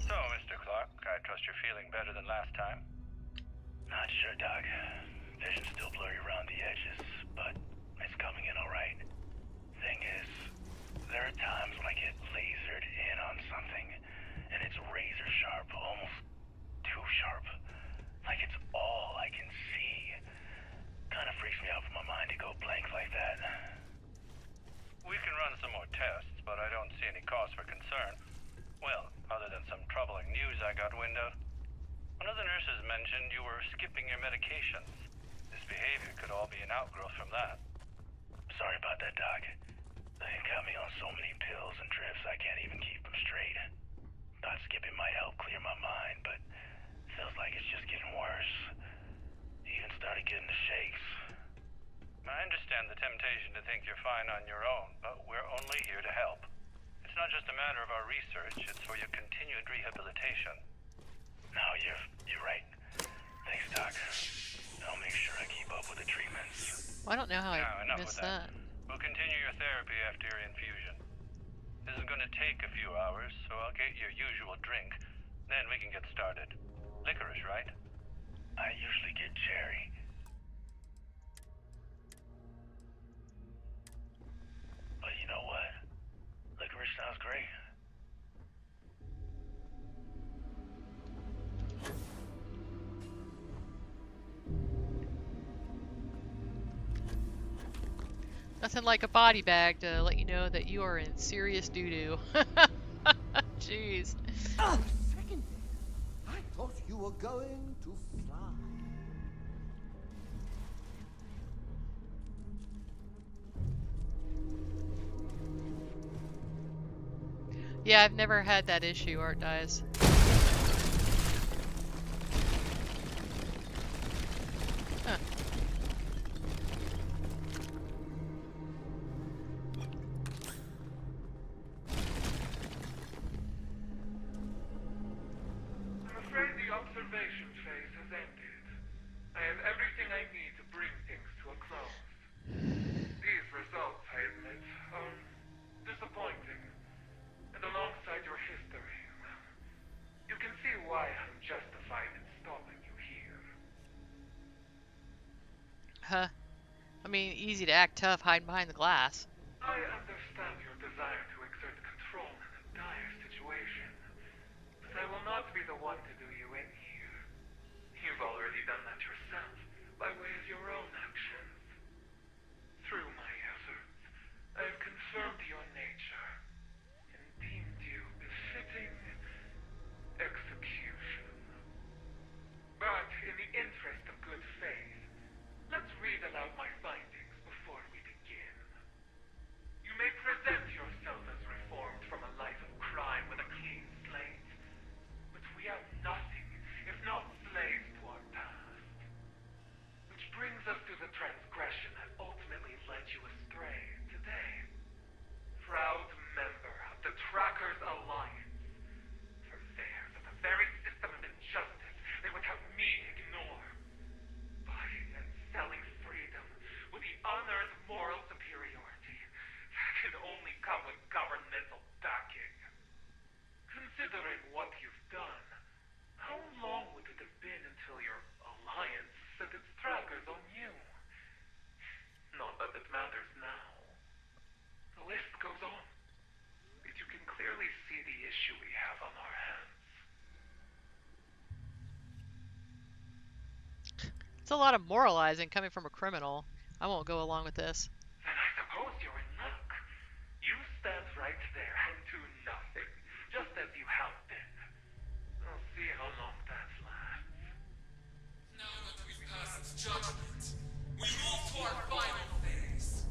So, Mr. Clark, I trust you're feeling better than last time? Not sure, Doc. Vision's still blurry around the edges, but it's coming in all right. Thing is, there are times when I get lasered in on something, and it's razor sharp, almost too sharp. Like it's all I can see. Kinda freaks me out for my mind to go blank like that. We can run some more tests, but I don't see any cause for concern. Well, other than some troubling news I got wind of. One of the nurses mentioned you were skipping your medications. This behavior could all be an outgrowth from that. Sorry about that, Doc. They got me on so many pills and drips I can't even keep them straight. Thought skipping might help clear my mind, but feels like it's just getting worse. Even started getting the shakes. I understand the temptation to think you're fine on your own, but we're only here to help. It's not just a matter of our research, it's for your continued rehabilitation. No, you're right. Thanks, Doc. I'll make sure I keep up with the treatments. Well, I don't know how Now, I enough missed with that. that. We'll continue your therapy after your infusion. This is going to take a few hours, so I'll get your usual drink. Then we can get started. Licorice, right? I usually get cherry. But you know what? Licorice sounds great. Nothing like a body bag to let you know that you are in serious doo-doo. Jeez. Second, I thought you were going to fly. Yeah, I've never had that issue, Art Dies. Huh. I'm afraid the observation phase has ended. I have everything I need to bring things to a close. These results, I admit, are disappointing. And alongside your history, well, you can see why I'm justified in stopping you here. Huh. I mean, easy to act tough hiding behind the glass. I understand your desire to exert control in a dire situation, but I will not be the one to do you in here. You've already done that yourself, by way of your own actions. Through my efforts, I have confirmed your nature, and deemed you befitting It's a lot of moralizing coming from a criminal. I won't go along with this. Then I suppose you're in luck. You stand right there and do nothing, just as you have been. I'll see how long that lasts. Now that we've passed judgment, we move to our final phase.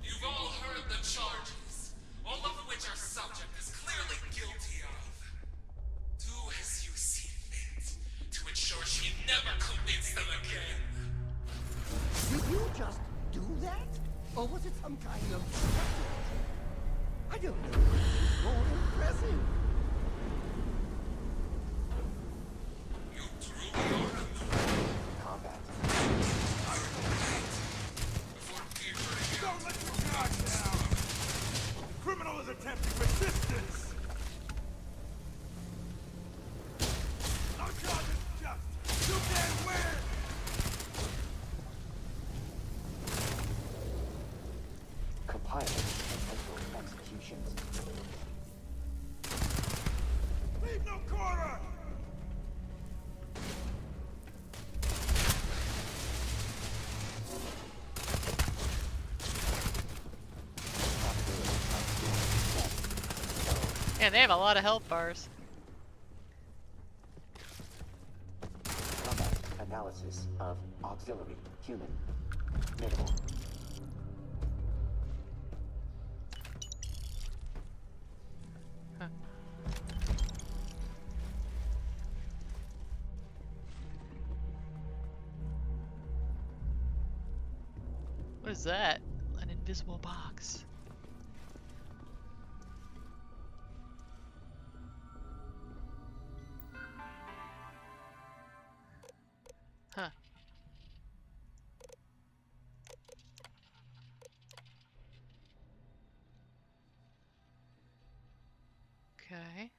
You've all heard the charges, all of which our subject is clearly guilty of. Do as you see fit, to ensure she never commits them again. Did you just do that? Or was it some kind of... I don't know. More impressive. You truly are a Combat. before future Don't let your guard down! The criminal is attempting resistance! Our cause is just! You can't win! Compiling potential executions. Leave no quarter! Man, they have a lot of health bars. Combat analysis of auxiliary human. Minimal. Huh. What is that? An invisible box. Huh. Okay.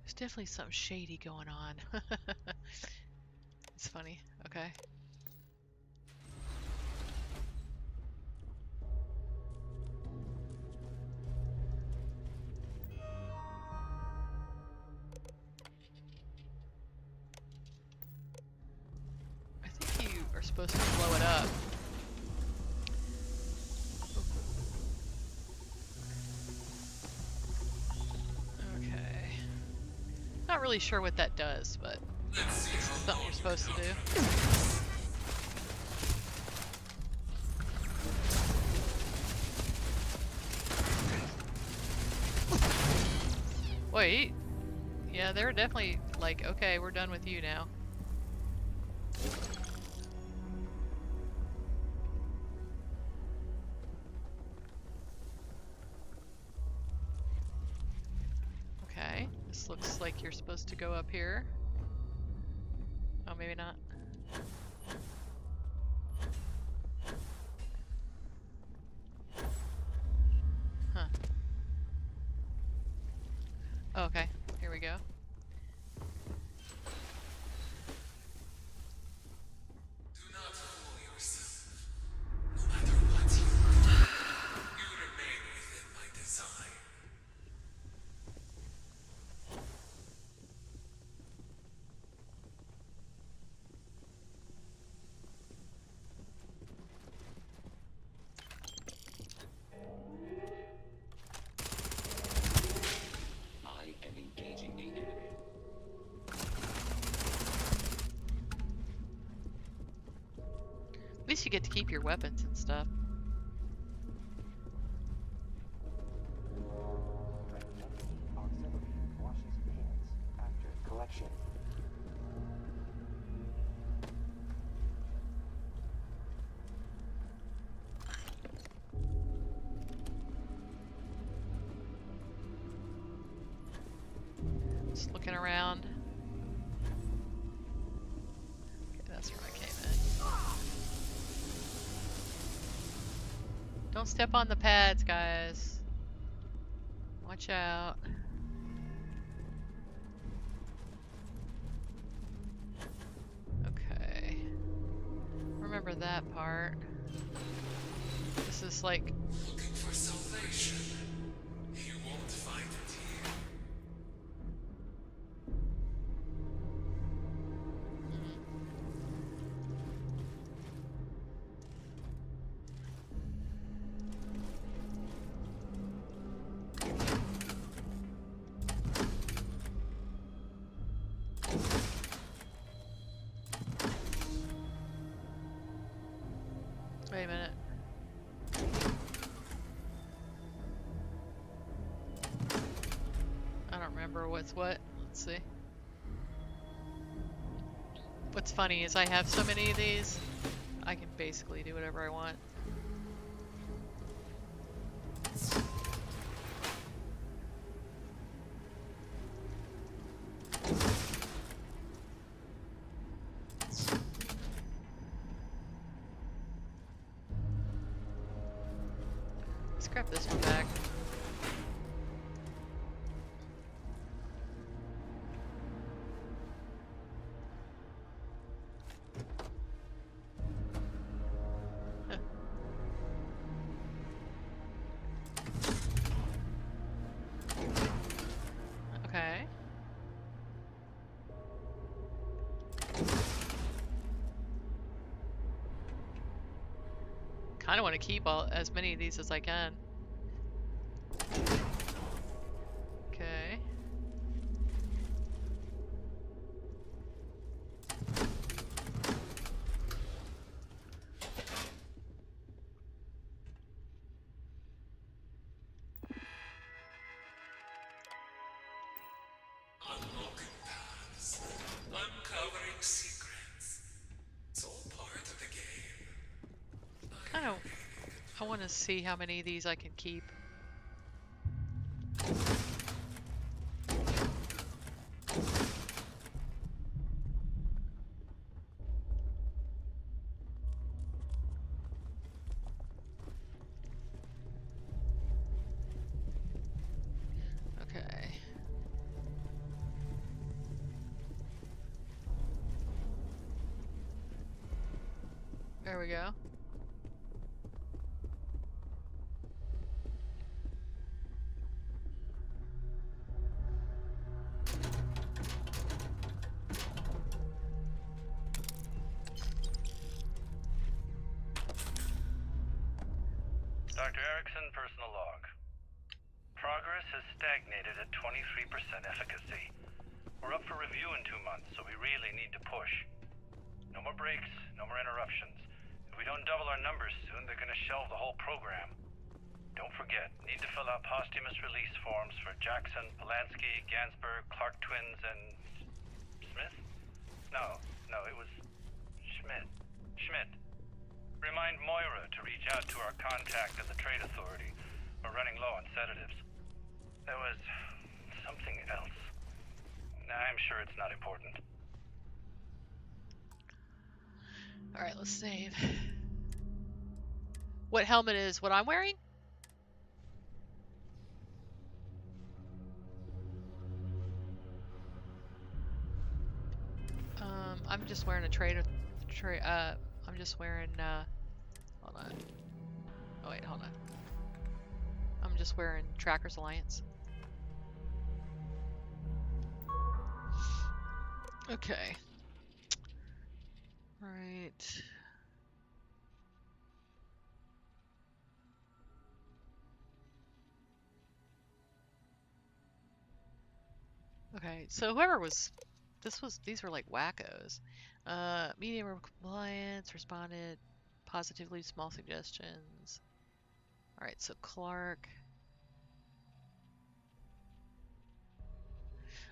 There's definitely something shady going on. It's funny. Okay. I think you are supposed to blow it up. Okay. Not really sure what that does, but it's something you're supposed to do. Wait. Yeah, they're definitely like, okay, we're done with you now. Okay, this looks like you're supposed to go up here. Oh, maybe not. Huh. Oh, okay, here we go. Do not fool yourself. No matter what you do, you remain within my design. I am engaging the enemy. At least you get to keep your weapons and stuff. Auxiliary washes hands after collection. Just looking around. Okay, that's where I came in. Don't step on the pads, guys. Watch out. Okay. Remember that part. This is like... Looking for salvation. You won't what's what. Let's see. What's funny is I have so many of these, I can basically do whatever I want. Scrap this one back. Okay. Kind of want to keep as many of these as I can. Okay. Unlocking paths, uncovering secrets. It's all part of the game. Kind of. I want to see how many of these I can keep. Okay. There we go. Dr. Erickson, personal log. Progress has stagnated at 23% efficacy. We're up for review in 2 months, so we really need to push. No more breaks, no more interruptions. If we don't double our numbers soon, they're gonna shelve the whole program. Don't forget, need to fill out posthumous release forms for Jackson, Polanski, Gansberg, Clark twins, and... Smith? No, it was... Schmidt. Remind Moira to reach out to our contact at the Trade Authority. We're running low on sedatives. There was... something else. I'm sure it's not important. Alright, let's save. What helmet is what I'm wearing? I'm just wearing I'm just wearing, hold on. Oh wait, hold on. I'm just wearing Trackers Alliance. Okay. Right. Okay, so whoever was, these were like wackos. Medium compliance, responded positively to small suggestions. Alright, so Clark.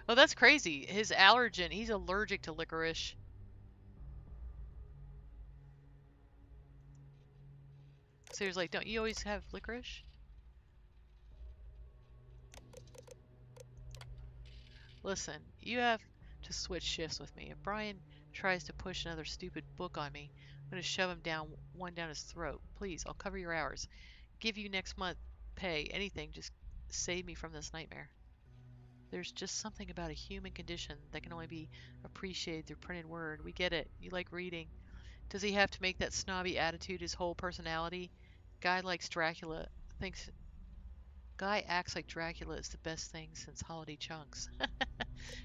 Oh, that's crazy. His allergen, he's allergic to licorice. So he was like, don't you always have licorice? Listen, you have to switch shifts with me. If Brian tries to push another stupid book on me, I'm going to shove him down his throat. Please, I'll cover your hours. Give you next month pay, anything, just save me from this nightmare. There's just something about a human condition that can only be appreciated through printed word. We get it. You like reading. Does he have to make that snobby attitude his whole personality? Guy acts like Dracula is the best thing since holiday chunks.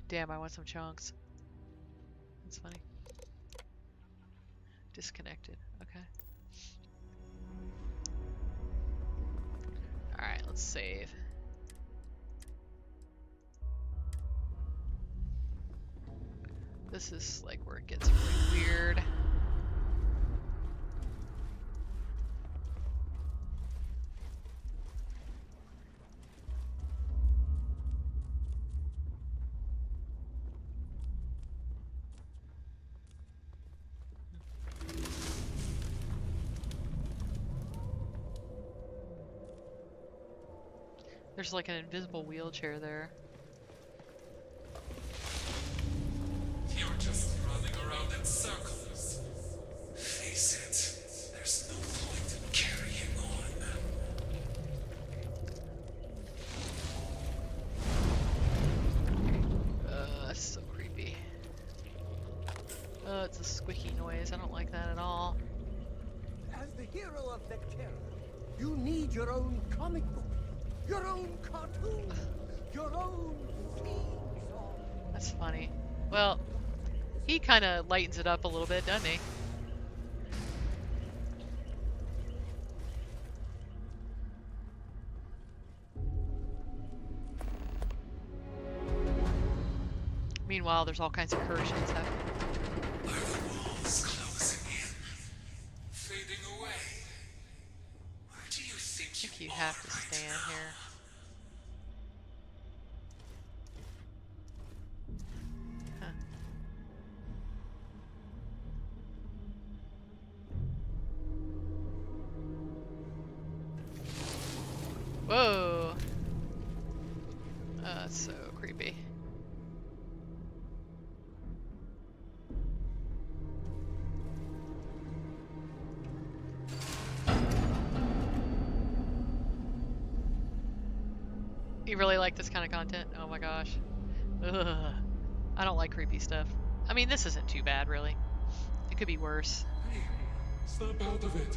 Damn, I want some chunks. That's funny. Disconnected. Okay. Alright, let's save. This is like where it gets really weird. There's like an invisible wheelchair there. You're just running around in circles. Face it, there's no point in carrying on. That's so creepy. It's a squeaky noise. I don't like that at all. As the hero of Vectera, you need your own comic book, your own cartoon, your own theme song. That's funny. Well, he kind of lightens it up a little bit, doesn't he? Meanwhile, there's all kinds of incursions happening. Are the walls closing in? Fading away? Where do you think You have to stand here. Huh. Whoa! That's so creepy. You really like this kind of content? Oh my gosh. Ugh. I don't like creepy stuff. I mean, this isn't too bad, really. It could be worse. Hey, snap out of it.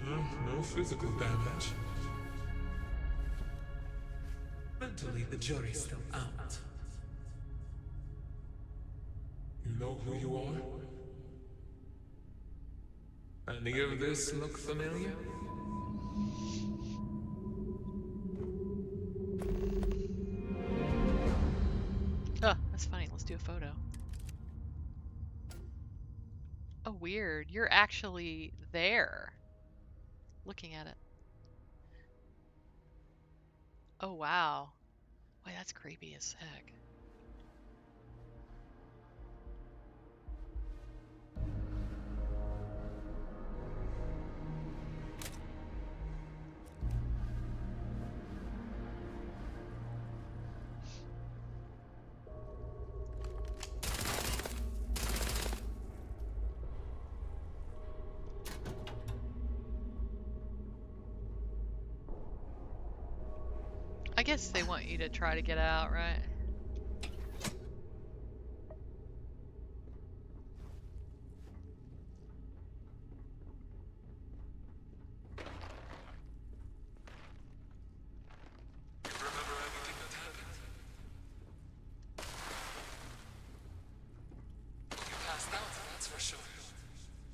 No physical damage. Mentally, the jury's still out. You know who you are? Any of this look familiar? Oh, that's funny. Let's do a photo. Oh, weird. You're actually there. Looking at it. Oh, wow. Wait, that's creepy as heck. I guess they want you to try to get out, right? Remember everything that happened? You passed out, that's for sure.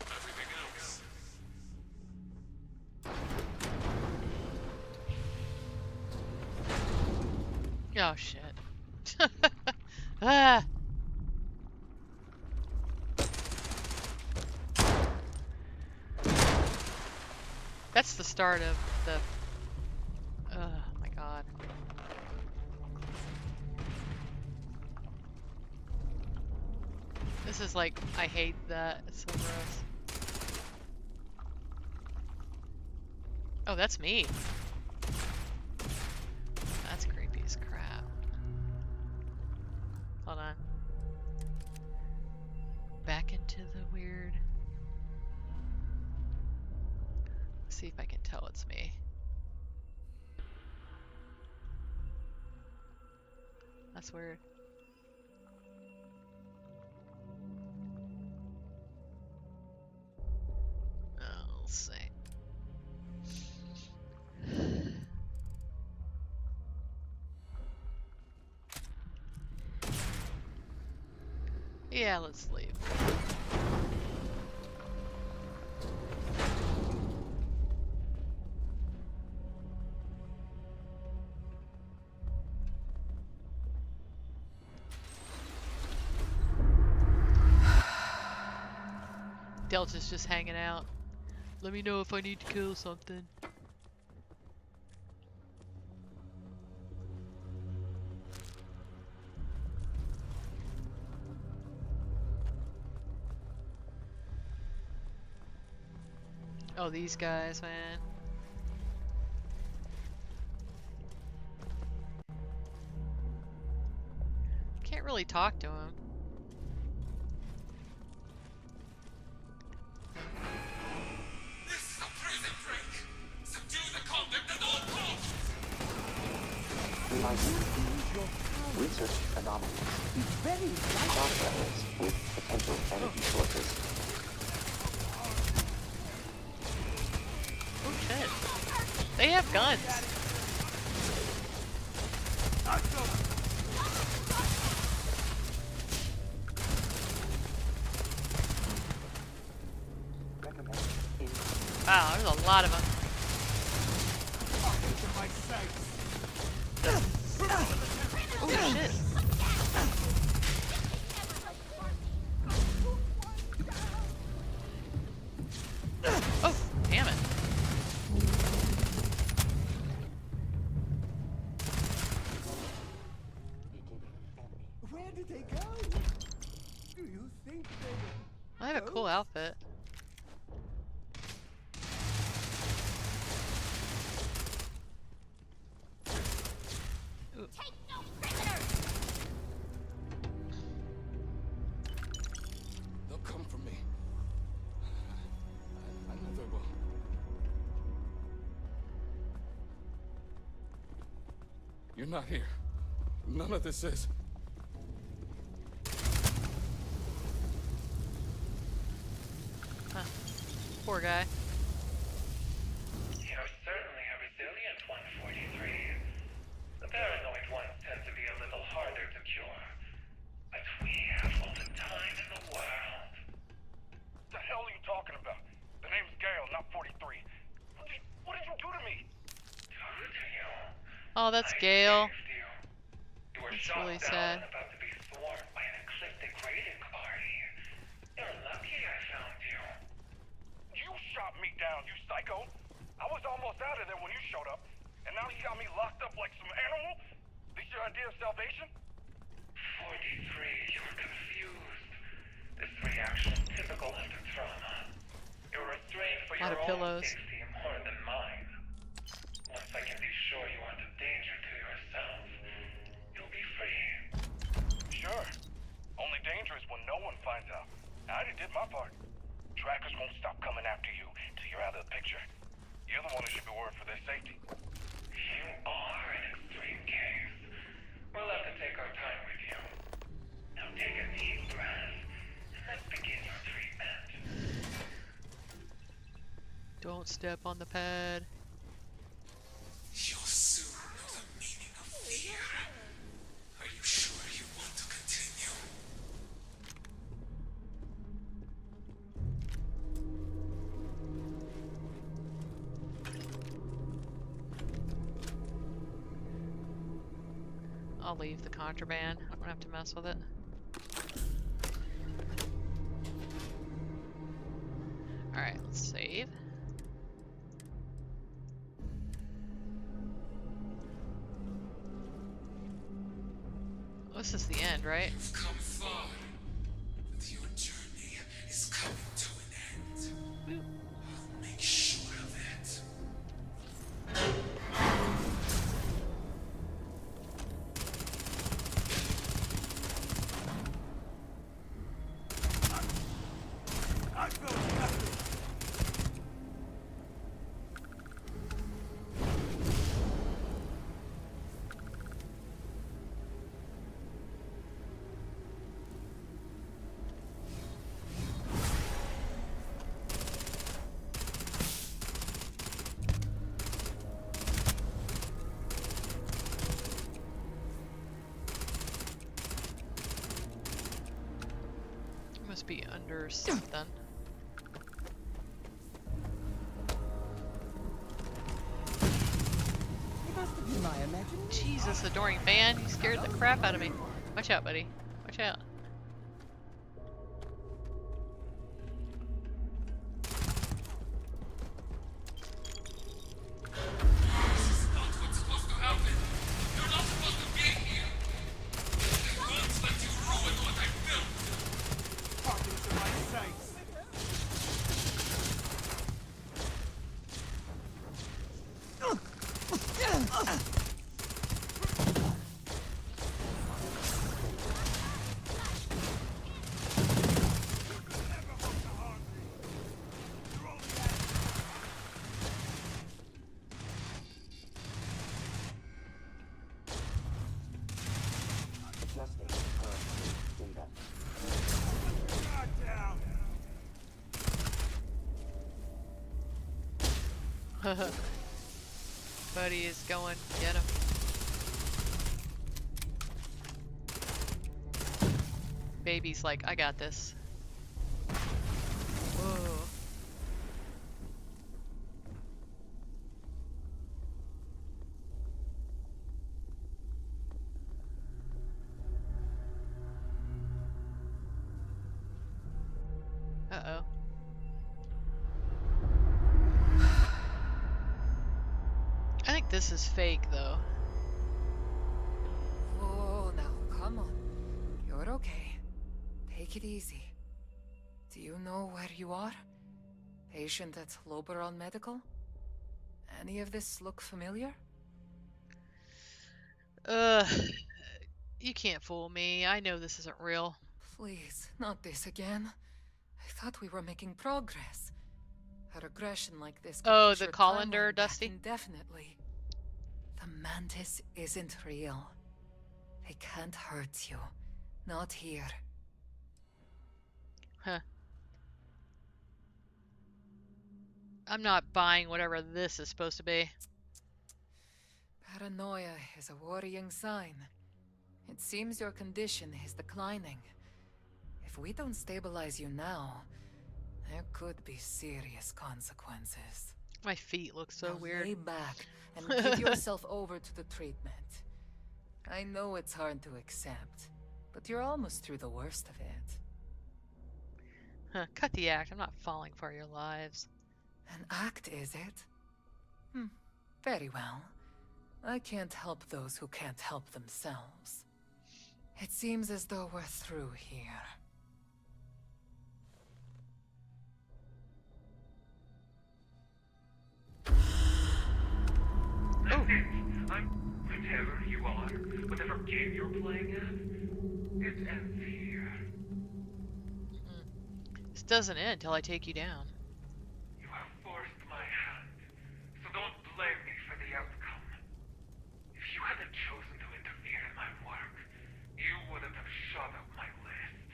Everything else. Oh, shit. Ah! That's the start of the... Oh, my God. This is like... I hate that. It's so gross. Oh, that's me. That's creepy as crap. Hold on. Back into the weird. Let's see if I can tell it's me. That's weird. Oh, let's see. Yeah, let's leave. Delta's just hanging out. Let me know if I need to kill something. Oh, these guys, man. Can't really talk to him. This is a prison break! Subdue the convict at all costs! We are used to usual research anomalies. Cross reference with potential energy sources. Oh shit. They have guns. Wow, there's a lot of them. Oh shit. Oh, damn it. Where did they go? Do you think they... I have a cool outfit. Ooh. Take no prisoners! They'll come for me. I know they will. You're not here. None of this is. Huh. Poor guy. You're certainly a resilient one, 43. The paranoid ones tend to be a little harder to cure. But we have all the time in the world. The hell are you talking about? The name's Gale, not 43. What did you do to me? Oh, that's Gale. You were That's shot really down sad. and about to be swarmed by an ecliptic raiding party. You're lucky I found you. You shot me down, you psycho! I was almost out of there when you showed up, and now you got me locked up like some animal? This your idea of salvation? 43, you're confused. This reaction is typical after trauma. You're restrained for A lot your of own pillows. safety more than mine. Once I can be sure you aren't a danger to yourself, you'll be free. Sure. Only danger is when no one finds out. I already did my part. Trackers won't stop coming after you till you're out of the picture. You're the one who should be worried for their safety. You are an extreme case. We'll have to take our time with you. Now take a deep breath, and let's begin your treatment. Don't step on the pad. You'll soon know the meaning of fear. Are you sure you want to continue? I'll leave the contraband. I don't have to mess with it. Alright, let's save. This is the end, right? You've come far, but your journey is coming to an end. I'll make sure of it. I felt nothing. Must be under something. It must have been my imagination. Jesus, adoring fan, you scared the crap out of me. Watch out, buddy. Watch out. This is not what's supposed to happen. You're not supposed to be here. I won't let you ruin what I built. Hearken to my sights. Buddy is going. Get him. Baby's like, I got this. Whoa. Uh-oh. I think this is fake, though. Oh, now, come on. You're okay. Take it easy. Do you know where you are? Patient at Loberon Medical? Any of this look familiar? You can't fool me. I know this isn't real. Please, not this again. I thought we were making progress. A regression like this could push the your colander, timeline back Dusty? indefinitely. The mantis isn't real. They can't hurt you. Not here. Huh. I'm not buying whatever this is supposed to be. Paranoia is a worrying sign. It seems your condition is declining. If we don't stabilize you now, there could be serious consequences. My feet look so Now weird. lay back and give yourself over to the treatment. I know it's hard to accept, but you're almost through the worst of it. Huh, cut the act. I'm not falling for your lives. An act, is it? Very well. I can't help those who can't help themselves. It seems as though we're through here. That's it. I'm whatever you are, whatever game you're playing at, it ends here. This doesn't end till I take you down. You have forced my hand, so don't blame me for the outcome. If you hadn't chosen to interfere in my work, you wouldn't have shot up my list.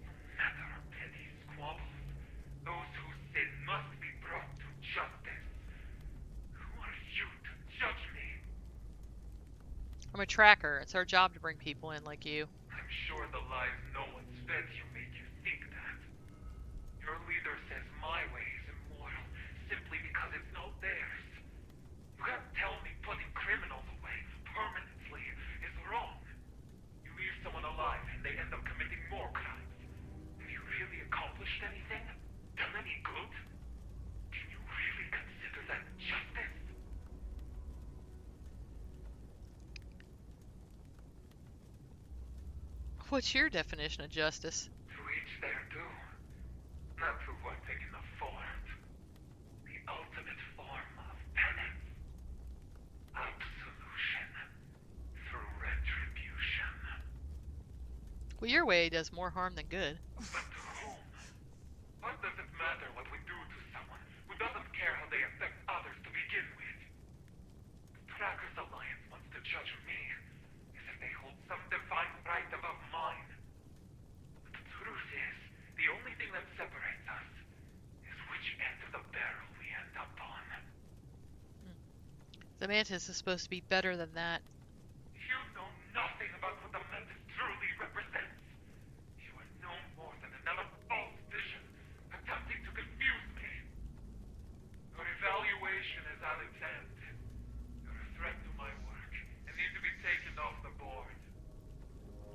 No matter petty squabbles, those who sin must be brought to justice. Who are you to judge me? I'm a tracker. It's our job to bring people in like you. I'm sure the lies no one fed you make you think that. Your leader says my way is immoral simply because it's not theirs. You can't tell me putting criminals away permanently is wrong. You leave someone alive and they end up committing more crimes. Have you really accomplished anything? Done any good? Can you really consider that justice? What's your definition of justice? To each their due. Not to what they can afford. The ultimate form of penance. Absolution. Through retribution. Well, your way does more harm than good. But to whom? What does it matter what we do to someone who doesn't care how they affect others to begin with? The Trackers Alliance wants to judge me as if they hold some divine right above mine. But the truth is, the only thing that separates us is which end of the barrel we end up on. The mantis is supposed to be better than that. You know nothing about what the Mantis truly represents. You are no more than another false vision attempting to confuse me. Your evaluation is at its end. You're a threat to my work and need to be taken off the board.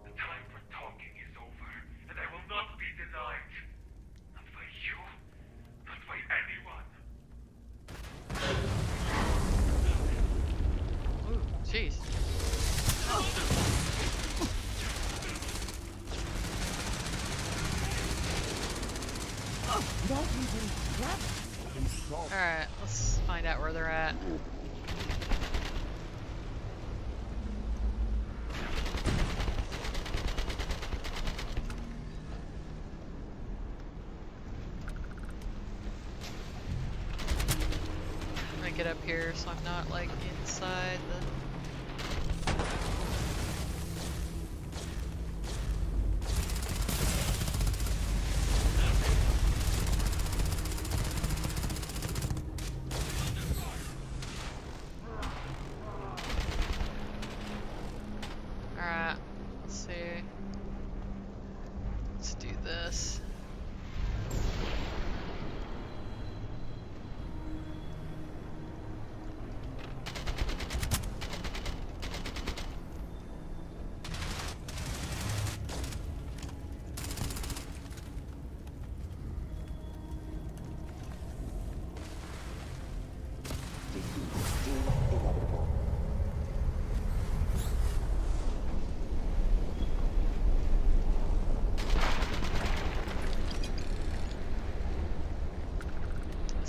The time for talking is over, and I will not be denied. Not by you, not by anyone. Ooh, jeez. Alright, let's find out where they're at. I'm gonna get up here so I'm not like inside the...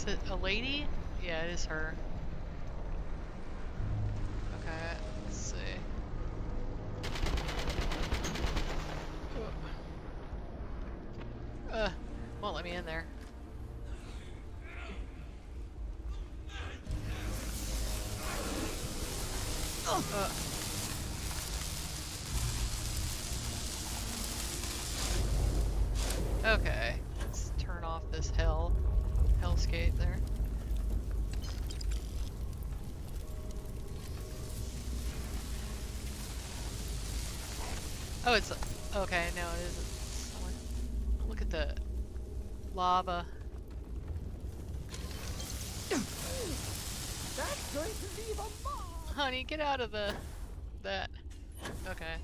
Is it a lady? Yeah, it is her. Okay, let's see. Won't let me in there. Okay, let's turn off this hellscape there. Oh, it's okay. No, it isn't. Someone, look at the lava. That's going to leave a mark. Honey, get out of that. Okay.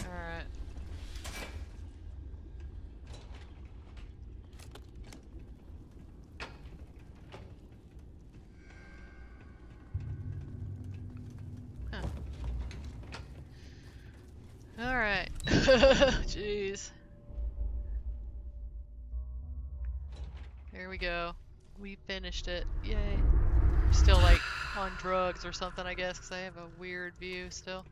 Alright. Huh. Alright. Jeez. There we go. We finished it. Yay. I'm still like on drugs or something, I guess, because I have a weird view still.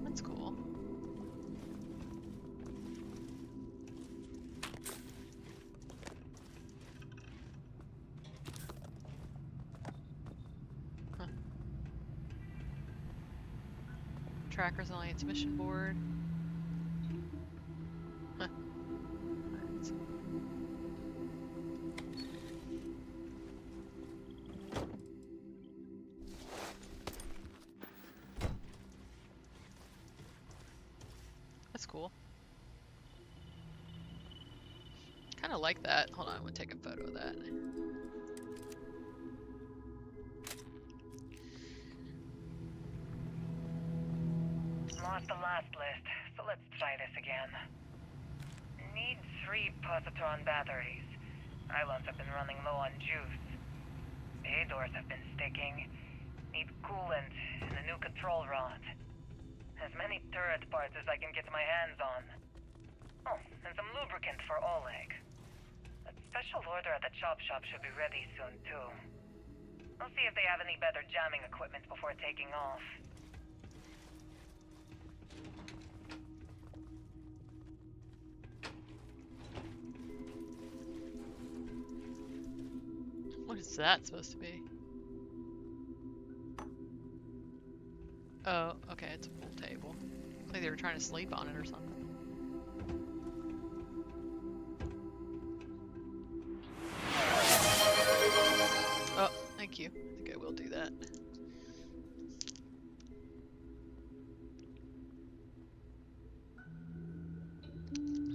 That's cool. Huh. Trackers Alliance mission board. Huh. That's cool. Kind of like that. Hold on, I'm gonna take a photo of that. Lost the last list, so let's try this again. Need 3 positron batteries. Islands have been running low on juice. Bay doors have been sticking. Need coolant and a new control rod. As many turret parts as I can get my hands on. Oh, and some lubricant for Oleg. That special order at the chop shop should be ready soon, too. I'll see if they have any better jamming equipment before taking off. What is that supposed to be? Oh, okay, it's a pool table. Looks like they were trying to sleep on it or something. Oh, thank you. I think I will do that.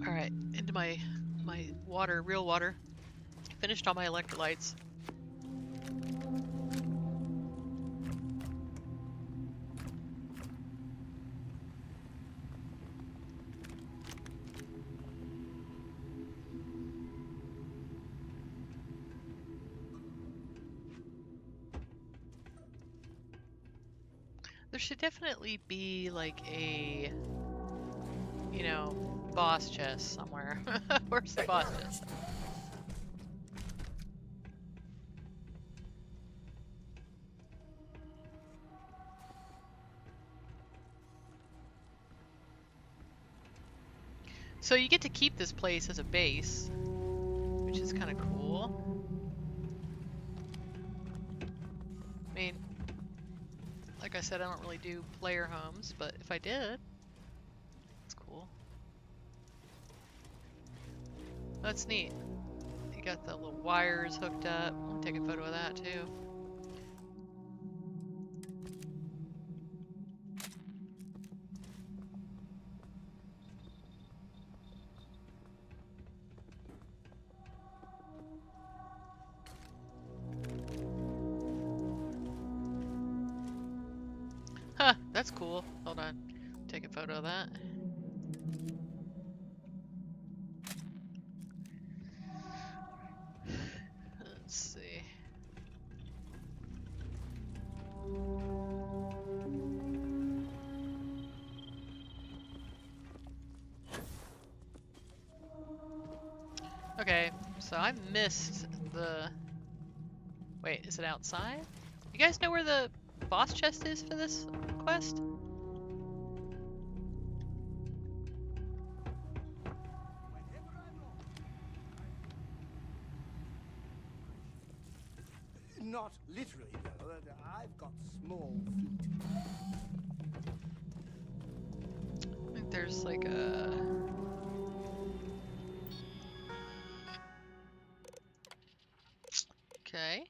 Alright, into my water, real water. Finished all my electrolytes. There should definitely be like a, you know, boss chest somewhere. Where's the boss chest? So you get to keep this place as a base, which is kind of cool. I mean, like I said, I don't really do player homes, but if I did, it's cool. That's neat. You got the little wires hooked up. I'll take a photo of that too. Huh, that's cool. Hold on. Take a photo of that. Let's see. Okay, so I missed the... Wait, is it outside? You guys know where the boss chest is for this quest? Not literally, though. I've got small feet. I think there's like a... Okay.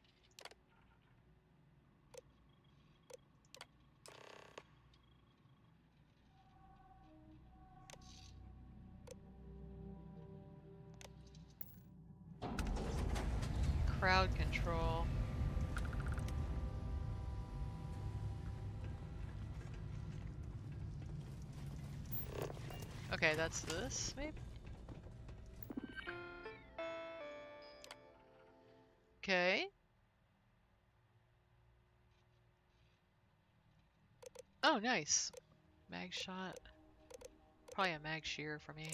Crowd control. Okay, that's this, maybe? Okay. Oh, nice. Mag shot. Probably a mag shear for me.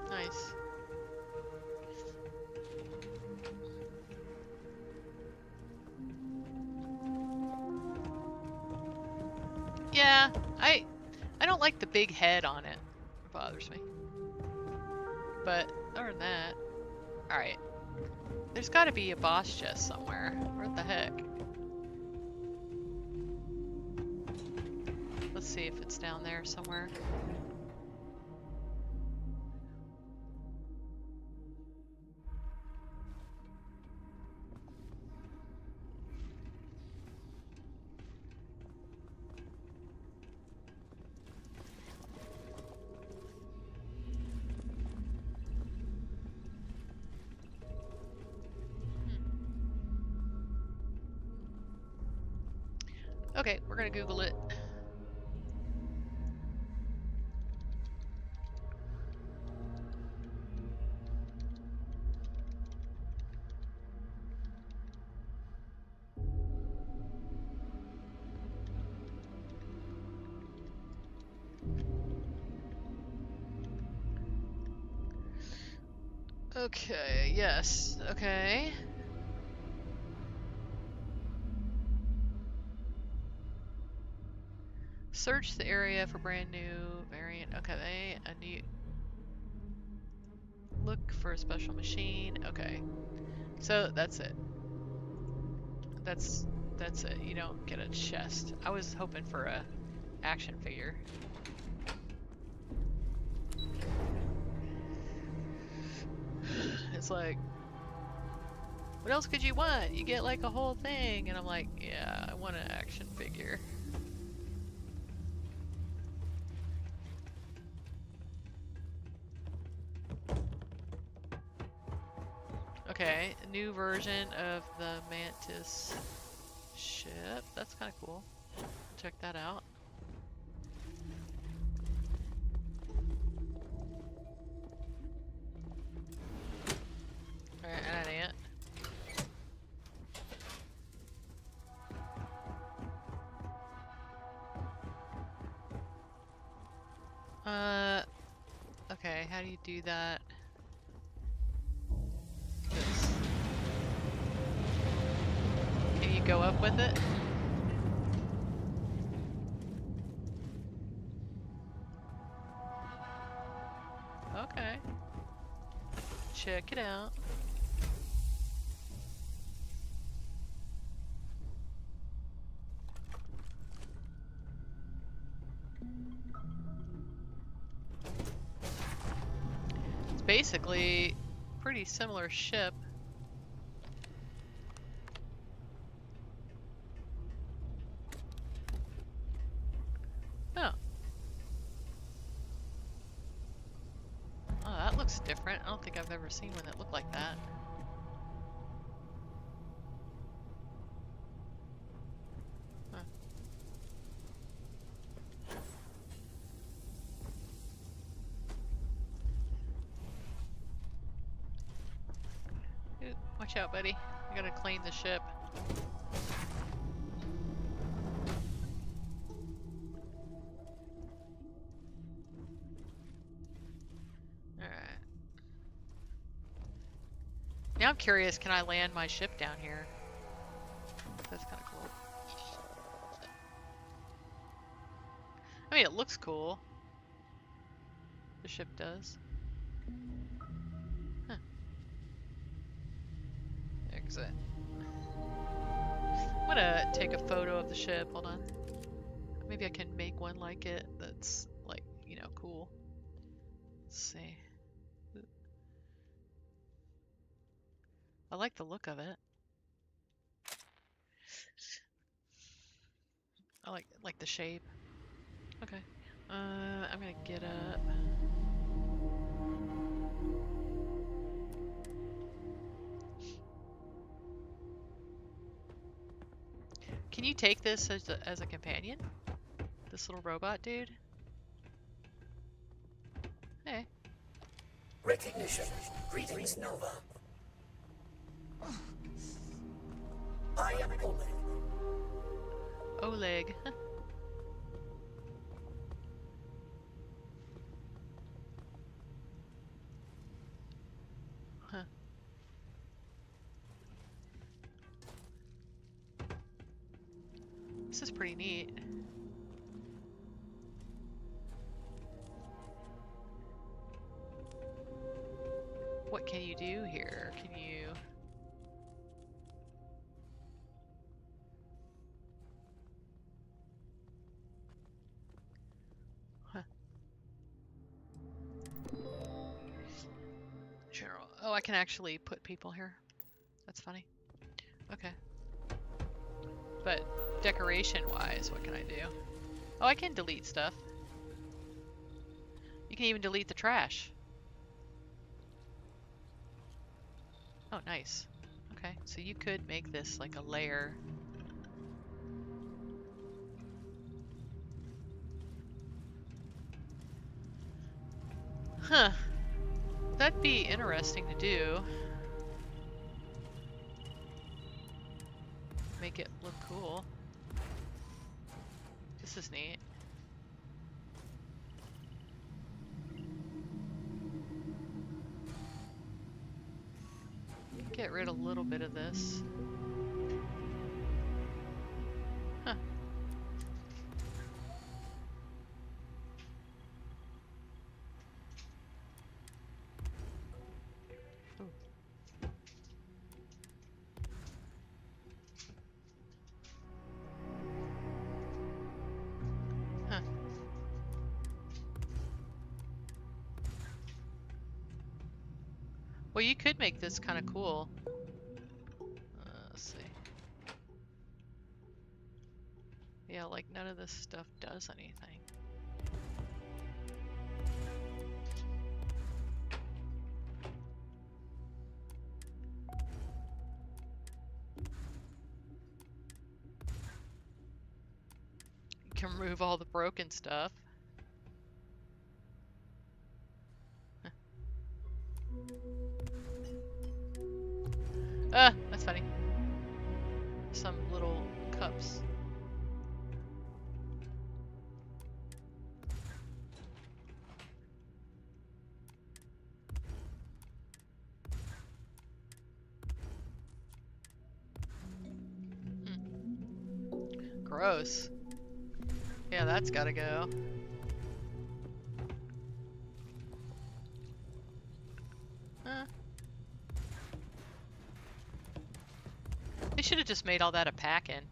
Nice. Yeah, I don't like the big head on it. It bothers me. But other than that, alright. There's gotta be a boss chest somewhere. Where the heck? Let's see if it's down there somewhere. Okay, we're gonna Google it. Okay, yes, okay. Search the area for brand new variant. Okay, a new... Look for a special machine. Okay. So that's it. That's it. You don't get a chest. I was hoping for a action figure. It's like, what else could you want? You get like a whole thing, and I'm like, yeah, I want an action figure. Okay, a new version of the Mantis ship. That's kind of cool. Check that out. Alright, and an ant. Okay, how do you do that? This. Can you go up with it? Okay. Check it out. It's basically a pretty similar ship. Oh. Oh, that looks different. I don't think I've ever seen one that looked like that. Huh. Ooh, watch out, buddy. I gotta claim the ship. Now I'm curious, can I land my ship down here? That's kind of cool. I mean, it looks cool. The ship does. Huh. Exit. I'm gonna take a photo of the ship. Hold on. Maybe I can make one like it that's, like, you know, cool. Let's see. I like the look of it. I like the shape. Okay. I'm gonna get up. Can you take this as a companion? This little robot dude? Hey. Recognition. Greetings, Nova. I am Oleg. Oleg. Huh. This is pretty neat. What can you do here? Can you... Huh. General. Oh, I can actually put people here. That's funny. Okay. But decoration-wise, what can I do? Oh, I can delete stuff. You can even delete the trash. Oh, nice. Okay, so you could make this like a layer. Huh. That'd be interesting to do. Make it look cool. This is neat. Get rid of a little bit of this. Huh. Ooh. Huh. Well, you could make this kind of cool. Let's see. Yeah, like none of this stuff does anything. You can remove all the broken stuff. That's funny. Some little cups. Gross. Yeah, that's gotta go. They should have just made all that a pack-in.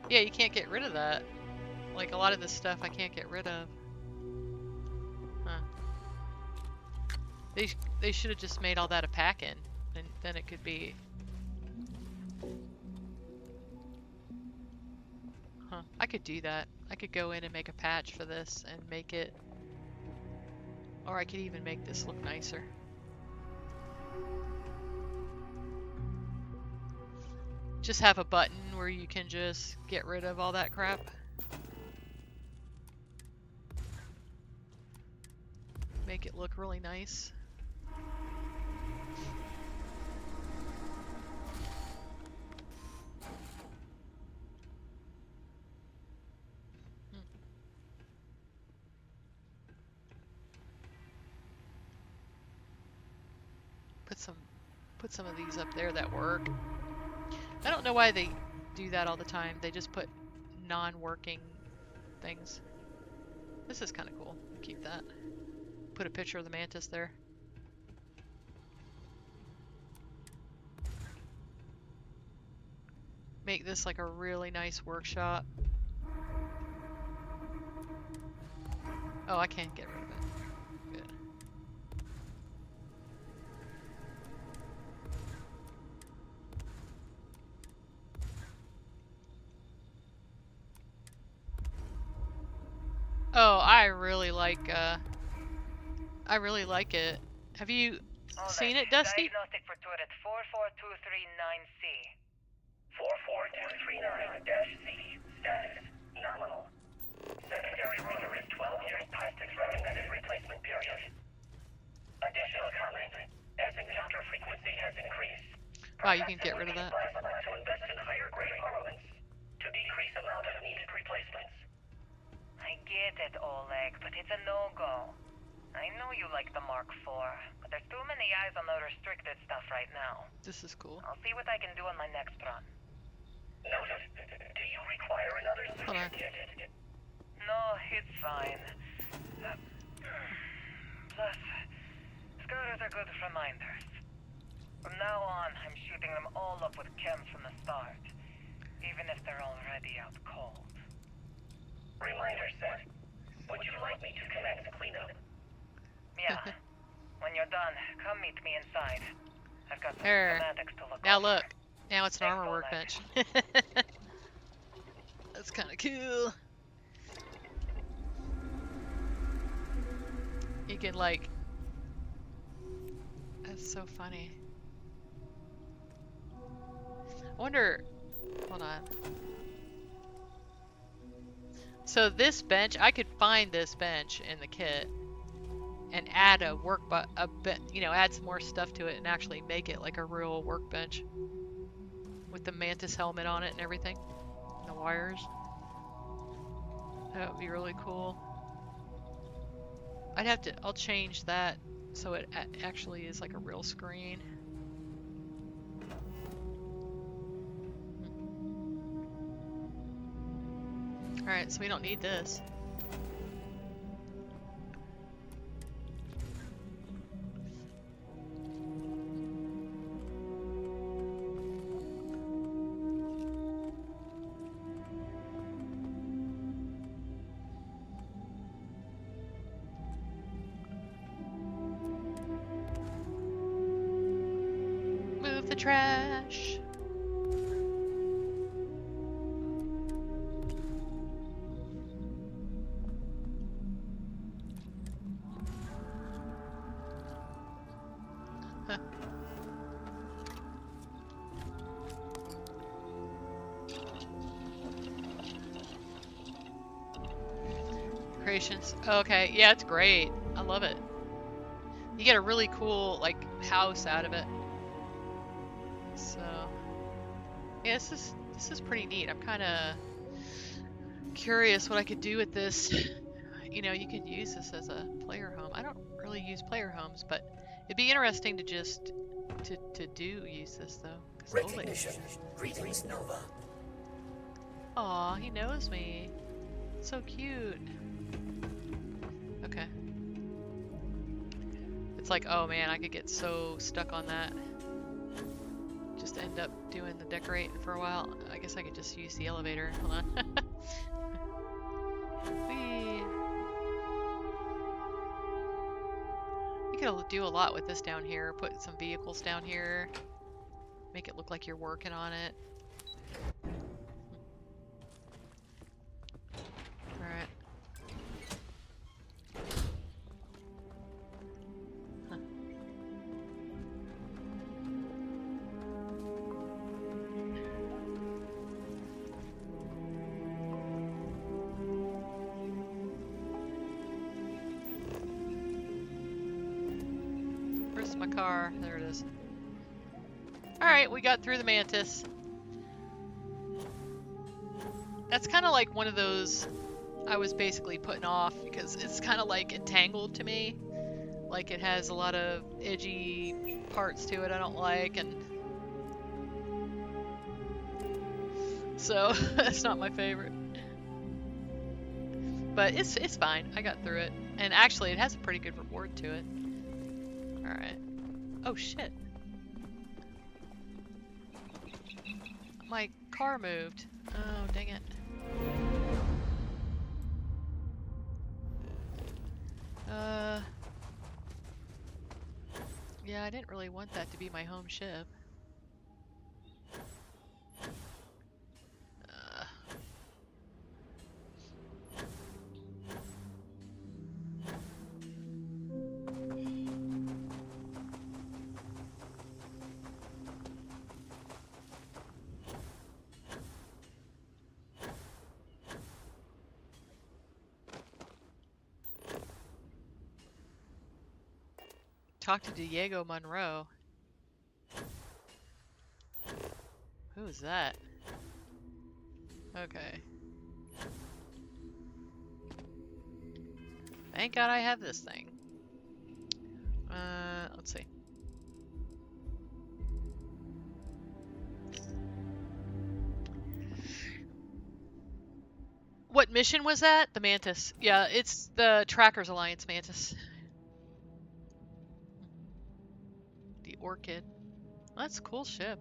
Yeah, you can't get rid of that. Like, a lot of this stuff I can't get rid of. Huh. They should have just made all that a pack-in. Then it could be... Huh. I could do that. I could go in and make a patch for this and make it... Or I could even make this look nicer. Just have a button where you can just get rid of all that crap. Make it look really nice. put some of these up there that work. I don't know why they do that all the time. They just put non-working things. This is kind of cool. Keep that. Put a picture of the mantis there. Make this like a really nice workshop. Oh, I can't get rid of it. Good. Oh, I really like it. Have you seen it, Dusty? Diagnostic for turret 44239C. 44239-C. Status nominal. Secondary rotor is 12 years past its recommended replacement period. Additional comment. As encounter frequency has increased. Wow, you can get rid of that. To invest in higher grade armaments to decrease amount of needed replacements. I get it, Oleg, but it's a no-go. I know you like the Mark IV, but there's too many eyes on the restricted stuff right now. This is cool. I'll see what I can do on my next run. Noted. Do you require another switch kit? No, it's fine. Plus, scouters are good reminders. From now on, I'm shooting them all up with chems from the start, even if they're already out cold. Reminder set. Would you like me to commence cleanup? Yeah. When you're done, come meet me inside. I've got some Here. schematics to look Now over. look. Now it's an armor workbench. That's kind of cool. You can like... That's so funny. I wonder... Hold on. So this bench, I could find this bench in the kit and add a add some more stuff to it and actually make it like a real workbench with the mantis helmet on it and everything, and the wires. That would be really cool. I'll change that so it actually is like a real screen. Alright, so we don't need this. Move the trash. Creations. Okay, yeah, it's great. I love it. You get a really cool like house out of it. So yeah, this is pretty neat. I'm kind of curious what I could do with this. You know, you could use this as a player home. I don't really use player homes, but it'd be interesting to just use this though. Recognition. Greetings, Nova. Aw, he knows me. So cute. Okay. It's like, oh man, I could get so stuck on that. Just end up doing the decorating for a while. I guess I could just use the elevator. Hold on. Whee! You could do a lot with this down here. Put some vehicles down here. Make it look like you're working on it. Alright. Huh. Where's my car? There it is. Alright, we got through the mantis. That's kind of like one of those I was basically putting off because it's kind of like entangled to me. Like, it has a lot of edgy parts to it I don't like, and so that's not my favorite. But it's fine. I got through it. And actually, it has a pretty good reward to it. Alright. Oh, shit. My car moved. Oh, dang it. Yeah, I didn't really want that to be my home ship. Talk to Diego Monroe. Who is that? Okay. Thank God I have this thing. Let's see. What mission was that? The Mantis. Yeah, it's the Trackers Alliance Mantis. The Orchid. Well, that's a cool ship.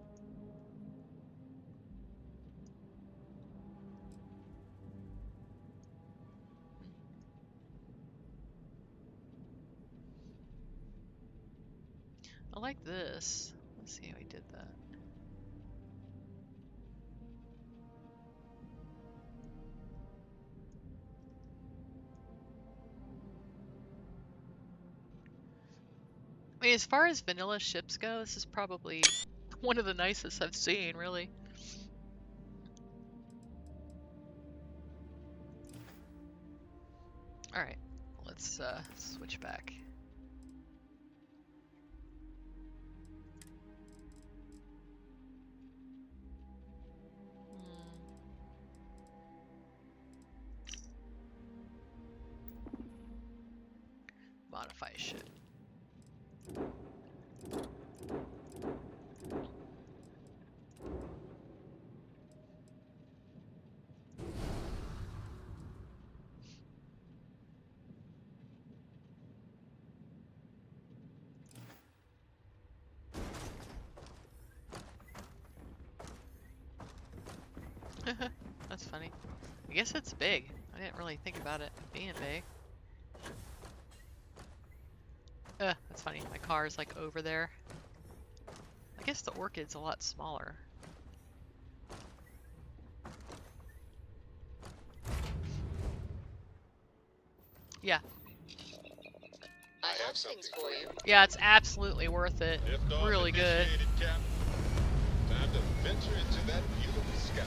I like this. Let's see how he did that. I mean, as far as vanilla ships go, this is probably one of the nicest I've seen, really. Alright, let's switch back. Modify ship. That's funny. I guess it's big. I didn't really think about it being big. That's funny. My car is like over there. I guess the Orchid's a lot smaller. Yeah. I have things for you. Yeah, it's absolutely worth it. Really good. Time to venture into that beautiful sky.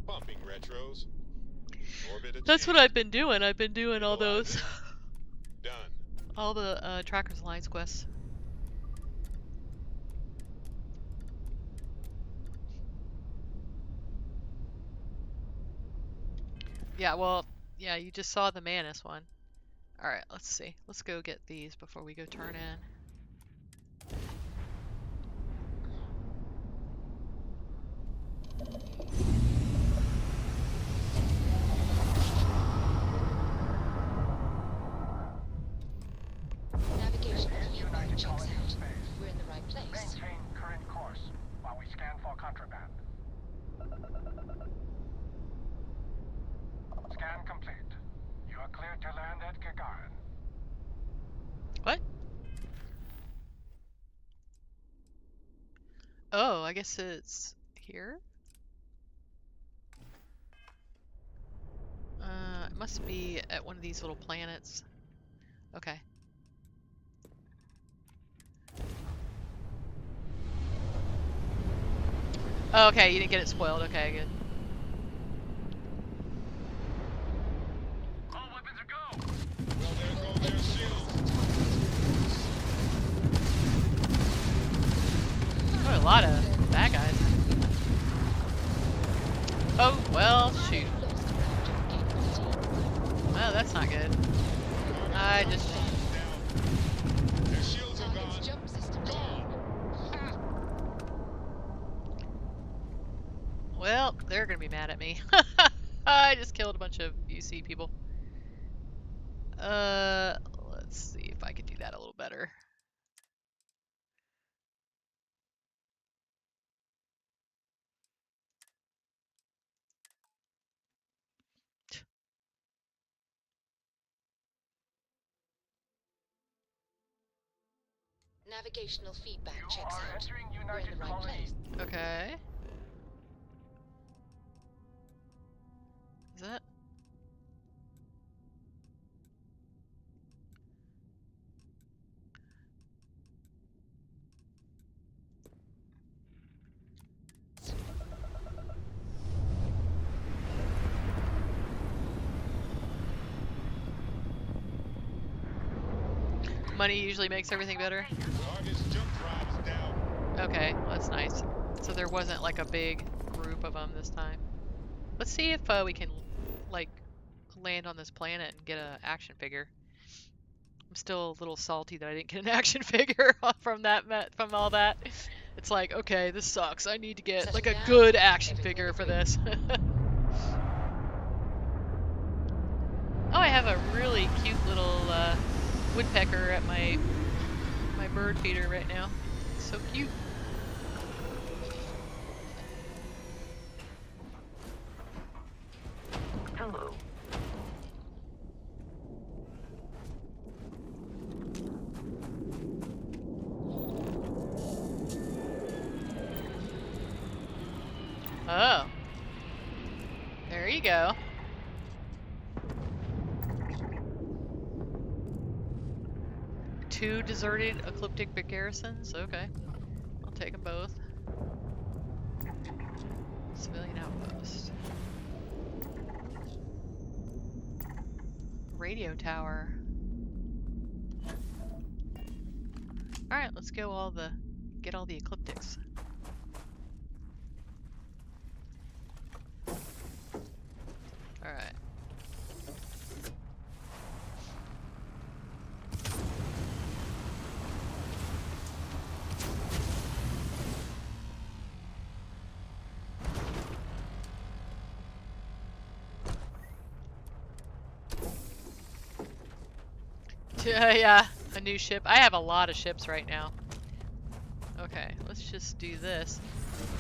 Pumping retros. That's what I've been doing. I've been doing all those. Done. All the Trackers Alliance quests. Yeah, well, yeah, you just saw the Mantis one. Alright, let's see. Let's go get these before we go turn in. Navigation view checks out. We're in the right place. Maintain current course while we scan for contraband. Scan complete. You are cleared to land at Gagarin. What? Oh, I guess it's here? It must be at one of these little planets. Okay. Oh, okay, you didn't get it spoiled. Okay, good. All weapons are go! Well, there go their shields. What a lot of Oh, well, shoot. Oh, that's not good. I just... Their shields are gone. Gone. Well, they're gonna be mad at me. I just killed a bunch of UC people. Let's see if I could do that a little better. Navigational feedback checks out. We're in the right place. Okay. Is that? Money usually makes everything better. Okay, well, that's nice. So there wasn't like a big group of them this time. Let's see if we can like land on this planet and get an action figure. I'm still a little salty that I didn't get an action figure from all that. It's like, okay, this sucks. I need to get like a good action figure for this. Oh, I have a really cute little woodpecker at my bird feeder right now. So cute. Hello. Oh. There you go. Two deserted ecliptic garrisons? Okay. I'll take them both. Civilian outpost. Radio tower. Alright, let's go get all the ecliptics. Alright. Yeah, a new ship. I have a lot of ships right now. Okay, let's just do this.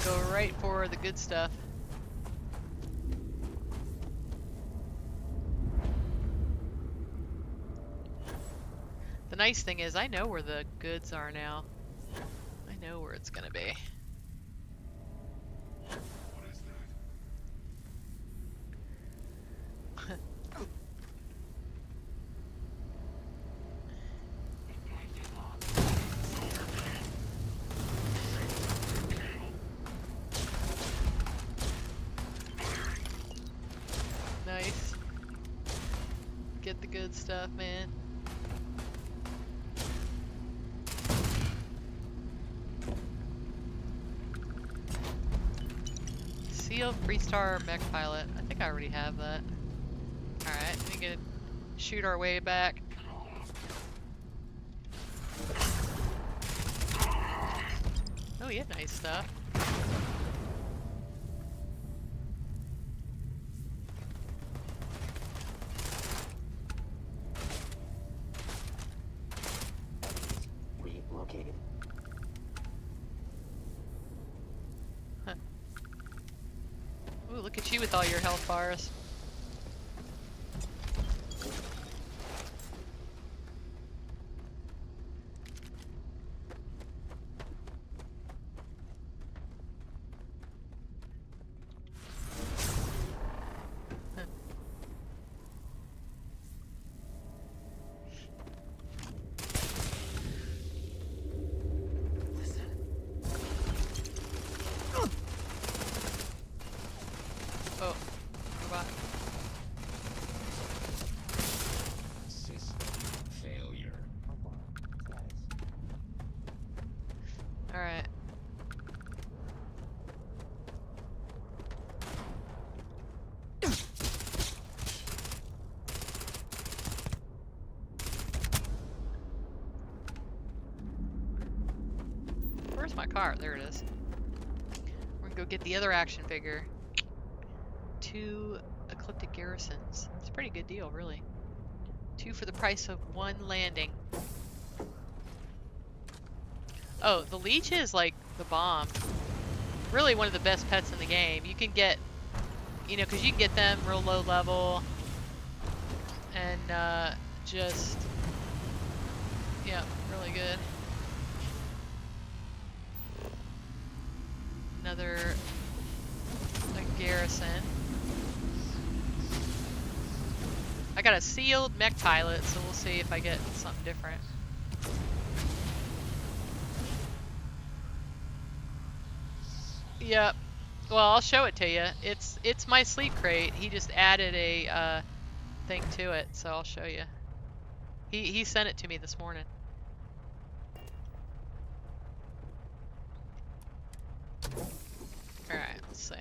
Go right for the good stuff. The nice thing is I know where the goods are now. I know where it's gonna be. Nice. Get the good stuff, man. Seal 3-star mech pilot. I think I already have that. Alright, we can shoot our way back. Oh, you have nice stuff. Relocated. Huh. Ooh, look at you with all your health bars. Oh, robot. System failure. Alright. Where's my car? There it is. We're gonna go get the other action figure. 2 Ecliptic Garrisons. It's a pretty good deal, really. 2 for the price of 1 landing. Oh, the leech is like the bomb. Really one of the best pets in the game. You can get, you know, because you can get them real low level and just, yeah, really good. Another garrison. I got a sealed mech pilot, so we'll see if I get something different. Yep. Well, I'll show it to you. It's my sleep crate. He just added a thing to it, so I'll show you. He sent it to me this morning. All right, let's see.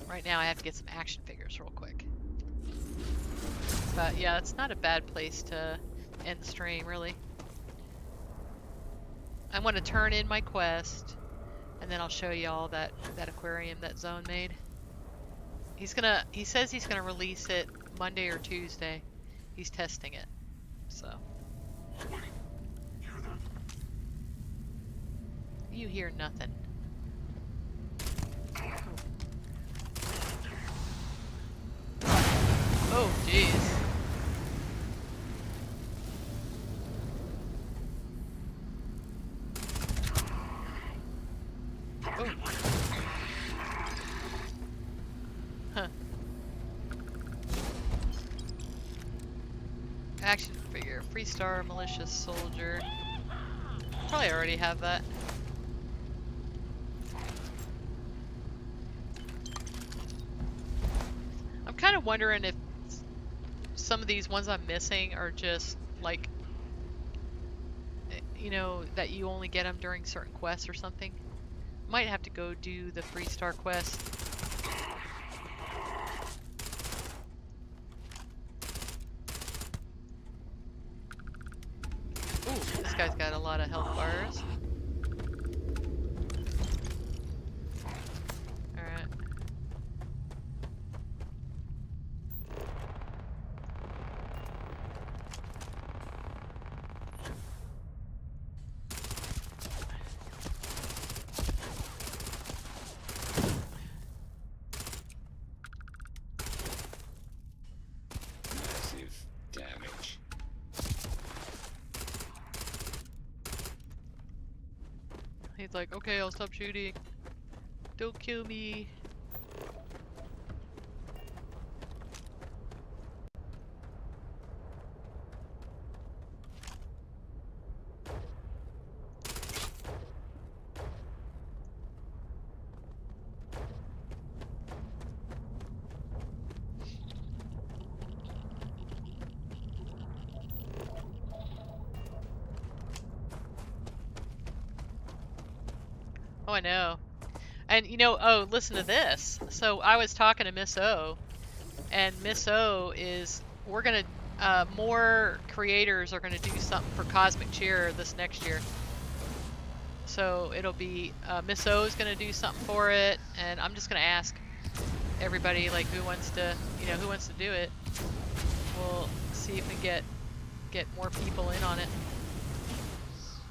Right now, I have to get some action figures real quick. But yeah, it's not a bad place to end the stream, really. I want to turn in my quest, and then I'll show you all that aquarium that Zone made. He says he's gonna release it Monday or Tuesday. He's testing it, so. You hear nothing. Oh, jeez. Oh. Huh. Action figure. Freestar malicious soldier. Probably already have that. I'm kind of wondering if some of these ones I'm missing are just like, you know, that you only get them during certain quests or something. Might have to go do the Freestar quest. Ooh, this guy's got a lot of health bars. Alright. Massive damage. He's like, okay, I'll stop shooting. Don't kill me. Oh, I know. And you know, oh, listen to this. So I was talking to Miss O, and Miss O is, we're gonna, more creators are gonna do something for Cosmic Cheer this next year. So it'll be, Miss O is gonna do something for it, and I'm just gonna ask everybody, like, who wants to, you know, who wants to do it. We'll see if we get more people in on it.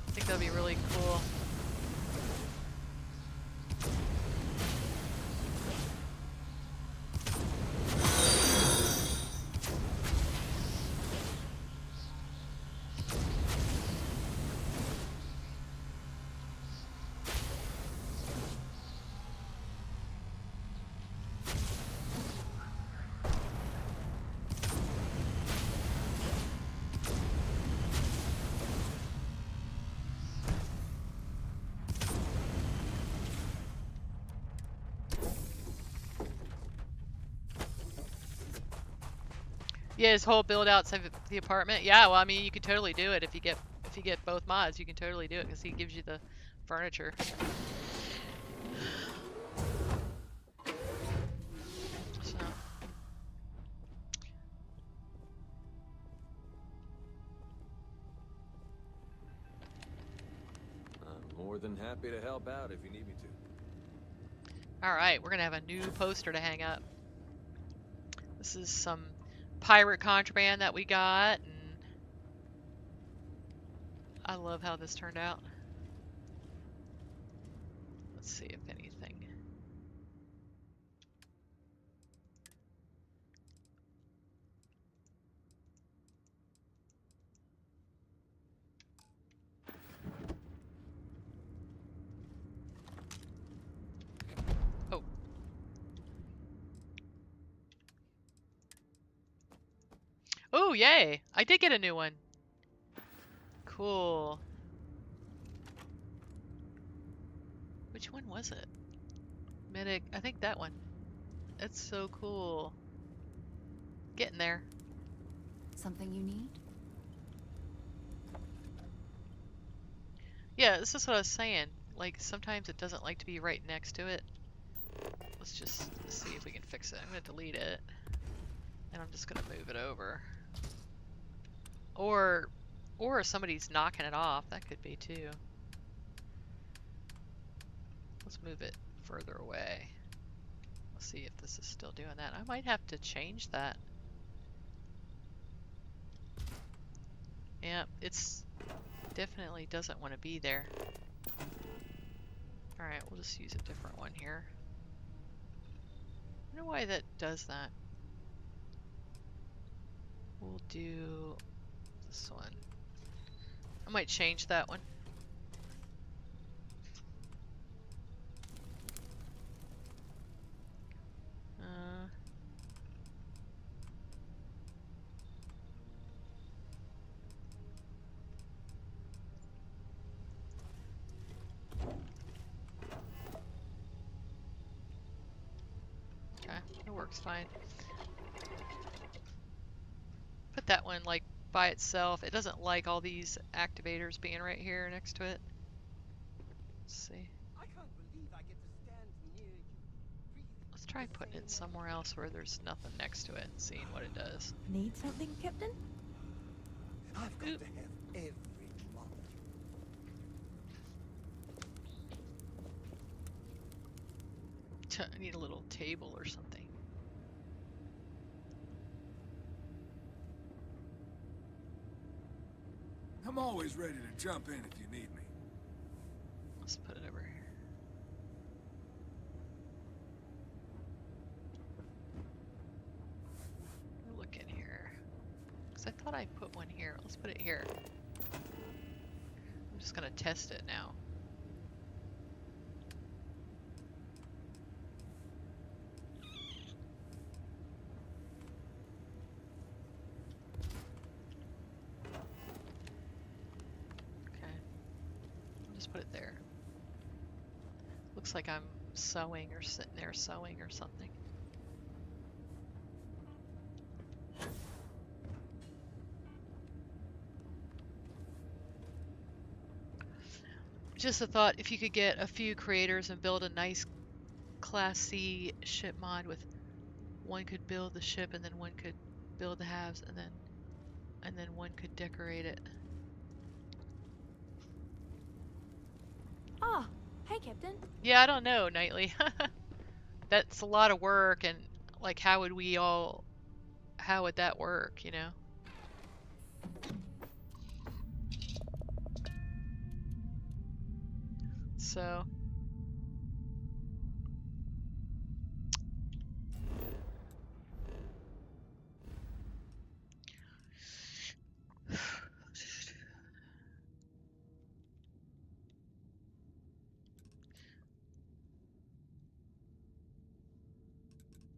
I think that'll be really cool. Yeah, his whole build outside of the apartment. Yeah, well, I mean, you could totally do it if you get both mods. You can totally do it because he gives you the furniture. So. More More than happy to help out if you need me to. Alright, we're gonna have a new poster to hang up. This is some pirate contraband that we got, and I love how this turned out. Let's see if anything. Oh. Oh, yay! I did get a new one. Cool. Which one was it? Medic, I think that one. That's so cool. Getting there. Something you need? Yeah, this is what I was saying. Like, sometimes it doesn't like to be right next to it. Let's just see if we can fix it. I'm gonna delete it. And I'm just gonna move it over. Or somebody's knocking it off. That could be too. Let's move it further away. Let's see if this is still doing that. I might have to change that. Yeah, it's definitely doesn't want to be there. Alright, we'll just use a different one here. I don't know why that does that. We'll do this one. I might change that one. Okay, it works fine. Put that one like by itself. It doesn't like all these activators being right here next to it. Let's see. Let's try putting it somewhere else where there's nothing next to it and seeing what it does. Need something, Captain? I've got to have every drop. I need a little table or something. I'm always ready to jump in if you need me. Let's put it over here. Look in here. Because I thought I put one here. Let's put it here. I'm just going to test it now. Put it there. Looks like I'm sewing or sitting there sewing or something. Just a thought, if you could get a few creators and build a nice Class C ship mod with one could build the ship and then one could build the halves and then one could decorate it. Ah, hey, Captain. Yeah, I don't know, Knightley. That's a lot of work, and like, how would that work, you know? So.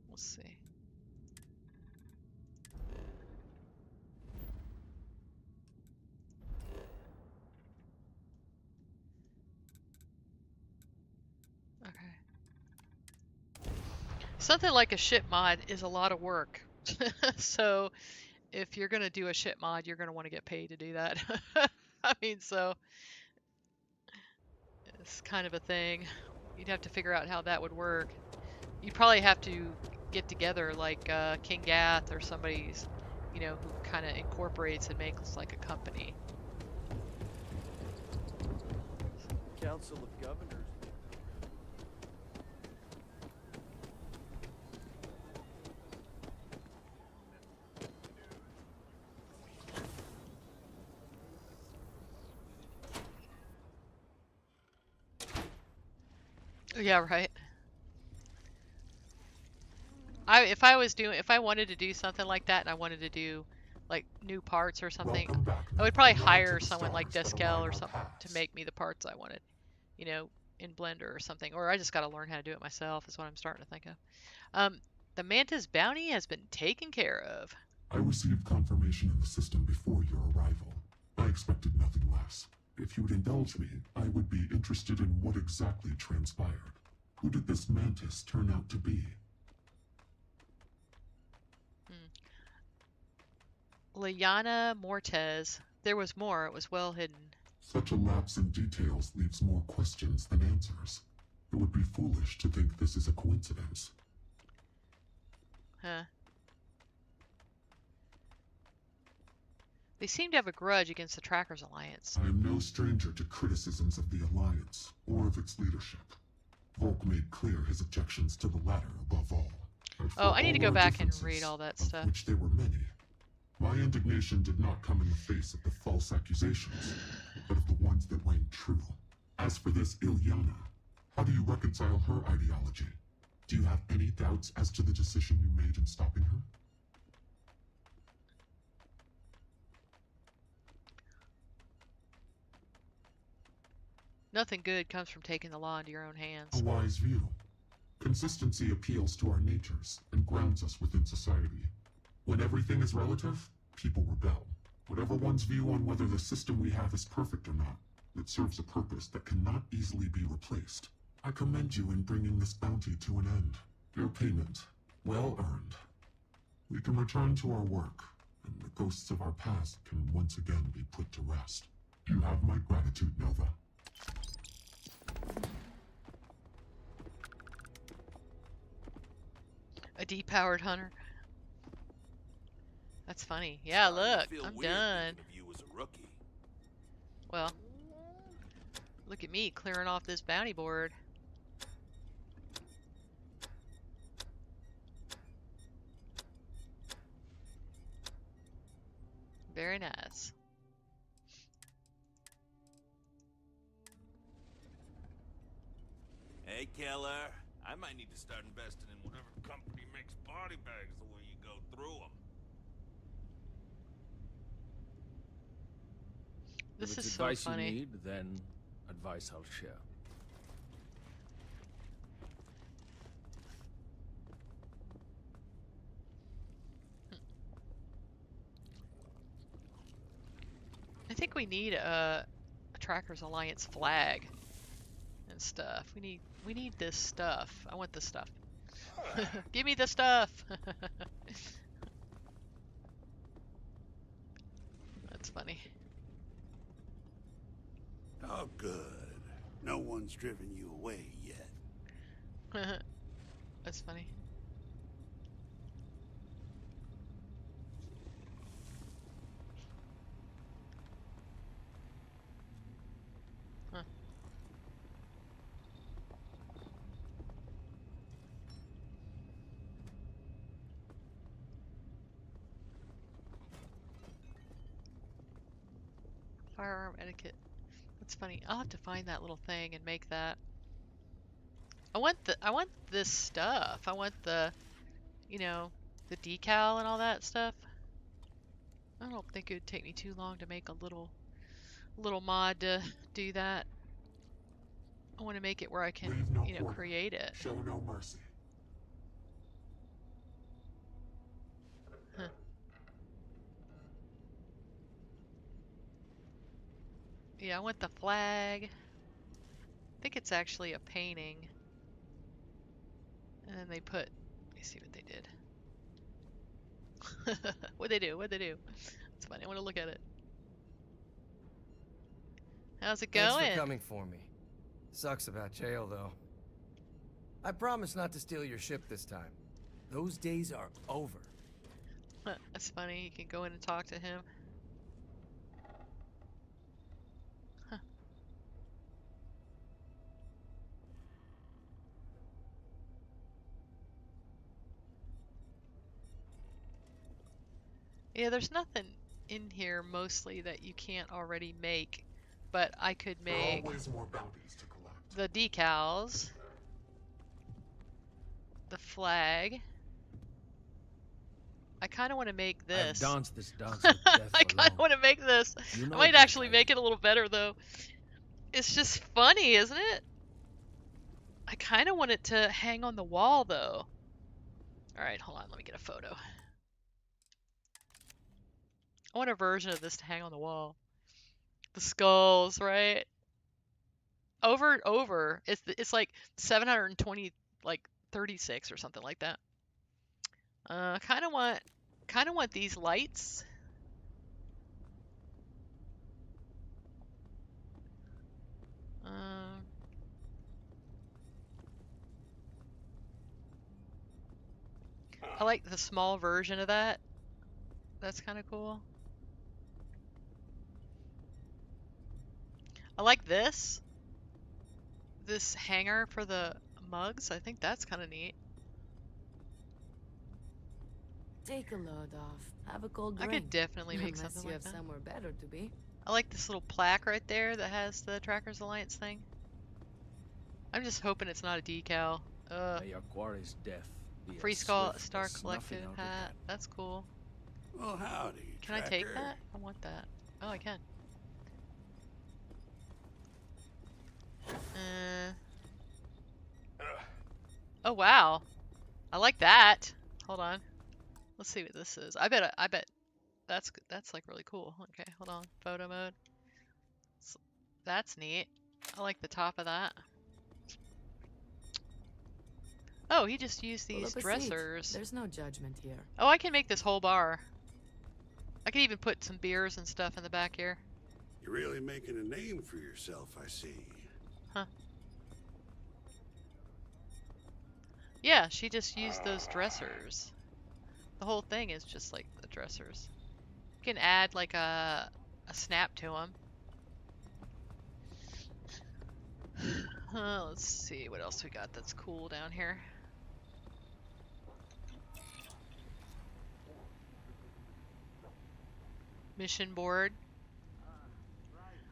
We'll see. Okay. Something like a ship mod is a lot of work. So if you're going to do a ship mod, you're going to want to get paid to do that. I mean, so it's kind of a thing. You'd have to figure out how that would work. You'd probably have to get together like King Gath or somebody's, you know, who kind of incorporates and makes like a company. God. Council of Governors. Yeah, right. If I wanted to do something like that and I wanted to do like new parts or something, I would probably hire someone like Deskel or something to make me the parts I wanted, you know, in Blender or something. Or I just got to learn how to do it myself is what I'm starting to think of. The Mantis bounty has been taken care of. I received confirmation in the system before your arrival. I expected nothing less. If you would indulge me, I would be interested in what exactly transpired. Who did this Mantis turn out to be? Liana Mortez. There was more. It was well hidden. Such a lapse in details leaves more questions than answers. It would be foolish to think this is a coincidence. Huh. They seem to have a grudge against the Trackers Alliance. I am no stranger to criticisms of the Alliance, or of its leadership. Volk made clear his objections to the latter above all. Oh, I need to go back and read all that stuff. Which there were many. My indignation did not come in the face of the false accusations, but of the ones that rang true. As for this Ilyana, how do you reconcile her ideology? Do you have any doubts as to the decision you made in stopping her? Nothing good comes from taking the law into your own hands. A wise view. Consistency appeals to our natures and grounds us within society. When everything is relative, people rebel. Whatever one's view on whether the system we have is perfect or not, it serves a purpose that cannot easily be replaced. I commend you in bringing this bounty to an end. Your payment, well earned. We can return to our work, and the ghosts of our past can once again be put to rest. You have my gratitude, Nova. A depowered hunter. That's funny. Yeah, look, I'm done. Well, look at me clearing off this bounty board. Very nice. Hey, Keller. I might need to start investing in whatever company makes body bags the way you go through them. This if it's is so advice funny. you need, then advice I'll share. I think we need a Trackers Alliance flag and stuff. We need this stuff. I want this stuff. Give me the stuff. That's funny. Oh, good. No one's driven you away yet. That's funny. Huh. Firearm etiquette. That's funny. I'll have to find that little thing and make that. I want this stuff. I want the, you know, the decal and all that stuff. I don't think it would take me too long to make a little mod to do that. I want to make it where I can, you know, create it. Show no mercy. Huh. Yeah, I want the flag. I think it's actually a painting. And then they put, let me see what they did. What'd they do? What'd they do? It's funny. I want to look at it. How's it going? Thanks for coming for me. Sucks about jail, though. I promise not to steal your ship this time. Those days are over. That's funny. You can go in and talk to him. Huh. Yeah, there's nothing in here mostly that you can't already make, but I could There are make always more bounties to collect. the decals, the flag. I kind of want to make this. I've danced this dance with death I for kind of long. want to make this. You know I might that, actually right? make it a little better though. It's just funny, isn't it? I kind of want it to hang on the wall though. All right, hold on. Let me get a photo. I want a version of this to hang on the wall. The skulls, right? Over and over. It's like 720, like 36 or something like that. Kind of want these lights. I like the small version of that. That's kind of cool. I like this. This hanger for the mugs. I think that's kind of neat. Take a load off. Have a cold I drink. could definitely make Unless something you like have that. somewhere better to be. I like this little plaque right there that has the Trackers Alliance thing. I'm just hoping it's not a decal. May your quarry's death be Free as Star swift as Collective snuffing out your hat. head. That's cool. Well, howdy, Can I take Tracker. that? I want that. Oh, I can. Oh wow, I like that. Hold on. Let's see what this is. I bet that's like really cool. Okay, hold on. Photo mode. That's neat. I like the top of that. Oh, he just used Pull these up a seat. dressers. There's no judgment here. Oh, I can make this whole bar. I could even put some beers and stuff in the back here. You're really making a name for yourself, I see. Huh. Yeah, she just used those dressers. The whole thing is just like the dressers. You can add like a snap to them. Let's see what else we got that's cool down here. Mission board.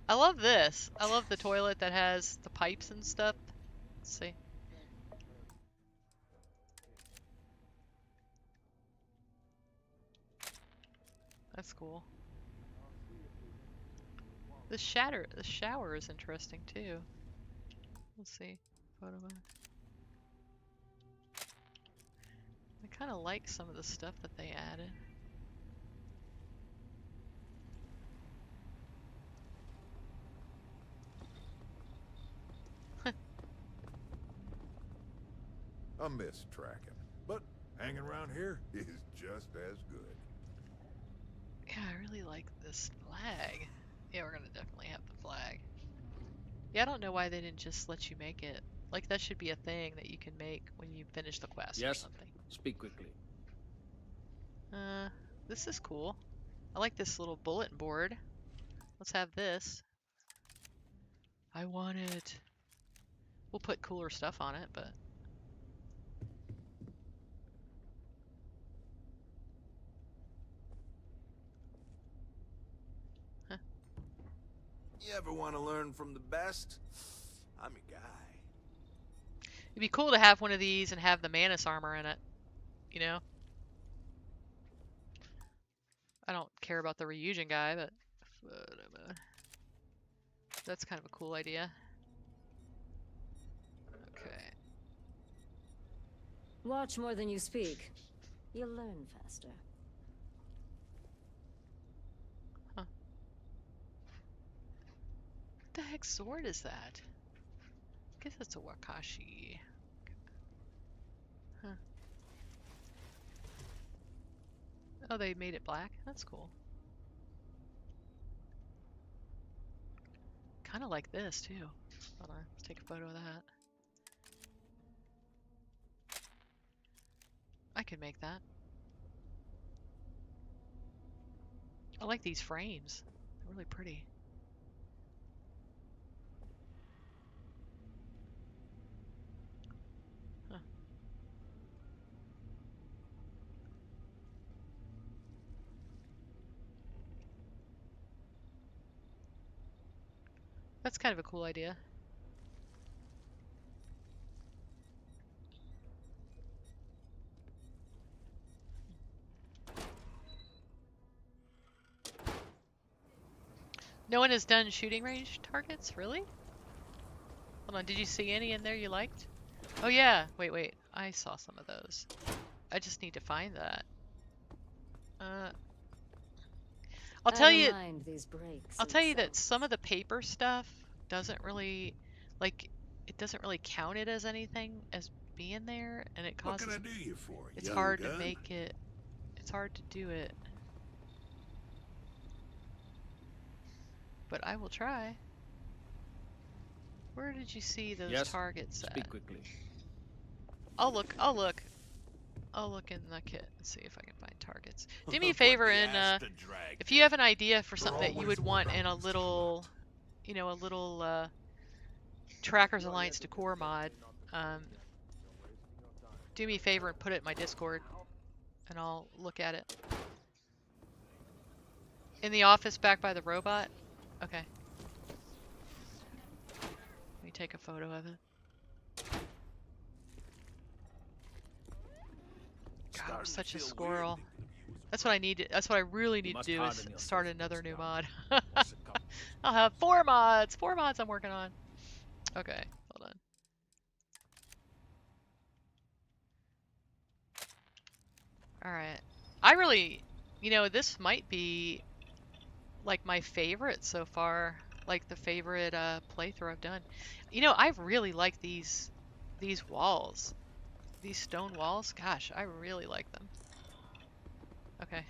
I love this. I love the toilet that has the pipes and stuff. Let's see. That's cool. The shower is interesting too. Let's see. Photo mode. I kind of like some of the stuff that they added. I miss tracking, but hanging around here is just as good. Yeah, I really like this flag. Yeah, we're gonna definitely have the flag. Yeah, I don't know why they didn't just let you make it. Like, that should be a thing that you can make when you finish the quest or something. Speak quickly. This is cool. I like this little bulletin board. Let's have this. I want it. We'll put cooler stuff on it, but... Huh. You ever want to learn from the best? I'm your guy. It'd be cool to have one of these and have the Manus armor in it. You know? I don't care about the Ryujin guy, but... That's kind of a cool idea. Okay. Watch more than you speak. You'll learn faster. Huh. What the heck sword is that? I guess it's a Wakashi. Huh. Oh, they made it black? That's cool. Kind of like this, too. Hold on, let's take a photo of that. I could make that. I like these frames. They're really pretty. Huh. That's kind of a cool idea. No one has done shooting range targets? Really? Hold on, did you see any in there you liked? Oh yeah, wait. I saw some of those. I just need to find that. I'll tell you that some of the paper stuff doesn't really, like, it doesn't really count it as anything as being there, and it causes. What can I do you for? It's young hard gun? to make it. It's hard to do it. But I will try. Where did you see those targets at? Speak quickly. I'll look in the kit and see if I can find targets. Do me a favor and if you have an idea for something that you would want in a little, you know, a little Trackers Alliance decor mod, do me a favor and put it in my Discord, and I'll look at it. In the office back by the robot? Okay. Let me take a photo of it. God, I'm such a squirrel. That's what I need. That's what I really need to do is start another new mod. I'll have 4 mods. 4 mods I'm working on. Okay, hold on. All right. I really, you know, this might be like my favorite so far. Like the favorite playthrough I've done. You know, I really like these walls. These stone walls, gosh, I really like them. Okay.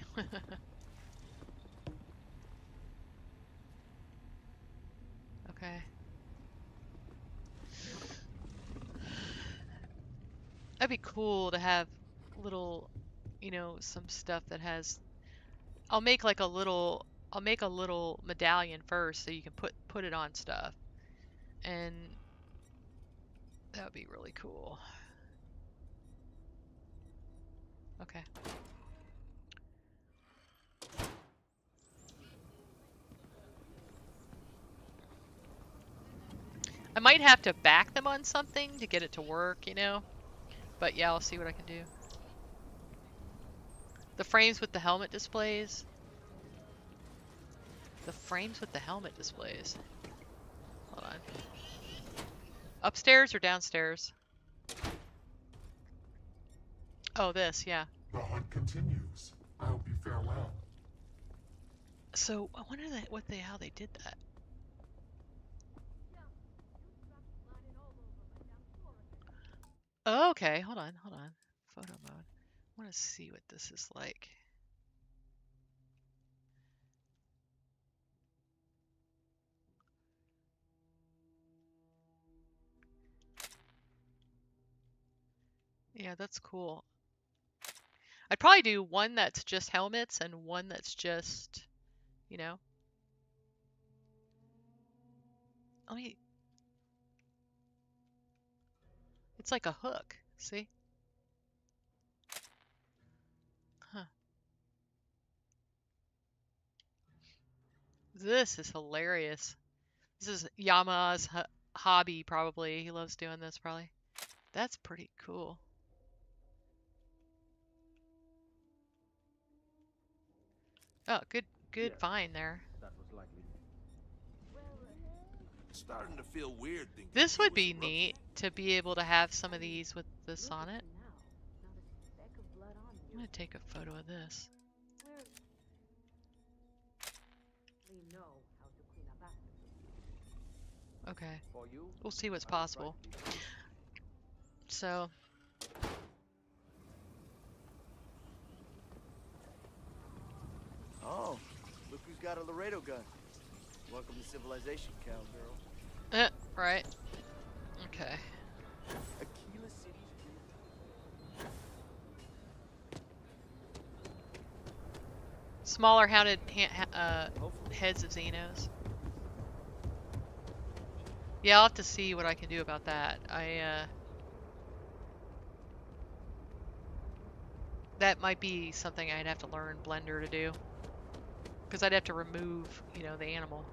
Okay. That'd be cool to have little, you know, some stuff that has. I'll make a little medallion first, so you can put it on stuff, and that would be really cool. Okay. I might have to back them on something to get it to work, you know? But yeah, I'll see what I can do. The frames with the helmet displays. The frames with the helmet displays. Hold on. Upstairs or downstairs? Oh, this, yeah. The hunt continues. I hope you fare well. So I wonder how they did that. Oh, okay, hold on. Photo mode. I want to see what this is like. Yeah, that's cool. I'd probably do one that's just helmets and one that's just, you know. It's like a hook, see? Huh. This is hilarious. This is Yama's hobby, probably. He loves doing this, probably. That's pretty cool. Oh, good find there. That was likely. Starting to feel weird thinking This would be neat to be able to have some of these with this on it. I'm gonna take a photo of this. Okay, we'll see what's possible. So. Oh, look who's got a Laredo gun. Welcome to civilization, cowgirl. Right. Okay. Aquila City's Smaller heads of Xenos. Yeah, I'll have to see what I can do about that. That might be something I'd have to learn Blender to do. Because I'd have to remove, you know, the animal.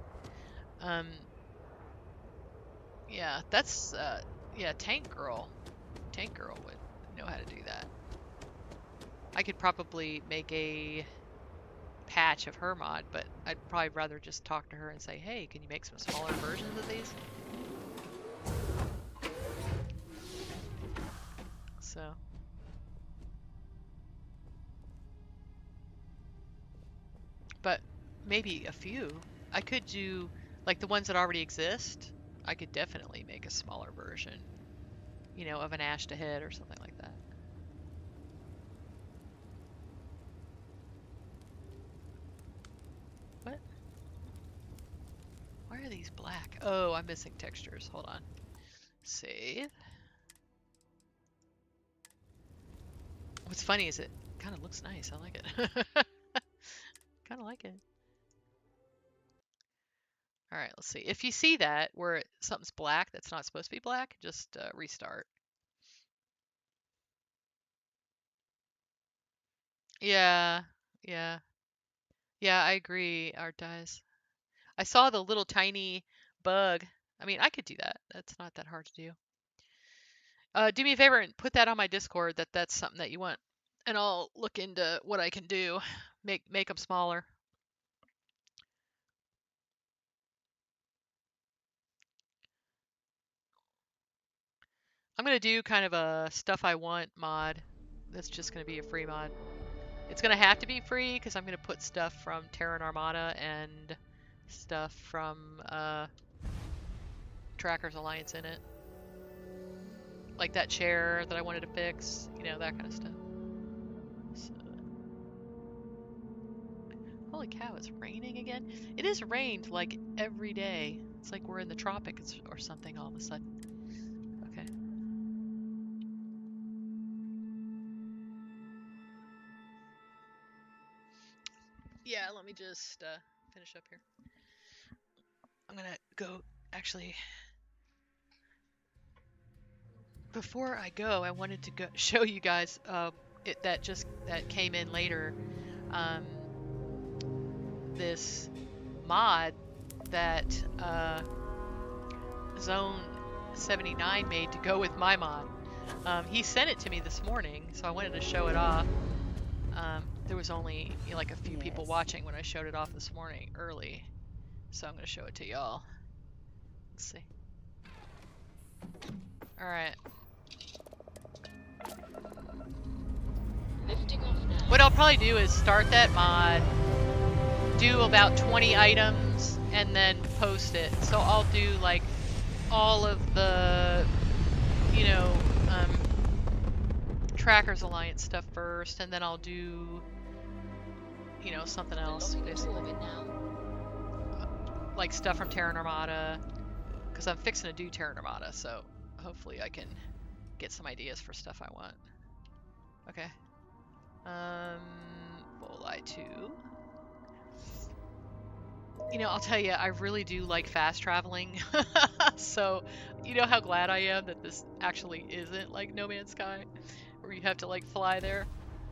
Yeah, that's yeah, Tank Girl. Tank Girl would know how to do that. I could probably make a patch of her mod, but I'd probably rather just talk to her and say, hey, can you make some smaller versions of these? So. But maybe a few. I could do, like the ones that already exist, I could definitely make a smaller version, you know, of an Ash to Head or something like that. What? Why are these black? Oh, I'm missing textures. Hold on. Save. What's funny is it kind of looks nice. I like it. Kind of like it. All right, let's see. If you see that where something's black that's not supposed to be black, just restart. Yeah, yeah. Yeah, I agree, Art Dies. I saw the little tiny bug. I mean, I could do that. That's not that hard to do. Do me a favor and put that on my Discord that that's something that you want. And I'll look into what I can do. Make them smaller. I'm going to do kind of a stuff I want mod. That's just going to be a free mod. It's going to have to be free because I'm going to put stuff from Terran Armada and stuff from Trackers Alliance in it. Like that chair that I wanted to fix, you know, that kind of stuff. So. Holy cow, it's raining again? It has rained like every day. It's like we're in the tropics or something all of a sudden. Okay. Yeah, let me just finish up here. I'm gonna go, actually, before I go, I wanted to go show you guys that came in later. This mod that Zone 79 made to go with my mod. He sent it to me this morning, so I wanted to show it off. There was only like a few people watching when I showed it off this morning early, so I'm going to show it to y'all. Let's see. All right. Lifting off now. What I'll probably do is start that mod, do about 20 items, and then post it. So I'll do like all of the, you know, Trackers Alliance stuff first, and then I'll do, you know, something else, basically. Like stuff from Terran Armada, because I'm fixing to do Terran Armada, so hopefully I can get some ideas for stuff I want. Okay. Volii 2. You know, I'll tell you, I really do like fast traveling. So, you know how glad I am that this actually isn't like No Man's Sky, where you have to like fly there,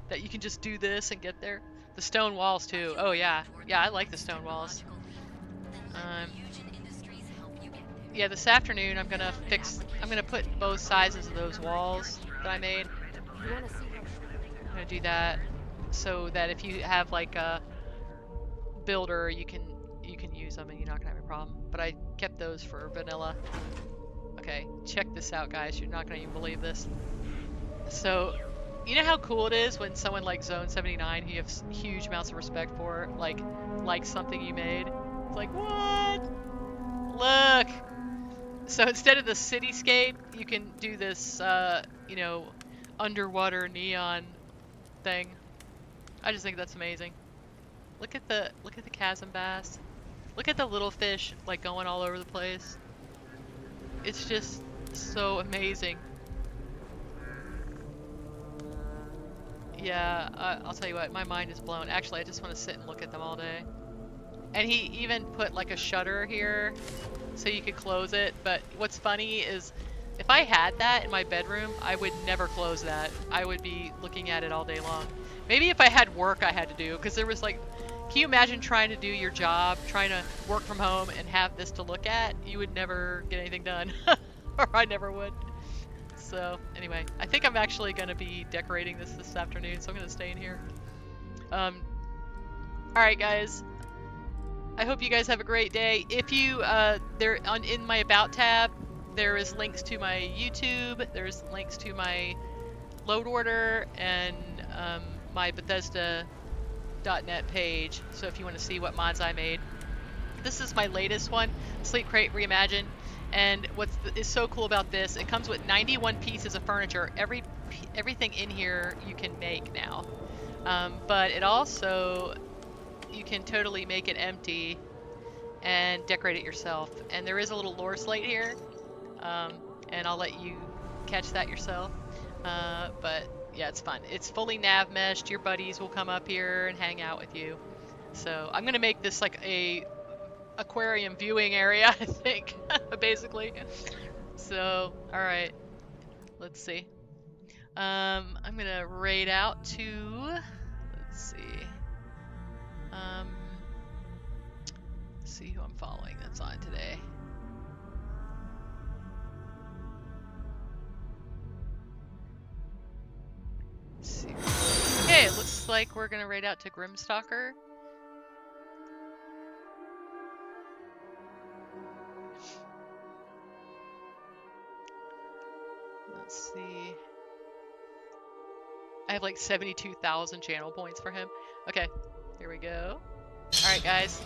that you can just do this and get there. The stone walls too. Oh yeah, yeah, I like the stone walls. Yeah, this afternoon I'm gonna put both sizes of those walls that I made. I'm gonna do that so that if you have like a builder, you can use them and you're not gonna have a problem. But I kept those for vanilla. Okay, check this out, guys. You're not gonna even believe this. So, you know how cool it is when someone like Zone 79, who you have huge amounts of respect for, like something you made? It's like, what? Look! So instead of the cityscape, you can do this, you know, underwater neon thing. I just think that's amazing. Look at the chasm bass. Look at the little fish like going all over the place. It's just so amazing. Yeah, I'll tell you what, my mind is blown. Actually, I just want to sit and look at them all day. And he even put like a shutter here so you could close it. But what's funny is if I had that in my bedroom, I would never close that. I would be looking at it all day long. Maybe if I had work I had to do, because there was like, Can you imagine trying to do your job, trying to work from home and have this to look at? You would never get anything done. Or I never would. So, anyway, I think I'm actually going to be decorating this afternoon, so I'm going to stay in here. Alright guys, I hope you guys have a great day. If you, in my About tab, there is links to my YouTube, there's links to my load order, and my Bethesda.net page, so if you want to see what mods I made. This is my latest one, Sleep Crate Reimagined, and what is so cool about this, it comes with 91 pieces of furniture. Everything in here you can make now, but it also, you can totally make it empty and decorate it yourself. And there is a little lore slate here, and I'll let you catch that yourself. But yeah, it's fun. It's fully nav meshed. Your buddies will come up here and hang out with you. So I'm gonna make this like a aquarium viewing area, I think, basically. So, all right, let's see. I'm gonna raid out to, let's see who I'm following that's on today. Let's see. Okay, it looks like we're gonna raid out to Grimstalker. Let's see. I have like 72,000 channel points for him. Okay, here we go. Alright guys,